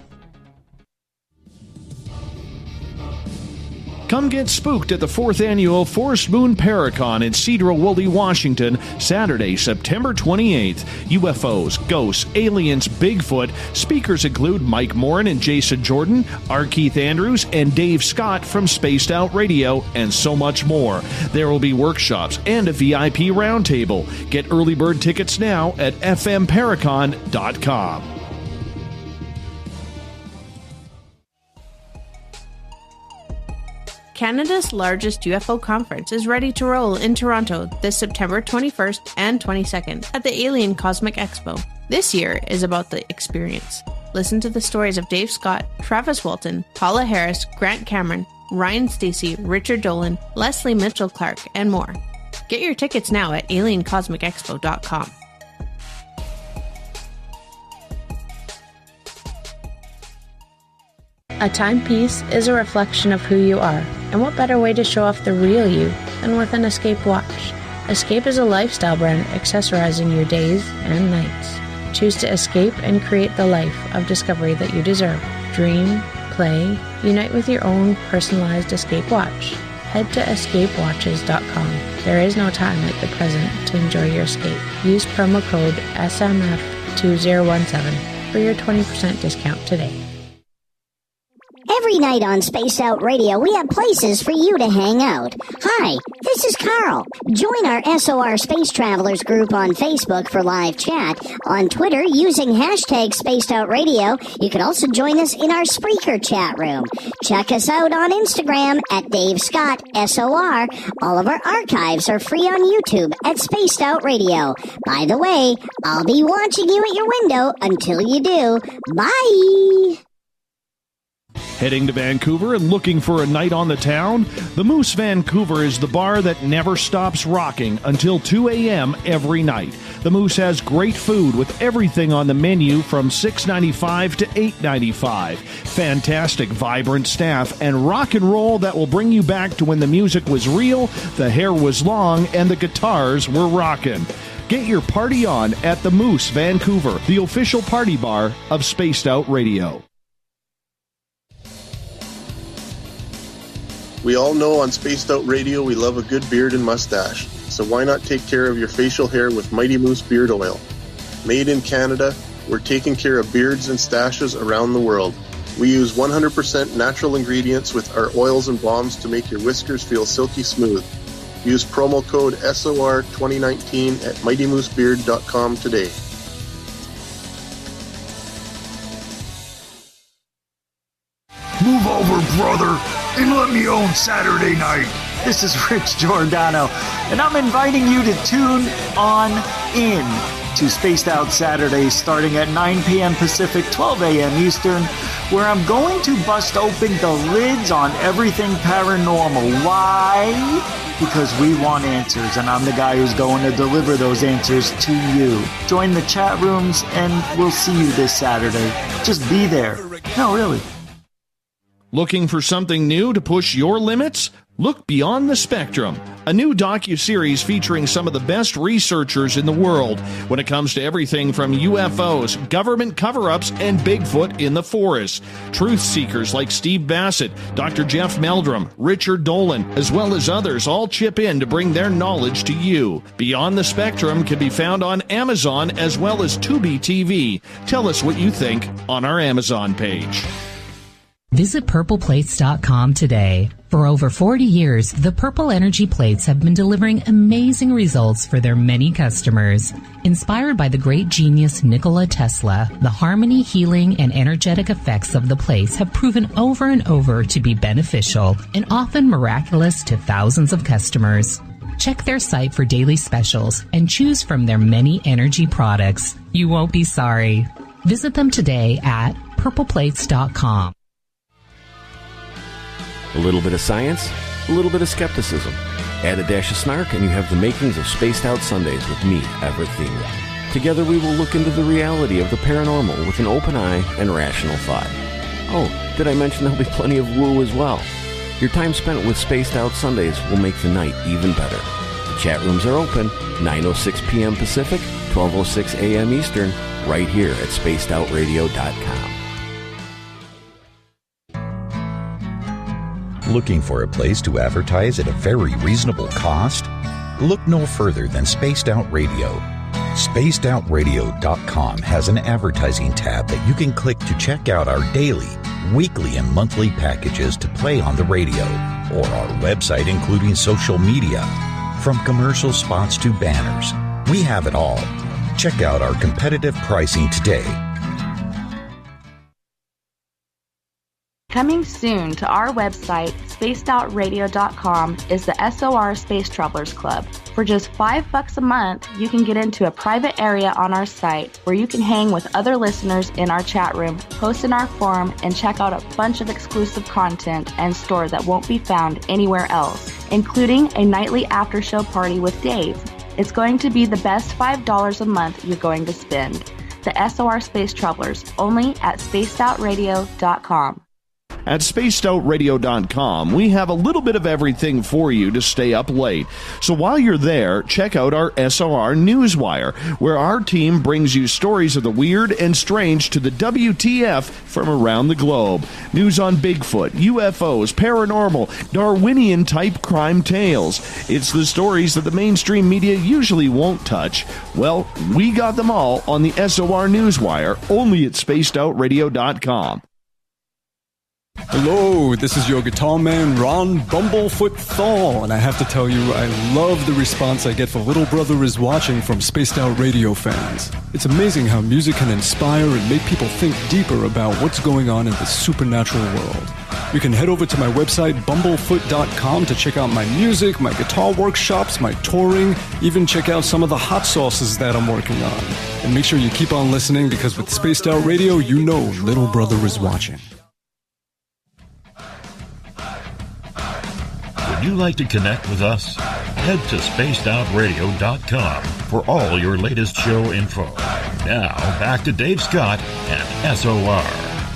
Come get spooked at the 4th Annual Forest Moon Paracon in Cedar-Woolley, Washington, Saturday, September 28th. UFOs, ghosts, aliens, Bigfoot. Speakers include Mike Morin and Jason Jordan, R. Keith Andrews, and Dave Scott from Spaced Out Radio, and so much more. There will be workshops and a VIP roundtable. Get early bird tickets now at fmparacon.com. Canada's largest UFO conference is ready to roll in Toronto this September 21st and 22nd at the Alien Cosmic Expo. This year is about the experience. Listen to the stories of Dave Scott, Travis Walton, Paula Harris, Grant Cameron, Ryan Stacey, Richard Dolan, Leslie Mitchell-Clark, and more. Get your tickets now at aliencosmicexpo.com. A timepiece is a reflection of who you are, and what better way to show off the real you than with an Escape watch? Escape is a lifestyle brand accessorizing your days and nights. Choose to escape and create the life of discovery that you deserve. Dream, play, unite with your own personalized Escape watch. Head to escapewatches.com. There is no time like the present to enjoy your escape. Use promo code SMF2017 for your 20% discount today. Every night on Spaced Out Radio, we have places for you to hang out. Hi, this is Carl. Join our SOR Space Travelers group on Facebook for live chat. On Twitter, using hashtag Spaced Out Radio, you can also join us in our Spreaker chat room. Check us out on Instagram at Dave Scott SOR. All of our archives are free on YouTube at Spaced Out Radio. By the way, I'll be watching you at your window until you do. Bye! Heading to Vancouver and looking for a night on the town? The Moose Vancouver is the bar that never stops rocking until 2 a.m. every night. The Moose has great food with everything on the menu from $6.95 to $8.95. Fantastic, vibrant staff and rock and roll that will bring you back to when the music was real, the hair was long, and the guitars were rocking. Get your party on at the Moose Vancouver, the official party bar of Spaced Out Radio. We all know on Spaced Out Radio we love a good beard and mustache, so why not take care of your facial hair with Mighty Moose Beard Oil? Made in Canada, we're taking care of beards and stashes around the world. We use 100% natural ingredients with our oils and balms to make your whiskers feel silky smooth. Use promo code SOR2019 at MightyMooseBeard.com today. Move over, brother, and let me own Saturday night. This is Rich Giordano, and I'm inviting you to tune on in to Spaced Out Saturdays starting at 9 p.m. Pacific, 12 a.m. Eastern, where I'm going to bust open the lids on everything paranormal. Why? Because we want answers, and I'm the guy who's going to deliver those answers to you. Join the chat rooms, and we'll see you this Saturday. Just be there. No, really. Looking for something new to push your limits? Look Beyond the Spectrum, a new docuseries featuring some of the best researchers in the world when it comes to everything from UFOs, government cover-ups, and Bigfoot in the forest. Truth seekers like Steve Bassett, Dr. Jeff Meldrum, Richard Dolan, as well as others all chip in to bring their knowledge to you. Beyond the Spectrum can be found on Amazon as well as Tubi TV. Tell us what you think on our Amazon page. Visit purpleplates.com today For over 40 years, the Purple Energy Plates have been delivering amazing results for their many customers. Inspired by the great genius Nikola Tesla, the harmony, healing, and energetic effects of the plates have proven over and over to be beneficial and often miraculous to thousands of customers. Check their site for daily specials and choose from their many energy products. You won't be sorry. Visit them today at purpleplates.com. A little bit of science, a little bit of skepticism. Add a dash of snark and you have the makings of Spaced Out Sundays with me, Everett Thiemer. Together we will look into the reality of the paranormal with an open eye and rational thought. Oh, did I mention there'll be plenty of woo as well? Your time spent with Spaced Out Sundays will make the night even better. The chat rooms are open, 9:06 p.m. Pacific, 12:06 a.m. Eastern, right here at spacedoutradio.com. Looking for a place to advertise at a very reasonable cost? Look no further than Spaced Out Radio. SpacedOutRadio.com has an advertising tab that you can click to check out our daily, weekly, and monthly packages to play on the radio, or our website including social media. From commercial spots to banners, we have it all. Check out our competitive pricing today. Coming soon to our website, spacedoutradio.com, is the SOR Space Travelers Club. For just $5 a month, you can get into a private area on our site where you can hang with other listeners in our chat room, post in our forum, and check out a bunch of exclusive content and store that won't be found anywhere else, including a nightly after-show party with Dave. It's going to be the best $5 a month you're going to spend. The SOR Space Travelers, only at spacedoutradio.com. At spacedoutradio.com, we have a little bit of everything for you to stay up late. So while you're there, check out our SOR Newswire, where our team brings you stories of the weird and strange to the WTF from around the globe. News on Bigfoot, UFOs, paranormal, Darwinian-type crime tales. It's the stories that the mainstream media usually won't touch. Well, we got them all on the SOR Newswire, only at spacedoutradio.com. Hello, this is your guitar man, Ron Bumblefoot Thaw, and I have to tell you, I love the response I get for Little Brother is Watching from Spaced Out Radio fans. It's amazing how music can inspire and make people think deeper about what's going on in the supernatural world. You can head over to my website, bumblefoot.com, to check out my music, my guitar workshops, my touring, even check out some of the hot sauces that I'm working on. And make sure you keep on listening, because with Spaced Out Radio, you know Little Brother is watching. Would you like to connect with us? Head to spacedoutradio.com for all your latest show info. Now, back to Dave Scott and SOR.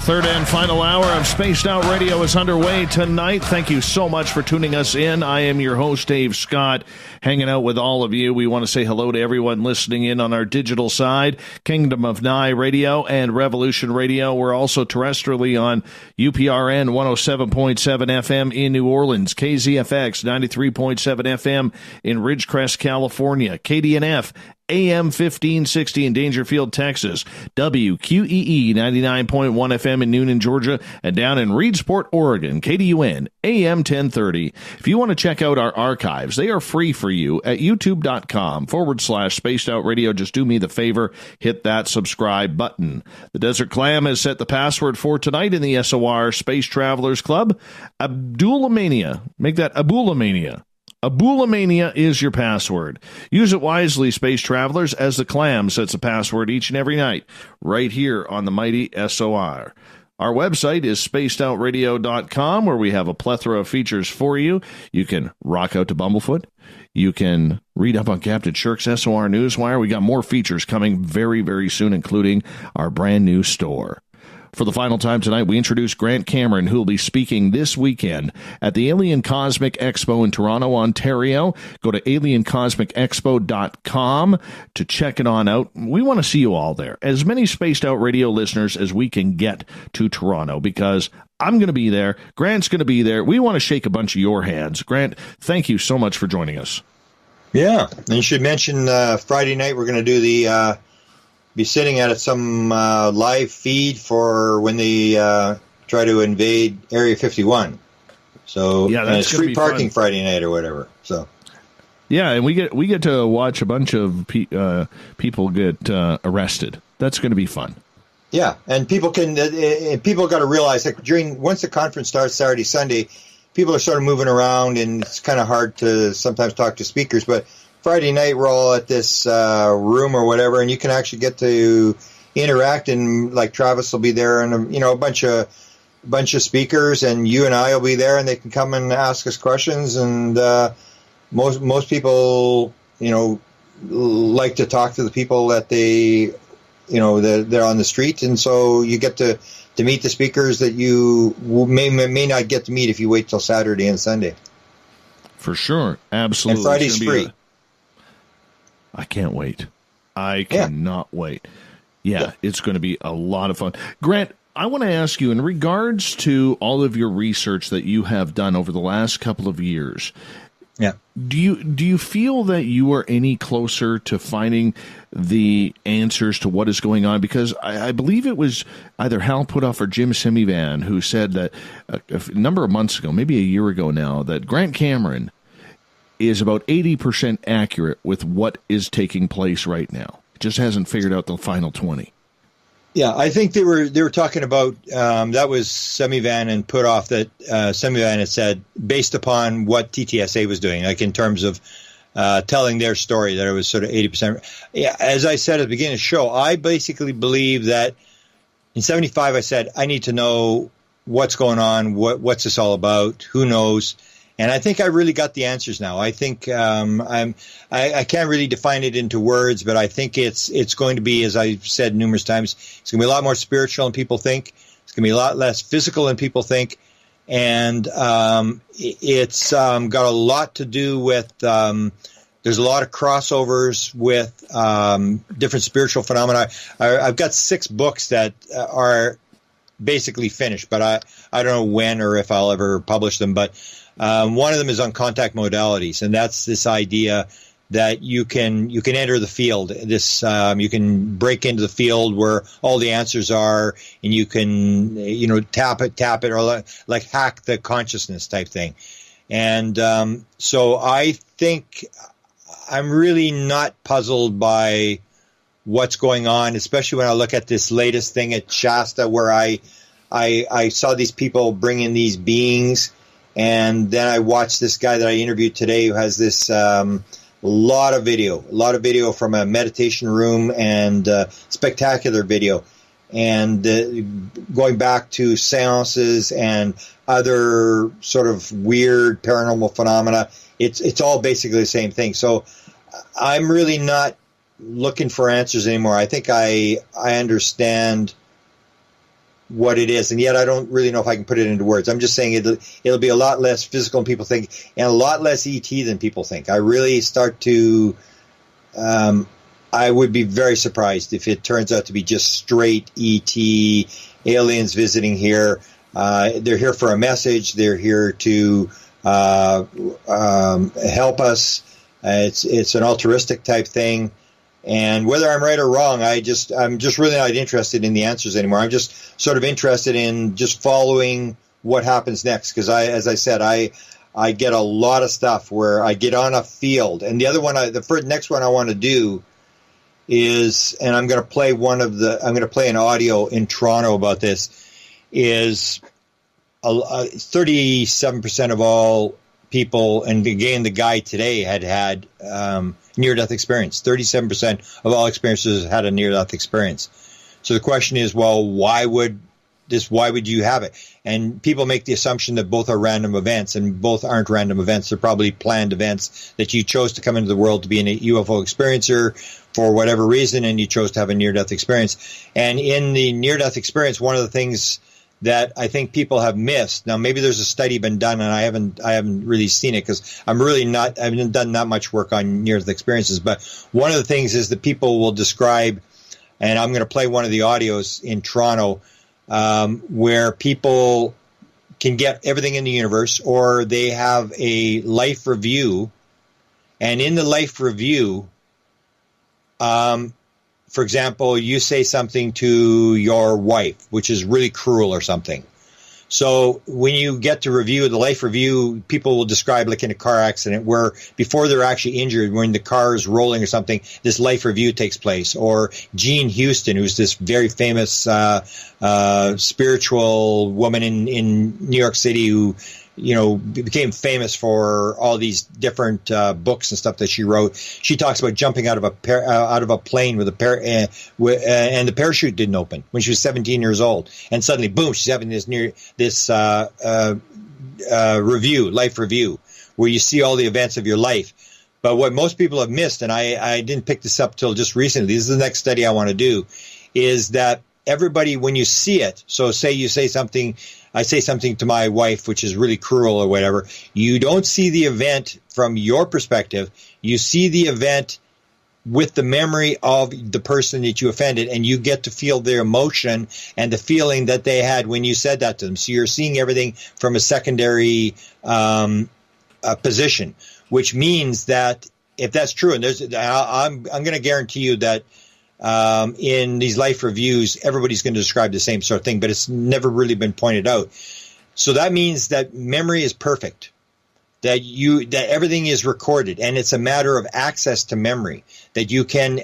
Third and final hour of Spaced Out Radio is underway tonight. Thank you so much for tuning us in. I am your host, Dave Scott, hanging out with all of you. We want to say hello to everyone listening in on our digital side, Kingdom of Nye Radio and Revolution Radio. We're also terrestrially on UPRN 107.7 FM in New Orleans, KZFX 93.7 FM in Ridgecrest, California, KDNF AM 1560 in Dangerfield, Texas, WQEE 99.1 FM in Noonan, Georgia, and down in Reedsport, Oregon, KDUN AM 1030. If you want to check out our archives, they are free for you at youtube.com/Spaced Out Radio. Just do me the favor, hit that subscribe button. The Desert Clam has set the password for tonight in the SOR Space Travelers Club. Abdulamania. Make that Abulamania. Abulamania is your password. Use it wisely, space travelers, as the Clam sets a password each and every night, right here on the mighty SOR. Our website is spacedoutradio.com, where we have a plethora of features for you. You can rock out to Bumblefoot. You can read up on Captain Shirk's SOR Newswire. We got more features coming very, very soon, including our brand new store. For the final time tonight, we introduce Grant Cameron, who will be speaking this weekend at the Alien Cosmic Expo in Toronto, Ontario. Go to aliencosmicexpo.com to check it on out. We want to see you all there, as many Spaced Out Radio listeners as we can get to Toronto, because I'm going to be there. Grant's going to be there. We want to shake a bunch of your hands. Grant, thank you so much for joining us. Yeah, and you should mention Friday night we're going to do the... be sitting at some live feed for when they try to invade Area 51. So Yeah, and that's it's gonna free be parking fun. Friday night or whatever. So Yeah, and we get to watch a bunch of people get arrested. That's going to be fun. yeah, and people got to realize that once the conference starts Saturday, Sunday, people are sort of moving around, and it's kind of hard to sometimes talk to speakers. But Friday night, we're all at this room or whatever, and you can actually get to interact. And like Travis will be there, and a bunch of speakers, and you and I will be there, and they can come and ask us questions. And most people, like to talk to the people that they're on the street, and so you get to meet the speakers that you may not get to meet if you wait till Saturday and Sunday. For sure, absolutely. And Friday's free. I can't wait. I cannot wait. Yeah, it's going to be a lot of fun. Grant, I want to ask you, in regards to all of your research that you have done over the last couple of years, yeah, do you feel that you are any closer to finding the answers to what is going on? Because I believe it was either Hal Puthoff or Jim Semivan who said that a number of months ago, maybe a year ago now, that Grant Cameron is about 80% accurate with what is taking place right now. It just hasn't figured out the final 20. Yeah, I think they were talking about that was Semivan and Puthoff, that Semivan had said based upon what TTSA was doing, like in terms of telling their story, that it was sort of 80%. Yeah, as I said at the beginning of the show, I basically believe that in 75 I said I need to know what's going on, what's this all about, who knows. And I think I really got the answers now. I think I can't really define it into words, but I think it's going to be, as I've said numerous times, it's going to be a lot more spiritual than people think. It's going to be a lot less physical than people think. And it's got a lot to do with there's a lot of crossovers with different spiritual phenomena. I've got 6 books that are basically finished, but I don't know when or if I'll ever publish them. But one of them is on contact modalities, and that's this idea that you can enter the field. This you can break into the field where all the answers are, and you can tap it, or like hack the consciousness type thing. And so I think I'm really not puzzled by what's going on, especially when I look at this latest thing at Shasta, where I saw these people bring in these beings. And then I watched this guy that I interviewed today who has this lot of video from a meditation room, and spectacular video. And going back to seances and other sort of weird paranormal phenomena, it's all basically the same thing. So I'm really not looking for answers anymore. I think I understand what it is, and yet I don't really know if I can put it into words. I'm just saying it'll be a lot less physical than people think, and a lot less ET than people think. I really start to I would be very surprised if it turns out to be just straight ET, aliens visiting here. They're here for a message. They're here to help us. It's an altruistic type thing. And whether I'm right or wrong, I'm just really not interested in the answers anymore. I'm just sort of interested in just following what happens next. Because as I said, I get a lot of stuff where I get on a field. And the other one, the next one I want to do is, and I'm going to play an audio in Toronto about this, is 37% of all people, and again, the guy today had near-death experience. 37% of all experiences had a near-death experience. So the question is, well, why would you have it? And people make the assumption that both are random events, and both aren't random events. They're probably planned events that you chose to come into the world to be a UFO experiencer for whatever reason, and you chose to have a near-death experience. And in the near-death experience, one of the things that I think people have missed. Now, maybe there's a study been done, and I haven't really seen it because I haven't done that much work on near-death experiences. But one of the things is that people will describe, and I'm going to play one of the audios in Toronto, where people can get everything in the universe, or they have a life review, and in the life review, for example, you say something to your wife, which is really cruel or something. So when you get to review, the life review, people will describe like in a car accident where before they're actually injured, when the car is rolling or something, this life review takes place. Or Jean Houston, who's this very famous spiritual woman in New York City who, you know, became famous for all these different books and stuff that she wrote. She talks about jumping out of a plane with and the parachute didn't open when she was 17 years old, and suddenly, boom, she's having this life review, where you see all the events of your life. But what most people have missed, and I didn't pick this up till just recently, this is the next study I want to do, is that everybody, when you see it, so say you say something, I say something to my wife, which is really cruel or whatever, you don't see the event from your perspective. You see the event with the memory of the person that you offended, and you get to feel their emotion and the feeling that they had when you said that to them. So you're seeing everything from a secondary position, which means that if that's true, and I'm going to guarantee you that in these life reviews, everybody's going to describe the same sort of thing, but it's never really been pointed out. So that means that memory is perfect, that everything is recorded, and it's a matter of access to memory, that you can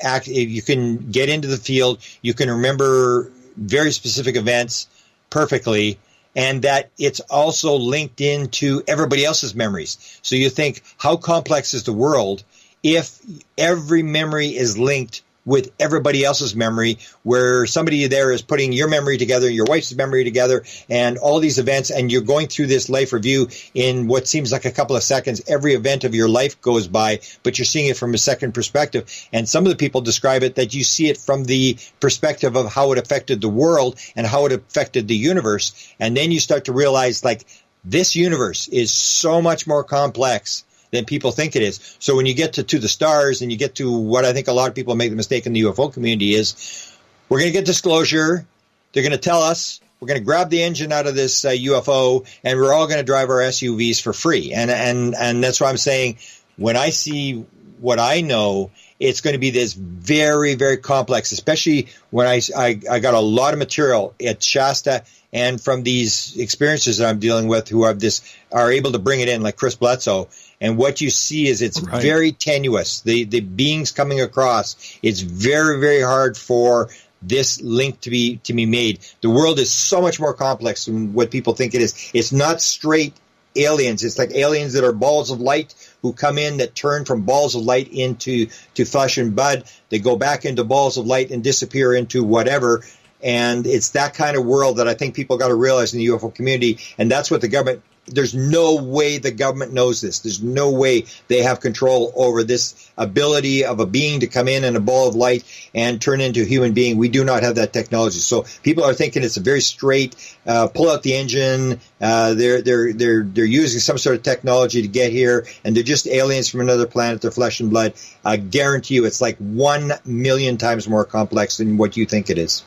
get into the field, you can remember very specific events perfectly, and that it's also linked into everybody else's memories. So you think, how complex is the world if every memory is linked with everybody else's memory, where somebody there is putting your memory together, your wife's memory together, and all these events, and you're going through this life review in what seems like a couple of seconds. Every event of your life goes by, but you're seeing it from a second perspective. And some of the people describe it that you see it from the perspective of how it affected the world and how it affected the universe. And then you start to realize, like, this universe is so much more complex than people think it is. So when you get to the stars, and you get to what I think a lot of people make the mistake in the UFO community is, we're going to get disclosure. They're going to tell us we're going to grab the engine out of this UFO, and we're all going to drive our SUVs for free. And that's why I'm saying, when I see what I know, it's going to be this very, very complex, especially when I got a lot of material at Shasta and from these experiences that I'm dealing with who are able to bring it in, like Chris Bledsoe. And what you see is it's very tenuous. The beings coming across, it's very, very hard for this link to be made. The world is so much more complex than what people think it is. It's not straight aliens. It's like aliens that are balls of light who come in, that turn from balls of light into flesh and blood. They go back into balls of light and disappear into whatever. And it's that kind of world that I think people got to realize in the UFO community. And that's what the government, there's no way the government knows this. There's no way they have control over this ability of a being to come in a ball of light and turn into a human being. We do not have that technology. So people are thinking it's a very straight, pull out the engine. They're using some sort of technology to get here, and they're just aliens from another planet. They're flesh and blood. I guarantee you it's like 1 million times more complex than what you think it is.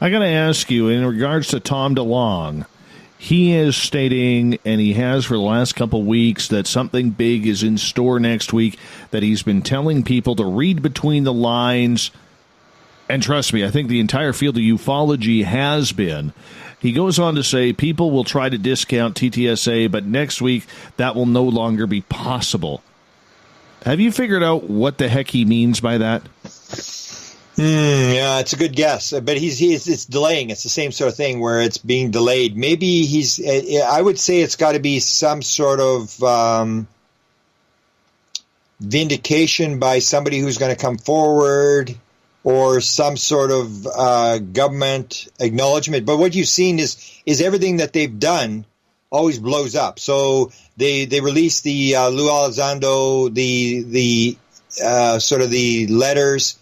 I got to ask you, in regards to Tom DeLonge, he is stating, and he has for the last couple weeks, that something big is in store next week, that he's been telling people to read between the lines. And trust me, I think the entire field of ufology has been. He goes on to say people will try to discount TTSA, but next week that will no longer be possible. Have you figured out what the heck he means by that? Yeah, it's a good guess, but it's delaying. It's the same sort of thing where it's being delayed. Maybe I would say it's got to be some sort of vindication by somebody who's going to come forward, or some sort of government acknowledgement. But what you've seen is everything that they've done always blows up. So they released the Lou Elizondo, the sort of the letters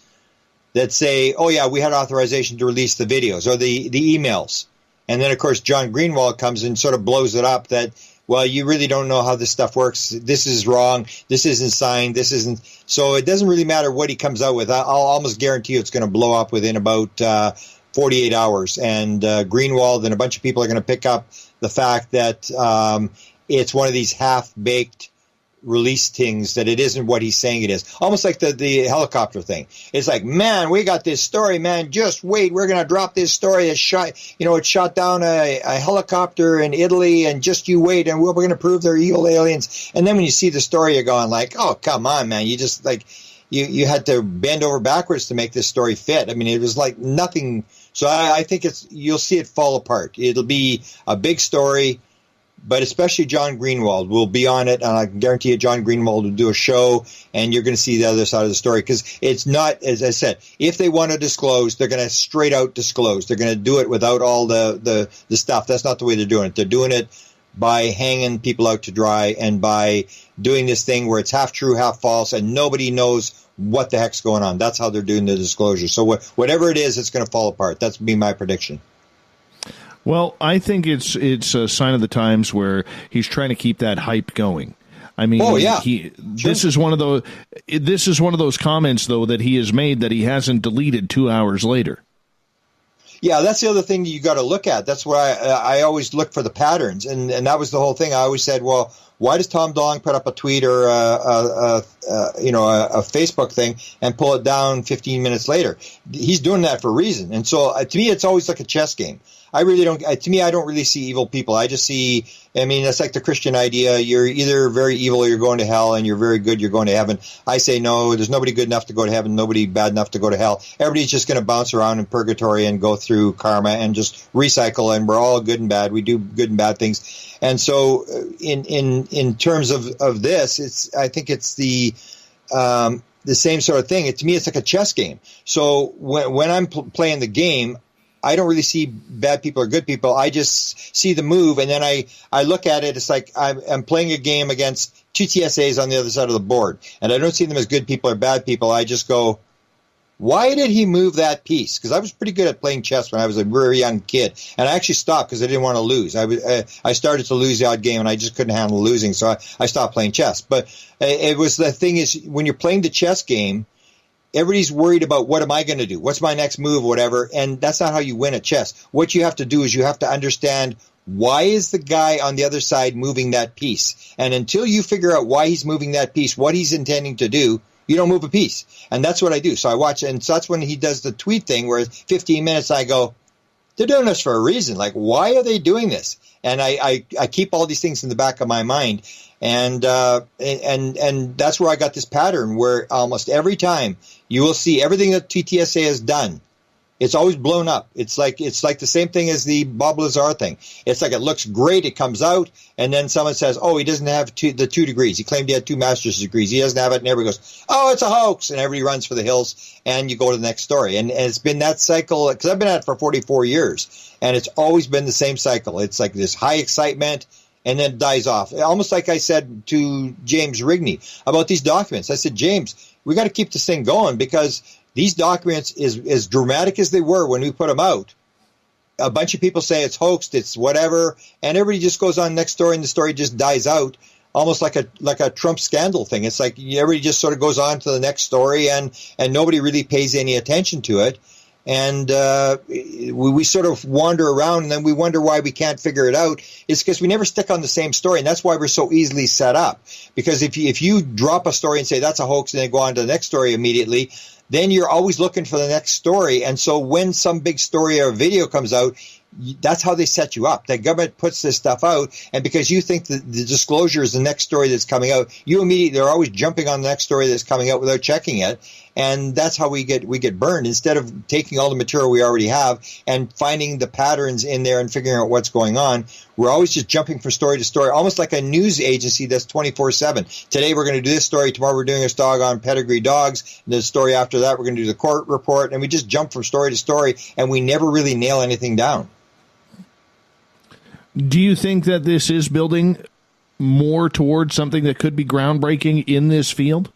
that say, oh, yeah, we had authorization to release the videos or the emails. And then, of course, John Greenwald comes and sort of blows it up that, well, you really don't know how this stuff works. This is wrong. This isn't signed. This isn't. So it doesn't really matter what he comes out with. I'll almost guarantee you it's going to blow up within about 48 hours. And Greenwald and a bunch of people are going to pick up the fact that it's one of these half-baked release things that it isn't what he's saying it is. Almost like the helicopter thing. It's like, man, we got this story, man. Just wait, we're going to drop this story. It shot down a helicopter in Italy, and just you wait, and we're going to prove they're evil aliens. And then when you see the story, you're going like, oh, come on, man. You just like, you had to bend over backwards to make this story fit. I mean, it was like nothing. So I think you'll see it fall apart. It'll be a big story. But especially John Greenwald will be on it, and I can guarantee you John Greenwald will do a show, and you're going to see the other side of the story. Because it's not, as I said, if they want to disclose, they're going to straight out disclose. They're going to do it without all the stuff. That's not the way they're doing it. They're doing it by hanging people out to dry and by doing this thing where it's half true, half false, and nobody knows what the heck's going on. That's how they're doing the disclosure. So whatever it is, it's going to fall apart. That's be my prediction. Well, I think it's a sign of the times where he's trying to keep that hype going. I mean, this is one of those comments though that he has made that he hasn't deleted 2 hours later. Yeah, that's the other thing you got to look at. That's why I always look for the patterns, and that was the whole thing. I always said, well, why does Tom DeLonge put up a tweet or a Facebook thing and pull it down 15 minutes later? He's doing that for a reason. And so to me, it's always like a chess game. I really don't. To me, I don't really see evil people. I just see. I mean, it's like the Christian idea. You're either very evil or you're going to hell, and you're very good, you're going to heaven. I say no. There's nobody good enough to go to heaven. Nobody bad enough to go to hell. Everybody's just going to bounce around in purgatory and go through karma and just recycle. And we're all good and bad. We do good and bad things. And so, in terms of this, I think it's the same sort of thing. To me, it's like a chess game. So when I'm playing the game, I don't really see bad people or good people. I just see the move, and then I look at it. It's like I'm playing a game against two TSAs on the other side of the board, and I don't see them as good people or bad people. I just go, why did he move that piece? Because I was pretty good at playing chess when I was a very young kid, and I actually stopped because I didn't want to lose. I started to lose the odd game, and I just couldn't handle losing, so I stopped playing chess. But it was the thing is when you're playing the chess game, everybody's worried about what am I going to do? What's my next move or whatever? And that's not how you win at chess. What you have to do is you have to understand why is the guy on the other side moving that piece? And until you figure out why he's moving that piece, what he's intending to do, you don't move a piece. And that's what I do. So I watch, and so that's when he does the tweet thing where 15 minutes I go, they're doing this for a reason. Like, why are they doing this? And I keep all these things in the back of my mind. And that's where I got this pattern where almost every time you will see everything that TTSA has done, it's always blown up. It's like the same thing as the Bob Lazar thing. It's like it looks great, it comes out, and then someone says, oh, he doesn't have the 2 degrees. He claimed he had 2 master's degrees. He doesn't have it, and everybody goes, oh, it's a hoax, and everybody runs for the hills, and you go to the next story. And it's been that cycle, because I've been at it for 44 years, and it's always been the same cycle. It's like this high excitement, and then it dies off. Almost like I said to James Rigney about these documents. I said, James, we got to keep this thing going because these documents, as dramatic as they were when we put them out, a bunch of people say it's hoaxed, it's whatever, and everybody just goes on next story, and the story just dies out, almost like a Trump scandal thing. It's like everybody just sort of goes on to the next story, and nobody really pays any attention to it. And we sort of wander around, and then we wonder why we can't figure it out. It's because we never stick on the same story, and that's why we're so easily set up. Because if you drop a story and say that's a hoax, and then go on to the next story immediately, then you're always looking for the next story. And so when some big story or video comes out, that's how they set you up. The government puts this stuff out, and because you think that the disclosure is the next story that's coming out, they're always jumping on the next story that's coming out without checking it. And that's how we get burned. Instead of taking all the material we already have and finding the patterns in there and figuring out what's going on, we're always just jumping from story to story, almost like a news agency that's 24/7. Today we're going to do this story. Tomorrow we're doing a story on pedigree dogs. And the story after that we're going to do the court report. And we just jump from story to story, and we never really nail anything down. Do you think that this is building more towards something that could be groundbreaking in this field?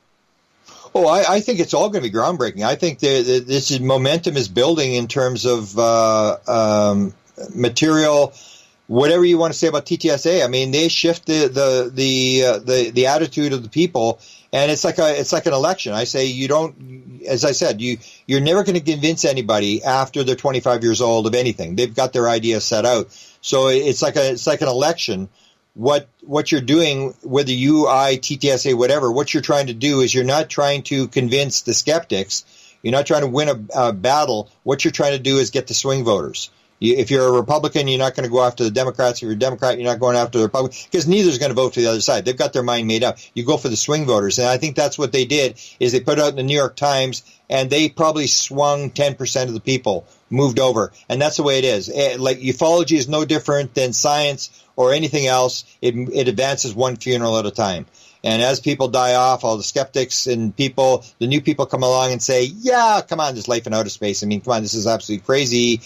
Oh, I think it's all going to be groundbreaking. I think this momentum is building in terms of material. Whatever you want to say about TTSA, I mean, they shift the attitude of the people, and it's like an election. I say you don't, as I said, you're never going to convince anybody after they're 25 years old of anything. They've got their idea set out. So it's like an election what you're doing, whether you, I, TTSA, whatever, what you're trying to do is you're not trying to convince the skeptics. You're not trying to win a battle. What you're trying to do is get the swing voters. If you're a Republican, you're not going to go after the Democrats. If you're a Democrat, you're not going after the Republicans, because neither is going to vote for the other side. They've got their mind made up. You go for the swing voters. And I think that's what they did, is they put out in the New York Times, and they probably swung 10% of the people, moved over. And that's the way it is. Like, ufology is no different than science or anything else. It advances one funeral at a time. And as people die off, all the skeptics and people, the new people come along and say, yeah, come on, there's life in outer space. I mean, come on, this is absolutely crazy.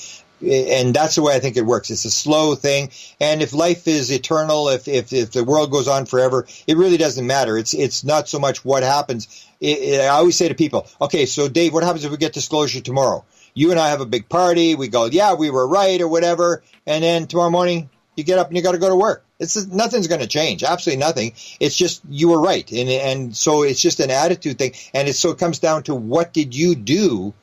And that's the way I think it works. It's a slow thing. And if life is eternal, if the world goes on forever, it really doesn't matter. It's not so much what happens. I always say to people, okay, so Dave, what happens if we get disclosure tomorrow? You and I have a big party. We go, yeah, we were right or whatever. And then tomorrow morning, you get up and you got to go to work. Nothing's going to change. Absolutely nothing. It's just you were right. And so it's just an attitude thing. And so it comes down to, what did you do?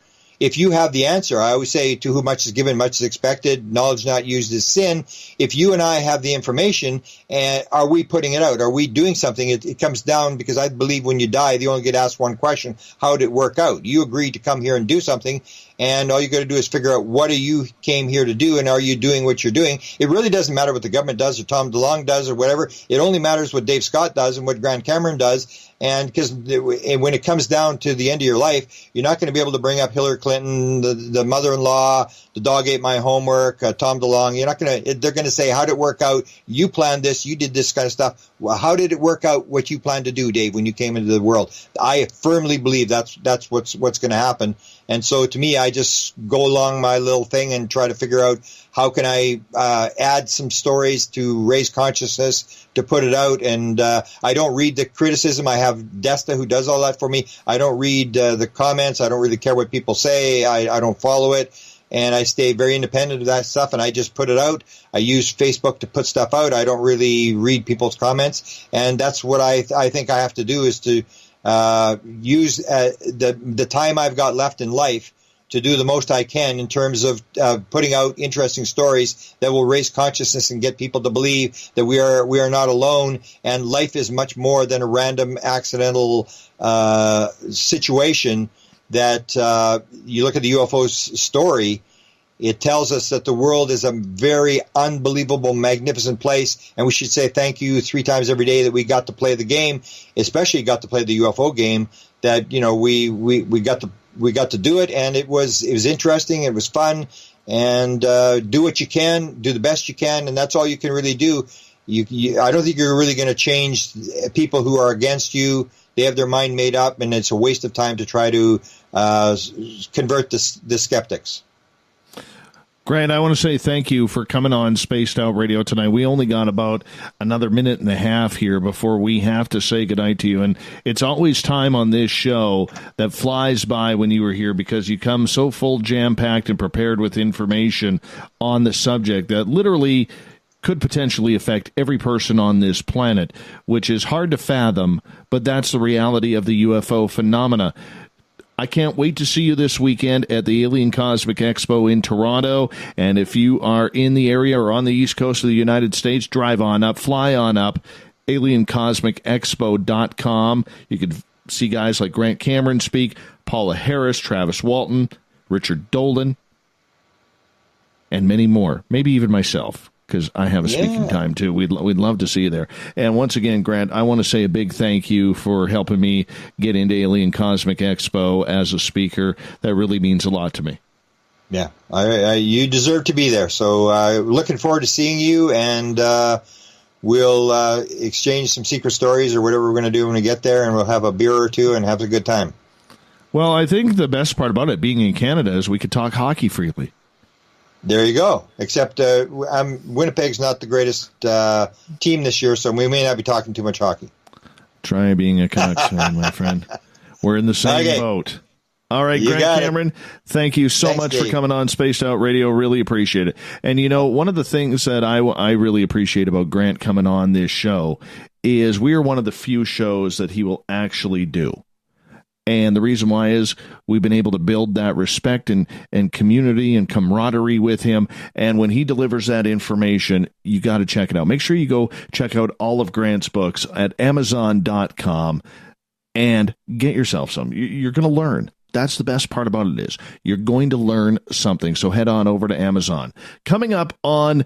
If you have the answer, I always say, to whom much is given, much is expected. Knowledge not used is sin. If you and I have the information, and are we putting it out? Are we doing something? It comes down, because I believe when you die, you only get asked one question: how did it work out? You agreed to come here and do something, and all you got to do is figure out what you came here to do, and are you doing what you're doing? It really doesn't matter what the government does, or Tom DeLonge does, or whatever. It only matters what Dave Scott does and what Grant Cameron does. And because when it comes down to the end of your life, you're not going to be able to bring up Hillary Clinton, the mother-in-law, the dog ate my homework, Tom DeLonge. You're not going to. They're going to say, how did it work out? You planned this. You did this kind of stuff. Well, how did it work out? What you planned to do, Dave, when you came into the world? I firmly believe that's what's going to happen. And so, to me, I just go along my little thing and try to figure out, how can I add some stories to raise consciousness, to put it out. And I don't read the criticism. I have Desta who does all that for me. I don't read the comments. I don't really care what people say. I don't follow it. And I stay very independent of that stuff, and I just put it out. I use Facebook to put stuff out. I don't really read people's comments. And that's what I think I have to do, is to use the time I've got left in life to do the most I can in terms of putting out interesting stories that will raise consciousness and get people to believe that we are not alone, and life is much more than a random accidental situation. That you look at the UFOs story, it tells us that the world is a very unbelievable, magnificent place, and we should say thank you 3 times every day that we got to play the game, especially got to play the UFO game. That we got to do it, and it was interesting, it was fun, and do what you can, do the best you can, and that's all you can really do. I don't think you're really going to change people who are against you. They have their mind made up, and it's a waste of time to try to convert the skeptics. Grant, I want to say thank you for coming on Spaced Out Radio tonight. We only got about another minute and a half here before we have to say goodnight to you. And it's always time on this show that flies by when you were here, because you come so full, jam-packed, and prepared with information on the subject that literally could potentially affect every person on this planet, which is hard to fathom, but that's the reality of the UFO phenomena. I can't wait to see you this weekend at the Alien Cosmic Expo in Toronto. And if you are in the area or on the East Coast of the United States, drive on up, fly on up, aliencosmicexpo.com. You can see guys like Grant Cameron speak, Paula Harris, Travis Walton, Richard Dolan, and many more, maybe even myself, because I have a speaking time, too. We'd love to see you there. And once again, Grant, I want to say a big thank you for helping me get into Alien Cosmic Expo as a speaker. That really means a lot to me. Yeah, you deserve to be there. So looking forward to seeing you, and we'll exchange some secret stories or whatever we're going to do when we get there, and we'll have a beer or two and have a good time. Well, I think the best part about it being in Canada is we could talk hockey freely. There you go. Except Winnipeg's not the greatest team this year, so we may not be talking too much hockey. Try being a Canucks fan, my friend. We're in the same boat. All right, Grant Cameron, thank you so much for coming on Spaced Out Radio. Really appreciate it. And, one of the things that I really appreciate about Grant coming on this show is we are one of the few shows that he will actually do. And the reason why is we've been able to build that respect and community and camaraderie with him. And when he delivers that information, you got to check it out. Make sure you go check out all of Grant's books at Amazon.com and get yourself some. You're going to learn. That's the best part about it is you're going to learn something. So head on over to Amazon. Coming up on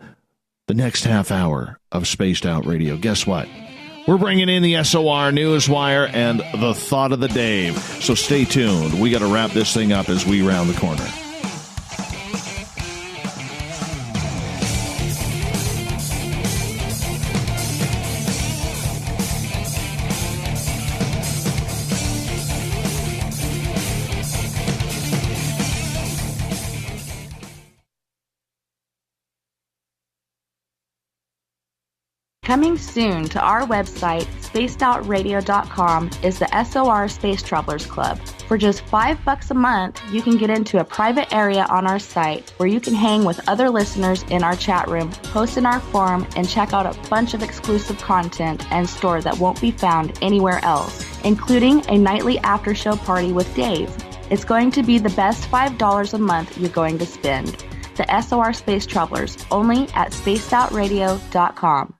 the next half hour of Spaced Out Radio, guess what? We're bringing in the SOR Newswire and the Thought of the Dave. So stay tuned. We got to wrap this thing up as we round the corner. Coming soon to our website, spacedoutradio.com, is the SOR Space Travelers Club. For just $5 a month, you can get into a private area on our site where you can hang with other listeners in our chat room, post in our forum, and check out a bunch of exclusive content and store that won't be found anywhere else, including a nightly after-show party with Dave. It's going to be the best $5 a month you're going to spend. The SOR Space Travelers, only at spacedoutradio.com.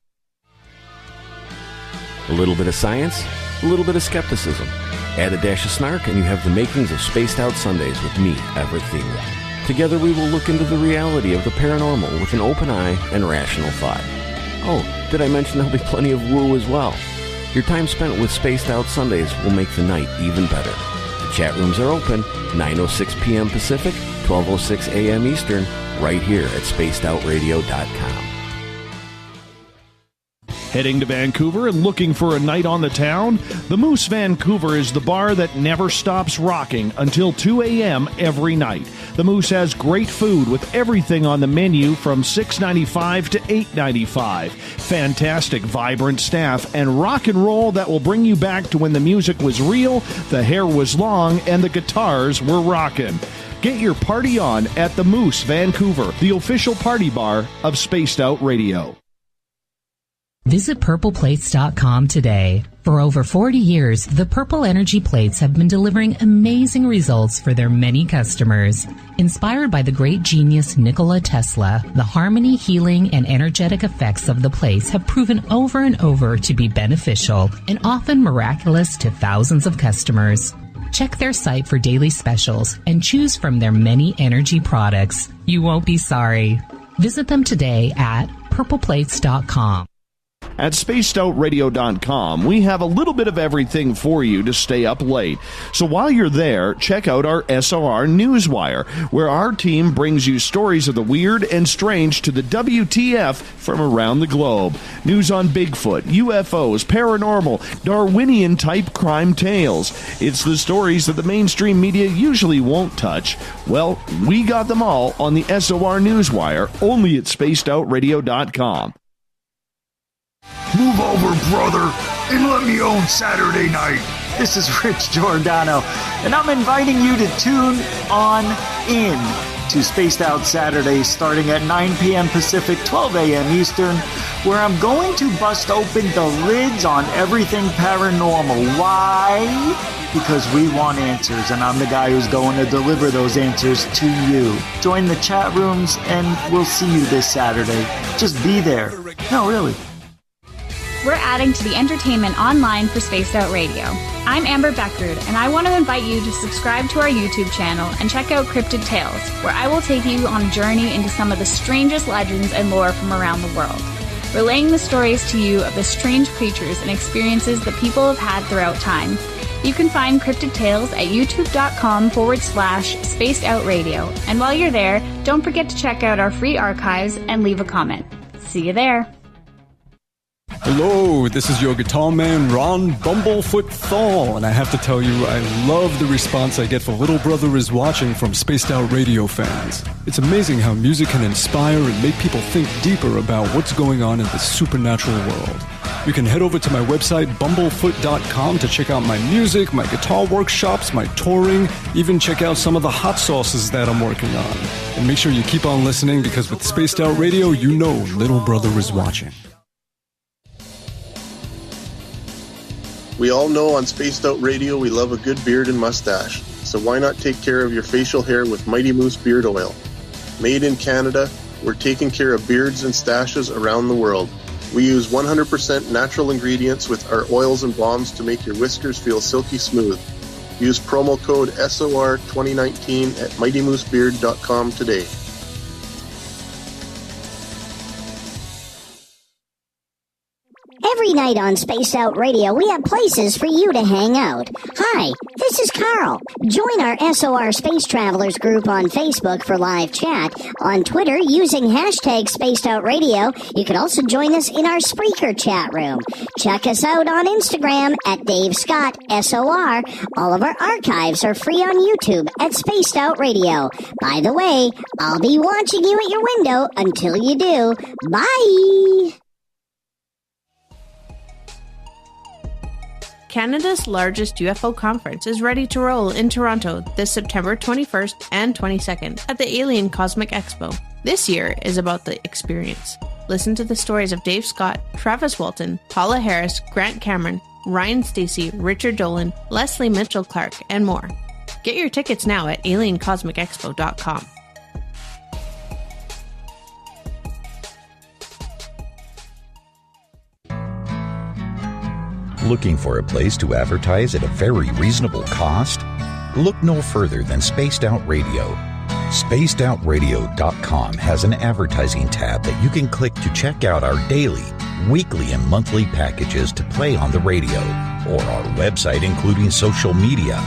A little bit of science, a little bit of skepticism. Add a dash of snark and you have the makings of Spaced Out Sundays with me, Everett Thieme. Together we will look into the reality of the paranormal with an open eye and rational thought. Oh, did I mention there'll be plenty of woo as well? Your time spent with Spaced Out Sundays will make the night even better. The chat rooms are open, 9:06 p.m. Pacific, 12:06 a.m. Eastern, right here at spacedoutradio.com. Heading to Vancouver and looking for a night on the town? The Moose Vancouver is the bar that never stops rocking until 2 a.m. every night. The Moose has great food with everything on the menu from $6.95 to $8.95. Fantastic, vibrant staff and rock and roll that will bring you back to when the music was real, the hair was long, and the guitars were rocking. Get your party on at the Moose Vancouver, the official party bar of Spaced Out Radio. Visit purpleplates.com today. For over 40 years, the Purple Energy Plates have been delivering amazing results for their many customers. Inspired by the great genius Nikola Tesla, the harmony, healing, and energetic effects of the plates have proven over and over to be beneficial and often miraculous to thousands of customers. Check their site for daily specials and choose from their many energy products. You won't be sorry. Visit them today at purpleplates.com. At spacedoutradio.com, we have a little bit of everything for you to stay up late. So while you're there, check out our SOR Newswire, where our team brings you stories of the weird and strange to the WTF from around the globe. News on Bigfoot, UFOs, paranormal, Darwinian-type crime tales. It's the stories that the mainstream media usually won't touch. Well, we got them all on the SOR Newswire, only at spacedoutradio.com. Move over, brother, and let me own Saturday night. This is Rich Giordano, and I'm inviting you to tune on in to Spaced Out Saturdays starting at 9 p.m. Pacific, 12 a.m. Eastern, where I'm going to bust open the lids on everything paranormal. Why? Because we want answers, and I'm the guy who's going to deliver those answers to you. Join the chat rooms, and we'll see you this Saturday. Just be there. No, really. We're adding to the entertainment online for Spaced Out Radio. I'm Amber Beckrud, and I want to invite you to subscribe to our YouTube channel and check out Cryptid Tales, where I will take you on a journey into some of the strangest legends and lore from around the world, relaying the stories to you of the strange creatures and experiences that people have had throughout time. You can find Cryptid Tales at youtube.com/Spaced Out Radio. And while you're there, don't forget to check out our free archives and leave a comment. See you there. Hello, this is your guitar man, Ron Bumblefoot Thal, and I have to tell you, I love the response I get for Little Brother is Watching from Spaced Out Radio fans. It's amazing how music can inspire and make people think deeper about what's going on in the supernatural world. You can head over to my website, bumblefoot.com, to check out my music, my guitar workshops, my touring, even check out some of the hot sauces that I'm working on. And make sure you keep on listening, because with Spaced Out Radio, you know Little Brother is watching. We all know on Spaced Out Radio we love a good beard and mustache, so why not take care of your facial hair with Mighty Moose Beard Oil? Made in Canada, we're taking care of beards and stashes around the world. We use 100% natural ingredients with our oils and balms to make your whiskers feel silky smooth. Use promo code SOR2019 at MightyMooseBeard.com today. Every night on Spaced Out Radio, we have places for you to hang out. Hi, this is Carl. Join our SOR Space Travelers group on Facebook for live chat. On Twitter, using hashtag Spaced Out Radio. You can also join us in our Spreaker chat room. Check us out on Instagram at Dave Scott SOR. All of our archives are free on YouTube at Spaced Out Radio. By the way, I'll be watching you at your window until you do. Bye! Canada's largest UFO conference is ready to roll in Toronto this September 21st and 22nd at the Alien Cosmic Expo. This year is about the experience. Listen to the stories of Dave Scott, Travis Walton, Paula Harris, Grant Cameron, Ryan Stacey, Richard Dolan, Leslie Mitchell-Clark, and more. Get your tickets now at aliencosmicexpo.com. Looking for a place to advertise at a very reasonable cost? Look no further than Spaced Out Radio. SpacedOutRadio.com has an advertising tab that you can click to check out our daily, weekly, and monthly packages to play on the radio, or our website including social media.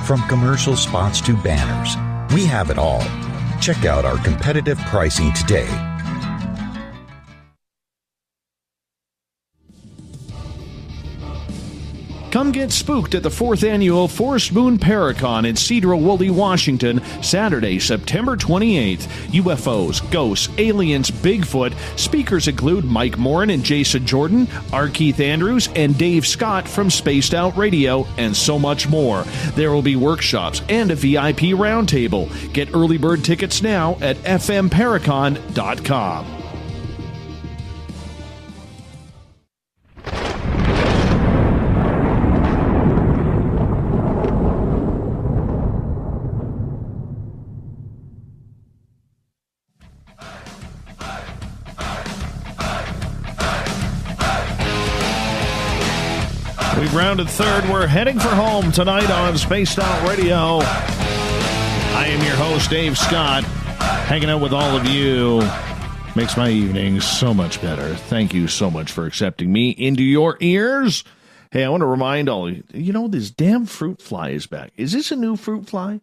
From commercial spots to banners, we have it all. Check out our competitive pricing today. Come get spooked at the 4th Annual Forest Moon Paracon in Cedar-Woolley, Washington, Saturday, September 28th. UFOs, ghosts, aliens, Bigfoot. Speakers include Mike Morin and Jason Jordan, R. Keith Andrews, and Dave Scott from Spaced Out Radio, and so much more. There will be workshops and a VIP roundtable. Get early bird tickets now at fmparacon.com. We've rounded third. We're heading for home tonight on Spaced Out Radio. I am your host, Dave Scott. Hanging out with all of you makes my evenings so much better. Thank you so much for accepting me into your ears. Hey, I want to remind all of you, this damn fruit fly is back. Is this a new fruit fly?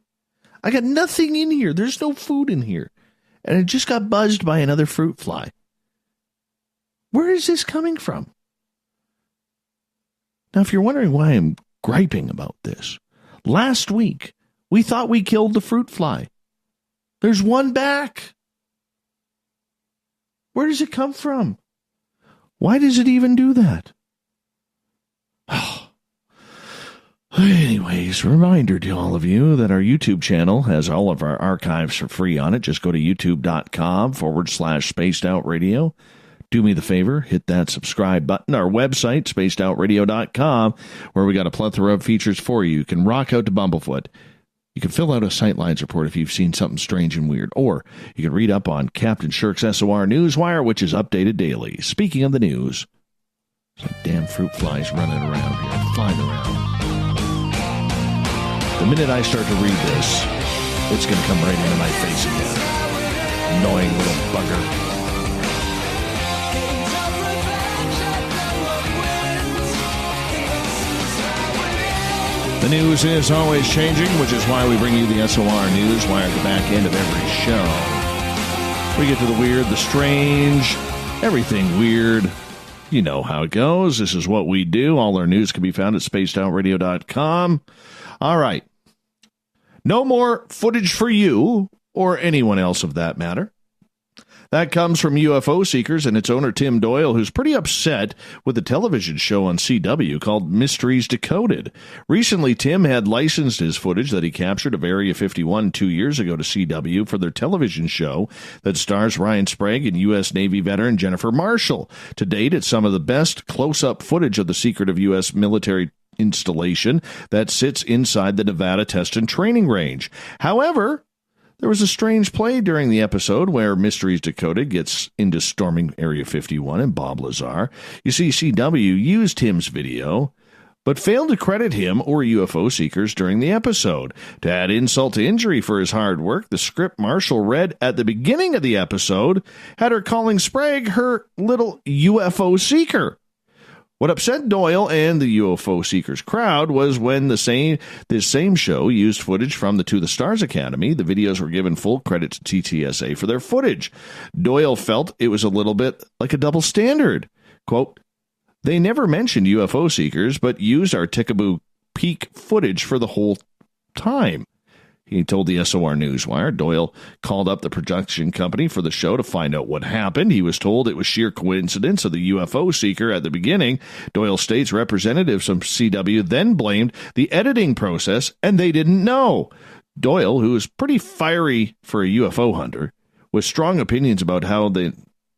I got nothing in here. There's no food in here. And I just got buzzed by another fruit fly. Where is this coming from? Now, if you're wondering why I'm griping about this, last week, we thought we killed the fruit fly. There's one back. Where does it come from? Why does it even do that? Anyways, reminder to all of you that our YouTube channel has all of our archives for free on it. Just go to youtube.com/Spaced Out Radio. Do me the favor, hit that subscribe button. Our website, spacedoutradio.com, where we got a plethora of features for you. You can rock out to Bumblefoot. You can fill out a Sightlines report if you've seen something strange and weird. Or you can read up on Captain Shirk's SOR Newswire, which is updated daily. Speaking of the news, some damn fruit flies running around here, flying around. The minute I start to read this, it's going to come right into my face again. Annoying little bugger. The news is always changing, which is why we bring you the SOR Newswire at the back end of every show. We get to the weird, the strange, everything weird. You know how it goes. This is what we do. All our news can be found at spacedoutradio.com. All right. No more footage for you, or anyone else of that matter. That comes from UFO Seekers and its owner, Tim Doyle, who's pretty upset with the television show on CW called Mysteries Decoded. Recently, Tim had licensed his footage that he captured of Area 51 2 years ago to CW for their television show that stars Ryan Sprague and U.S. Navy veteran Jennifer Marshall. To date, it's some of the best close-up footage of the secret of U.S. military installation that sits inside the Nevada Test and Training Range. However, there was a strange play during the episode where Mysteries Dakota gets into storming Area 51 and Bob Lazar. You see, CW used Tim's video, but failed to credit him or UFO seekers during the episode. To add insult to injury for his hard work, the script Marshall read at the beginning of the episode had her calling Sprague her little UFO seeker. What upset Doyle and the UFO Seekers crowd was when this same show used footage from the To the Stars Academy. The videos were given full credit to TTSA for their footage. Doyle felt it was a little bit like a double standard. Quote, "They never mentioned UFO Seekers, but used our Tickaboo Peak footage for the whole time." He told the SOR Newswire. Doyle called up the production company for the show to find out what happened. He was told it was sheer coincidence of the UFO seeker at the beginning. Doyle states representatives from CW then blamed the editing process, and they didn't know. Doyle, who is pretty fiery for a UFO hunter, with strong opinions about how the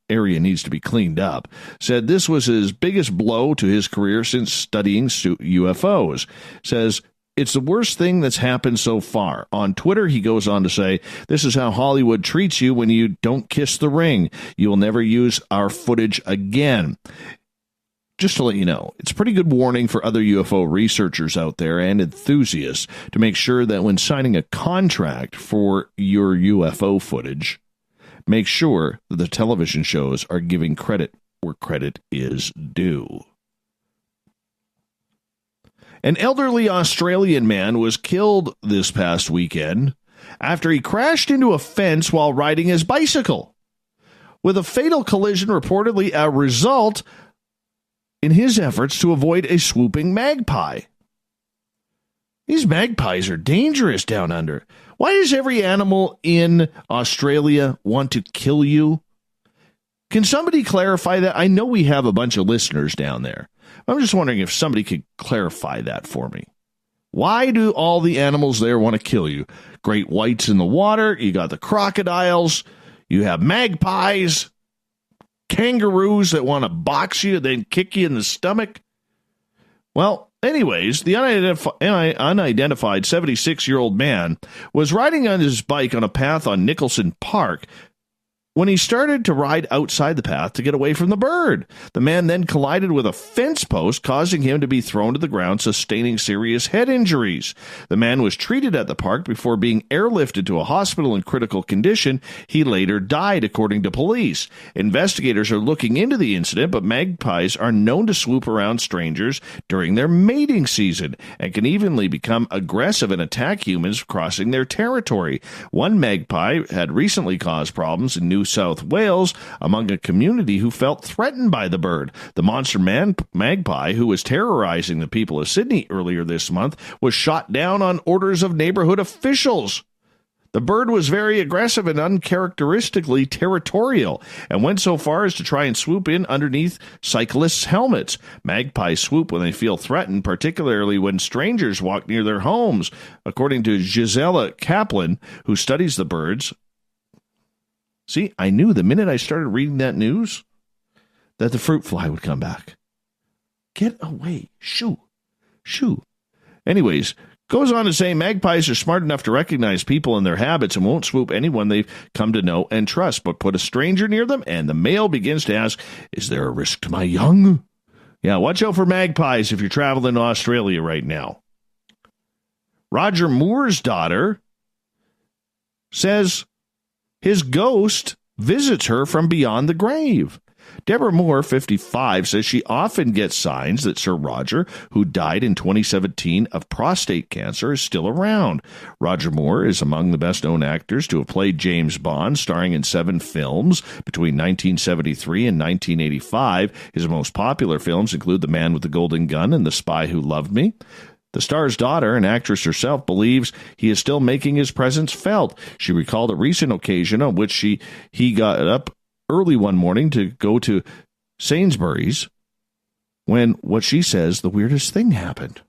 area needs to be cleaned up, said this was his biggest blow to his career since studying UFOs. Says, "It's the worst thing that's happened so far." On Twitter, he goes on to say, "This is how Hollywood treats you when you don't kiss the ring. You will never use our footage again." Just to let you know, it's a pretty good warning for other UFO researchers out there and enthusiasts to make sure that when signing a contract for your UFO footage, make sure that the television shows are giving credit where credit is due. An elderly Australian man was killed this past weekend after he crashed into a fence while riding his bicycle, with a fatal collision reportedly a result in his efforts to avoid a swooping magpie. These magpies are dangerous down under. Why does every animal in Australia want to kill you? Can somebody clarify that? I know we have a bunch of listeners down there. I'm just wondering if somebody could clarify that for me. Why do all the animals there want to kill you? Great whites in the water, you got the crocodiles, you have magpies, kangaroos that want to box you, then kick you in the stomach. Well, anyways, the unidentified 76-year-old man was riding on his bike on a path on Nicholson Park when he started to ride outside the path to get away from the bird. The man then collided with a fence post, causing him to be thrown to the ground, sustaining serious head injuries. The man was treated at the park before being airlifted to a hospital in critical condition. He later died, according to police. Investigators are looking into the incident, but magpies are known to swoop around strangers during their mating season and can evenly become aggressive and attack humans crossing their territory. One magpie had recently caused problems in New South Wales among a community who felt threatened by the bird. The monster magpie, who was terrorizing the people of Sydney earlier this month, was shot down on orders of neighborhood officials. The bird was very aggressive and uncharacteristically territorial and went so far as to try and swoop in underneath cyclists' helmets. Magpies swoop when they feel threatened, particularly when strangers walk near their homes, according to Gisela Kaplan, who studies the birds. See, I knew the minute I started reading that news that the fruit fly would come back. Get away. Shoo. Anyways, goes on to say magpies are smart enough to recognize people and their habits and won't swoop anyone they've come to know and trust, but put a stranger near them and the male begins to ask, "Is there a risk to my young?" Yeah, watch out for magpies if you're traveling to Australia right now. Roger Moore's daughter says his ghost visits her from beyond the grave. Deborah Moore, 55, says she often gets signs that Sir Roger, who died in 2017 of prostate cancer, is still around. Roger Moore is among the best-known actors to have played James Bond, starring in 7 films between 1973 and 1985. His most popular films include The Man with the Golden Gun and The Spy Who Loved Me. The star's daughter, an actress herself, believes he is still making his presence felt. She recalled a recent occasion on which he got up early one morning to go to Sainsbury's when, what she says, the weirdest thing happened.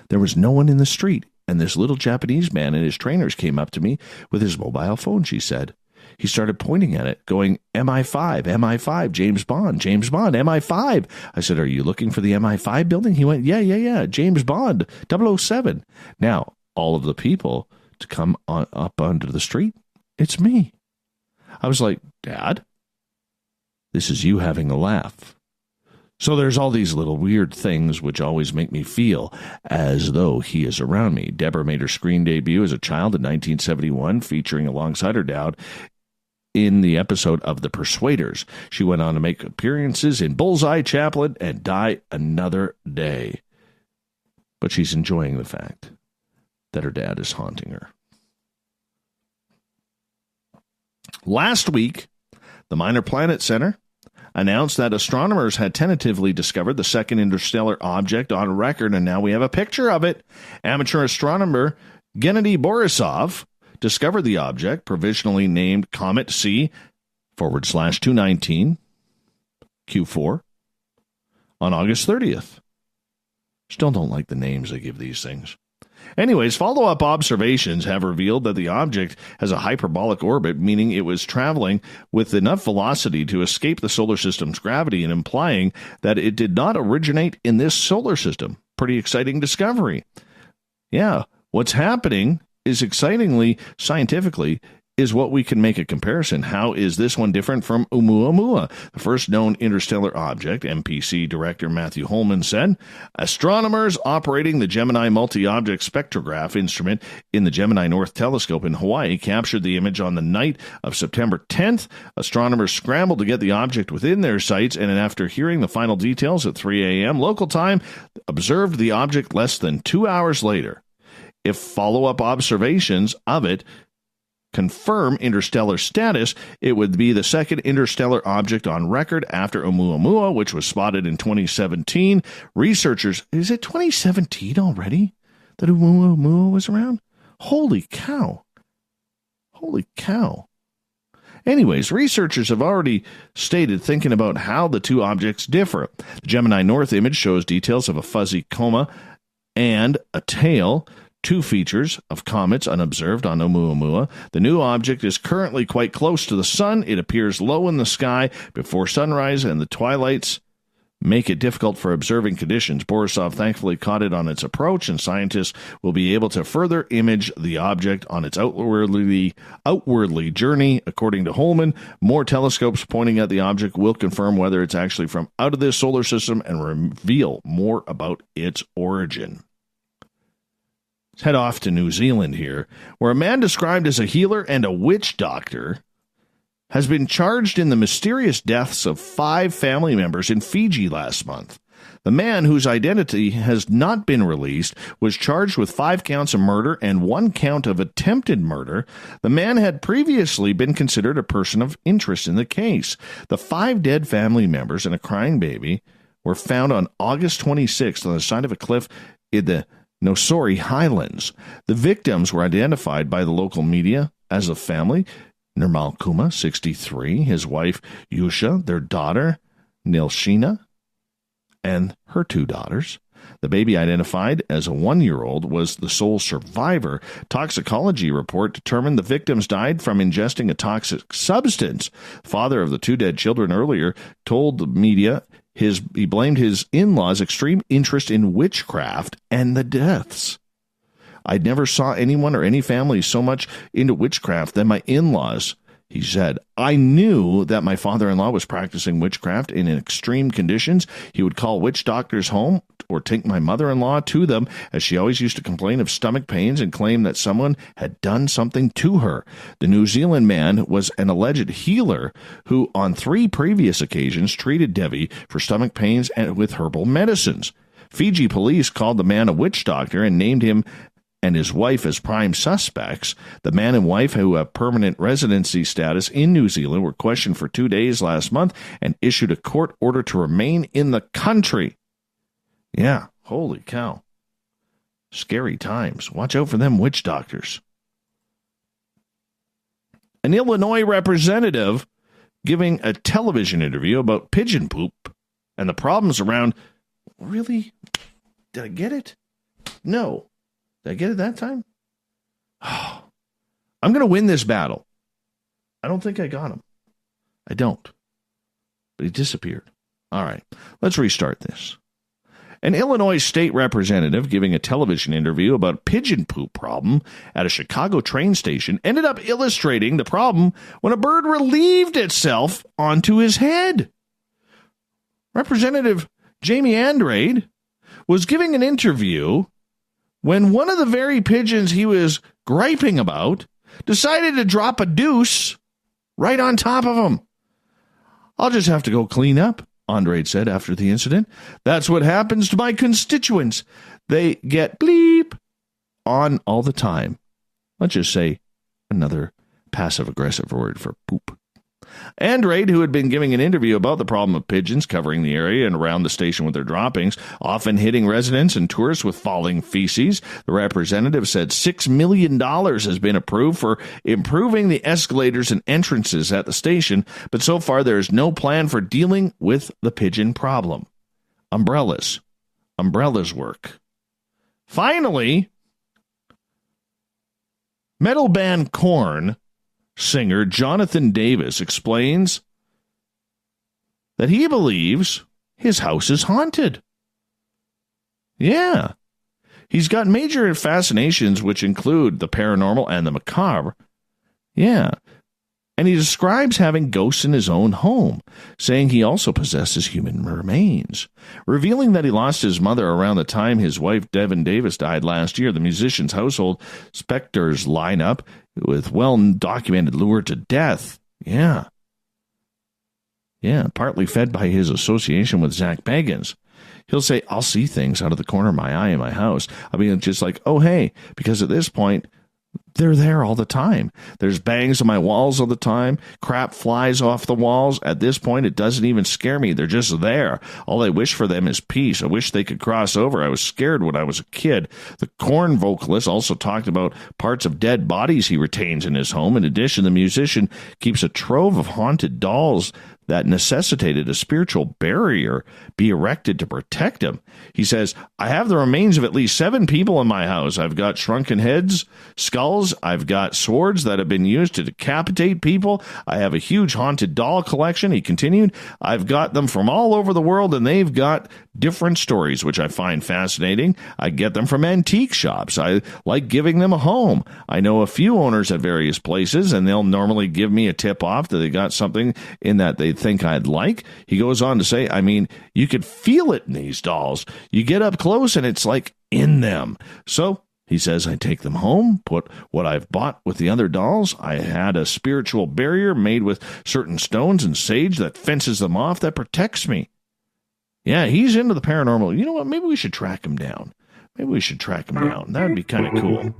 There was no one in the street, and this little Japanese man and his trainers came up to me with his mobile phone, she said. he started pointing at it, going, MI5, MI5, James Bond, MI5. I said, are you looking for the MI5 building? He went, yeah, James Bond, 007. Now, all of the people to come up onto the street, it's me. I was like, Dad, this is you having a laugh. So there's all these little weird things which always make me feel as though he is around me. Deborah made her screen debut as a child in 1971, featuring alongside her dad in the episode of The Persuaders. She went on to make appearances in Bullseye, Chaplin, and Die Another Day. But she's enjoying the fact that her dad is haunting her. Last week, the Minor Planet Center announced that astronomers had tentatively discovered the second interstellar object on record, and now we have a picture of it. Amateur astronomer Gennady Borisov discovered the object, provisionally named Comet C/219 Q4, on August 30th. Still don't like the names they give these things. Anyways, follow-up observations have revealed that the object has a hyperbolic orbit, meaning it was traveling with enough velocity to escape the solar system's gravity, and implying that it did not originate in this solar system. Pretty exciting discovery. Yeah, what's happening is excitingly, scientifically, is what we can make a comparison. How is this one different from Oumuamua, the first known interstellar object? MPC Director Matthew Holman said, astronomers operating the Gemini Multi-Object Spectrograph instrument in the Gemini North Telescope in Hawaii captured the image on the night of September 10th. Astronomers scrambled to get the object within their sights, and after hearing the final details at 3 a.m. local time, observed the object less than 2 hours later. If follow-up observations of it confirm interstellar status, it would be the second interstellar object on record after Oumuamua, which was spotted in 2017. Researchers, is it 2017 already that Oumuamua was around? Holy cow. Holy cow. Anyways, researchers have already stated thinking about how the two objects differ. The Gemini North image shows details of a fuzzy coma and a tail, two features of comets unobserved on Oumuamua. The new object is currently quite close to the sun. It appears low in the sky before sunrise, and the twilights make it difficult for observing conditions. Borisov thankfully caught it on its approach, and scientists will be able to further image the object on its outwardly journey. According to Holman, more telescopes pointing at the object will confirm whether it's actually from out of this solar system and reveal more about its origin. Let's head off to New Zealand here, where a man described as a healer and a witch doctor has been charged in the mysterious deaths of 5 family members in Fiji last month. The man, whose identity has not been released, was charged with 5 counts of murder and 1 count of attempted murder. The man had previously been considered a person of interest in the case. The 5 dead family members and a crying baby were found on August 26th on the side of a cliff in the Nosori Highlands. The victims were identified by the local media as a family: Nirmal Kuma, 63, his wife Yusha, their daughter Nilshina, and her 2 daughters. The baby, identified as a 1-year-old, was the sole survivor. Toxicology report determined the victims died from ingesting a toxic substance. Father of the 2 dead children earlier told the media he blamed his in-laws' extreme interest in witchcraft and the deaths. I never saw anyone or any family so much into witchcraft than my in-laws, he said. I knew that my father-in-law was practicing witchcraft in extreme conditions. He would call witch doctors home or take my mother-in-law to them, as she always used to complain of stomach pains and claim that someone had done something to her. The New Zealand man was an alleged healer who, on 3 previous occasions, treated Devi for stomach pains and with herbal medicines. Fiji police called the man a witch doctor and named him and his wife as prime suspects. The man and wife, who have permanent residency status in New Zealand, were questioned for 2 days last month and issued a court order to remain in the country. Yeah, holy cow. Scary times. Watch out for them witch doctors. An Illinois representative giving a television interview about pigeon poop and the problems around... Really? Did I get it? No. Did I get it that time? Oh, I'm going to win this battle. I don't think I got him. I don't. But he disappeared. All right, let's restart this. An Illinois state representative giving a television interview about a pigeon poop problem at a Chicago train station ended up illustrating the problem when a bird relieved itself onto his head. Representative Jamie Andrade was giving an interview when one of the very pigeons he was griping about decided to drop a deuce right on top of him. I'll just have to go clean up, Andrade said after the incident. That's what happens to my constituents. They get bleep on all the time. Let's just say another passive-aggressive word for poop. Andrade, who had been giving an interview about the problem of pigeons covering the area and around the station with their droppings, often hitting residents and tourists with falling feces, the representative said $6 million has been approved for improving the escalators and entrances at the station, but so far there is no plan for dealing with the pigeon problem. Umbrellas work. Finally, metal band Korn singer Jonathan Davis explains that he believes his house is haunted. Yeah. He's got major fascinations which include the paranormal and the macabre. Yeah. And he describes having ghosts in his own home, saying he also possesses human remains. Revealing that he lost his mother around the time his wife Devin Davis died last year, the musician's household specters line up with well-documented lure to death. Yeah, partly fed by his association with Zach Bagans. He'll say, I'll see things out of the corner of my eye in my house. I mean, it's just like, oh, hey, because at this point, they're there all the time. There's bangs on my walls all the time. Crap flies off the walls. At this point, it doesn't even scare me. They're just there. All I wish for them is peace. I wish they could cross over. I was scared when I was a kid. The Korn vocalist also talked about parts of dead bodies he retains in his home. In addition, the musician keeps a trove of haunted dolls that necessitated a spiritual barrier be erected to protect him. He says, I have the remains of at least 7 people in my house. I've got shrunken heads, skulls. I've got swords that have been used to decapitate people. I have a huge haunted doll collection. He continued, I've got them from all over the world, and they've got different stories, which I find fascinating. I get them from antique shops. I like giving them a home. I know a few owners at various places, and they'll normally give me a tip off that they got something in that they think I'd like. He goes on to say, I mean, you could feel it in these dolls. You get up close and it's like in them. So he says, I take them home, put what I've bought with the other dolls. I had a spiritual barrier made with certain stones and sage that fences them off, that protects me. Yeah, he's into the paranormal. You know what? Maybe we should track him down. That would be kind of cool.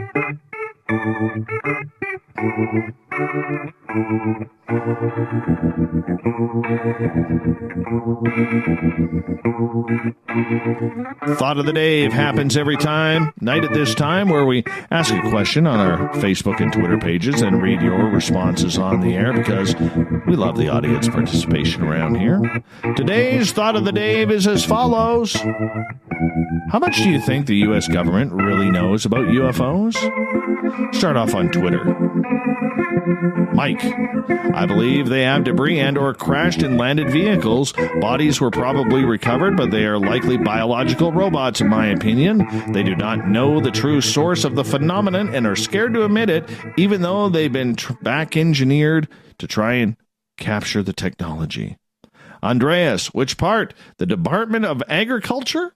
Thought of the Day happens every night at this time, where we ask a question on our Facebook and Twitter pages and read your responses on the air because we love the audience participation around here. Today's Thought of the Day is as follows. How much do you think the U.S. government really knows about UFOs? Start off on Twitter. Mike, I believe they have debris and or crashed and landed vehicles. Bodies were probably recovered, but they are likely biological robots, in my opinion. They do not know the true source of the phenomenon and are scared to admit it, even though they've been back engineered to try and capture the technology. Andreas, which part? The Department of Agriculture?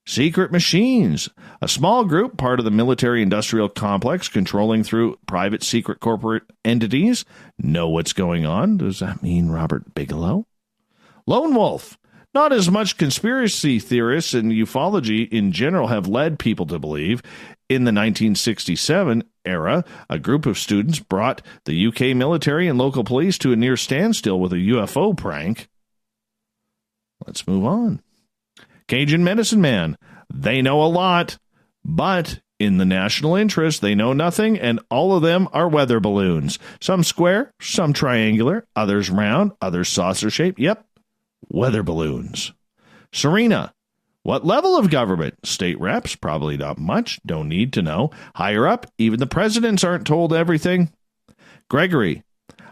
Secret machines. A small group, part of the military-industrial complex, controlling through private secret corporate entities, know what's going on. Does that mean Robert Bigelow? Lone Wolf. Not as much conspiracy theorists and ufology in general have led people to believe. In the 1967 era, a group of students brought the UK military and local police to a near standstill with a UFO prank. Let's move on. Cajun Medicine Man. They know a lot, but in the national interest, they know nothing, and all of them are weather balloons. Some square, some triangular, others round, others saucer-shaped. Yep, weather balloons. Serena. What level of government? State reps? Probably not much. Don't need to know. Higher up? Even the presidents aren't told everything. Gregory.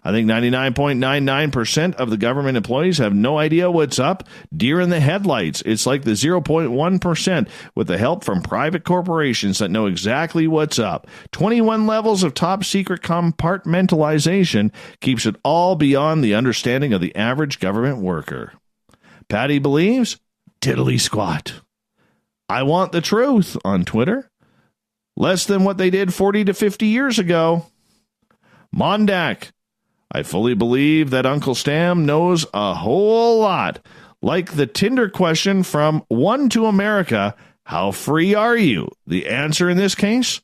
I think 99.99% of the government employees have no idea what's up. Deer in the headlights. It's like the 0.1% with the help from private corporations that know exactly what's up. 21 levels of top secret compartmentalization keeps it all beyond the understanding of the average government worker. Patty believes, tiddly squat. I want the truth on Twitter. Less than what they did 40 to 50 years ago. Mondak. I fully believe that Uncle Stam knows a whole lot. Like the Tinder question from One to America, how free are you? The answer in this case,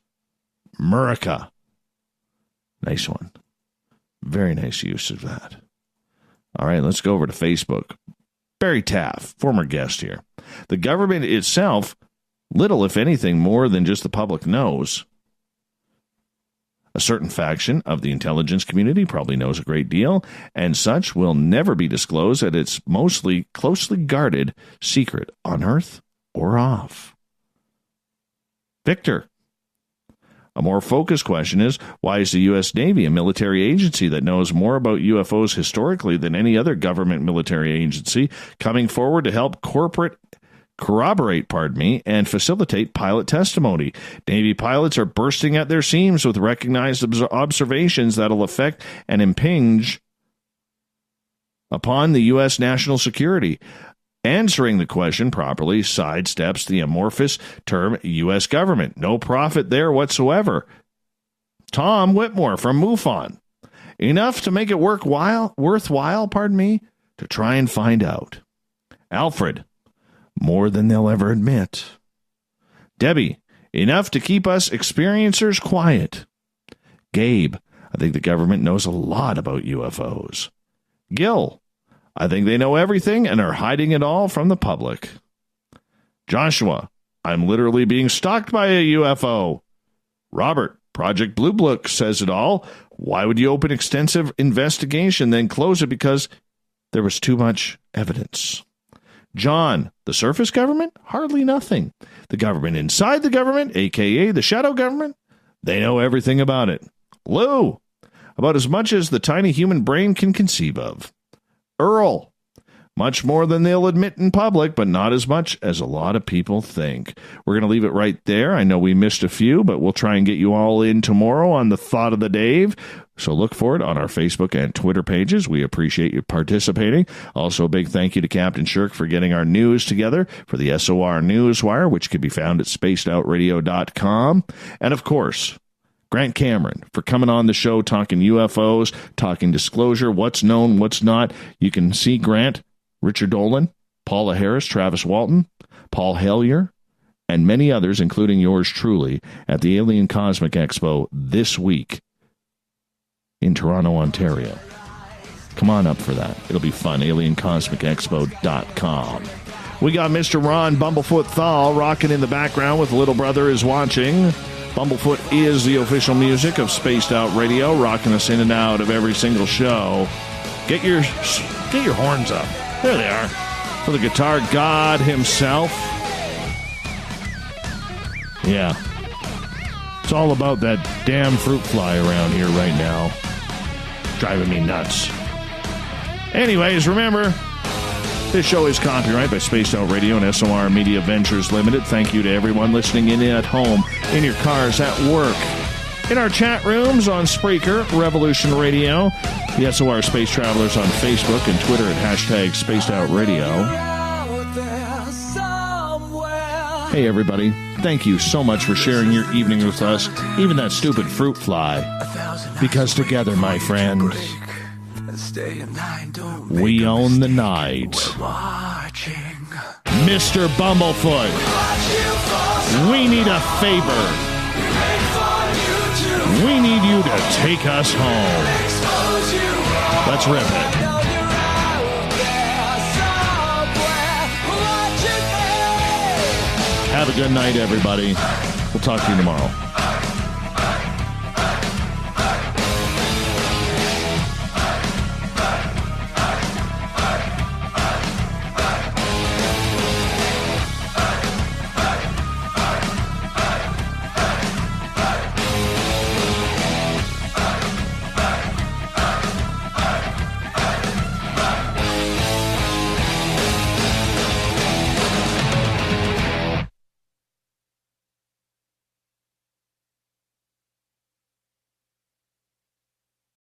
Murica. Nice one. Very nice use of that. All right, let's go over to Facebook. Barry Taff, former guest here. The government itself, little if anything more than just the public knows. A certain faction of the intelligence community probably knows a great deal, and such will never be disclosed at its mostly closely guarded secret on Earth or off. Victor. A more focused question is, why is the U.S. Navy a military agency that knows more about UFOs historically than any other government military agency coming forward to help corroborate, and facilitate pilot testimony? Navy pilots are bursting at their seams with recognized observations that'll affect and impinge upon the U.S. national security. Answering the question properly sidesteps the amorphous term U.S. government. No profit there whatsoever. Tom Whitmore from MUFON. Enough to make it worthwhile, to try and find out. Alfred. More than they'll ever admit. Debbie. Enough to keep us experiencers quiet. Gabe. I think the government knows a lot about UFOs. Gil. I think they know everything and are hiding it all from the public. Joshua, I'm literally being stalked by a UFO. Robert, Project Blue Book says it all. Why would you open extensive investigation, then close it because there was too much evidence? John, the surface government? Hardly nothing. The government inside the government, a.k.a. the shadow government, they know everything about it. Lou, about as much as the tiny human brain can conceive of. Earl, much more than they'll admit in public, but not as much as a lot of people think. We're going to leave it right there. I know we missed a few, but we'll try and get you all in tomorrow on the Thought of the Dave. So look for it on our Facebook and Twitter pages. We appreciate you participating. Also, a big thank you to Captain Shirk for getting our news together for the SOR Newswire, which can be found at spacedoutradio.com. And of course, Grant Cameron for coming on the show, talking UFOs, talking disclosure, what's known, what's not. You can see Grant, Richard Dolan, Paula Harris, Travis Walton, Paul Hellyer, and many others, including yours truly, at the Alien Cosmic Expo this week in Toronto, Ontario. Come on up for that. It'll be fun. AlienCosmicExpo.com. We got Mr. Ron Bumblefoot THAL rocking in the background with Little Brother is Watching. Bumblefoot is the official music of Spaced Out Radio, rocking us in and out of every single show. Get your horns up. There they are. For the guitar god himself. Yeah. It's all about that damn fruit fly around here right now. Driving me nuts. Anyways, remember, this show is copyright by Spaced Out Radio and SOR Media Ventures Limited. Thank you to everyone listening in at home, in your cars, at work, in our chat rooms on Spreaker, Revolution Radio, the SOR Space Travelers on Facebook and Twitter at hashtag Spaced Out Radio. Hey, everybody. Thank you so much for sharing your evening with us, even that stupid fruit fly. Because together, my friend, we own the night. Mr. Bumblefoot, we need a favor. We need you to take us home. Let's rip it. Have a good night, everybody. We'll talk to you tomorrow.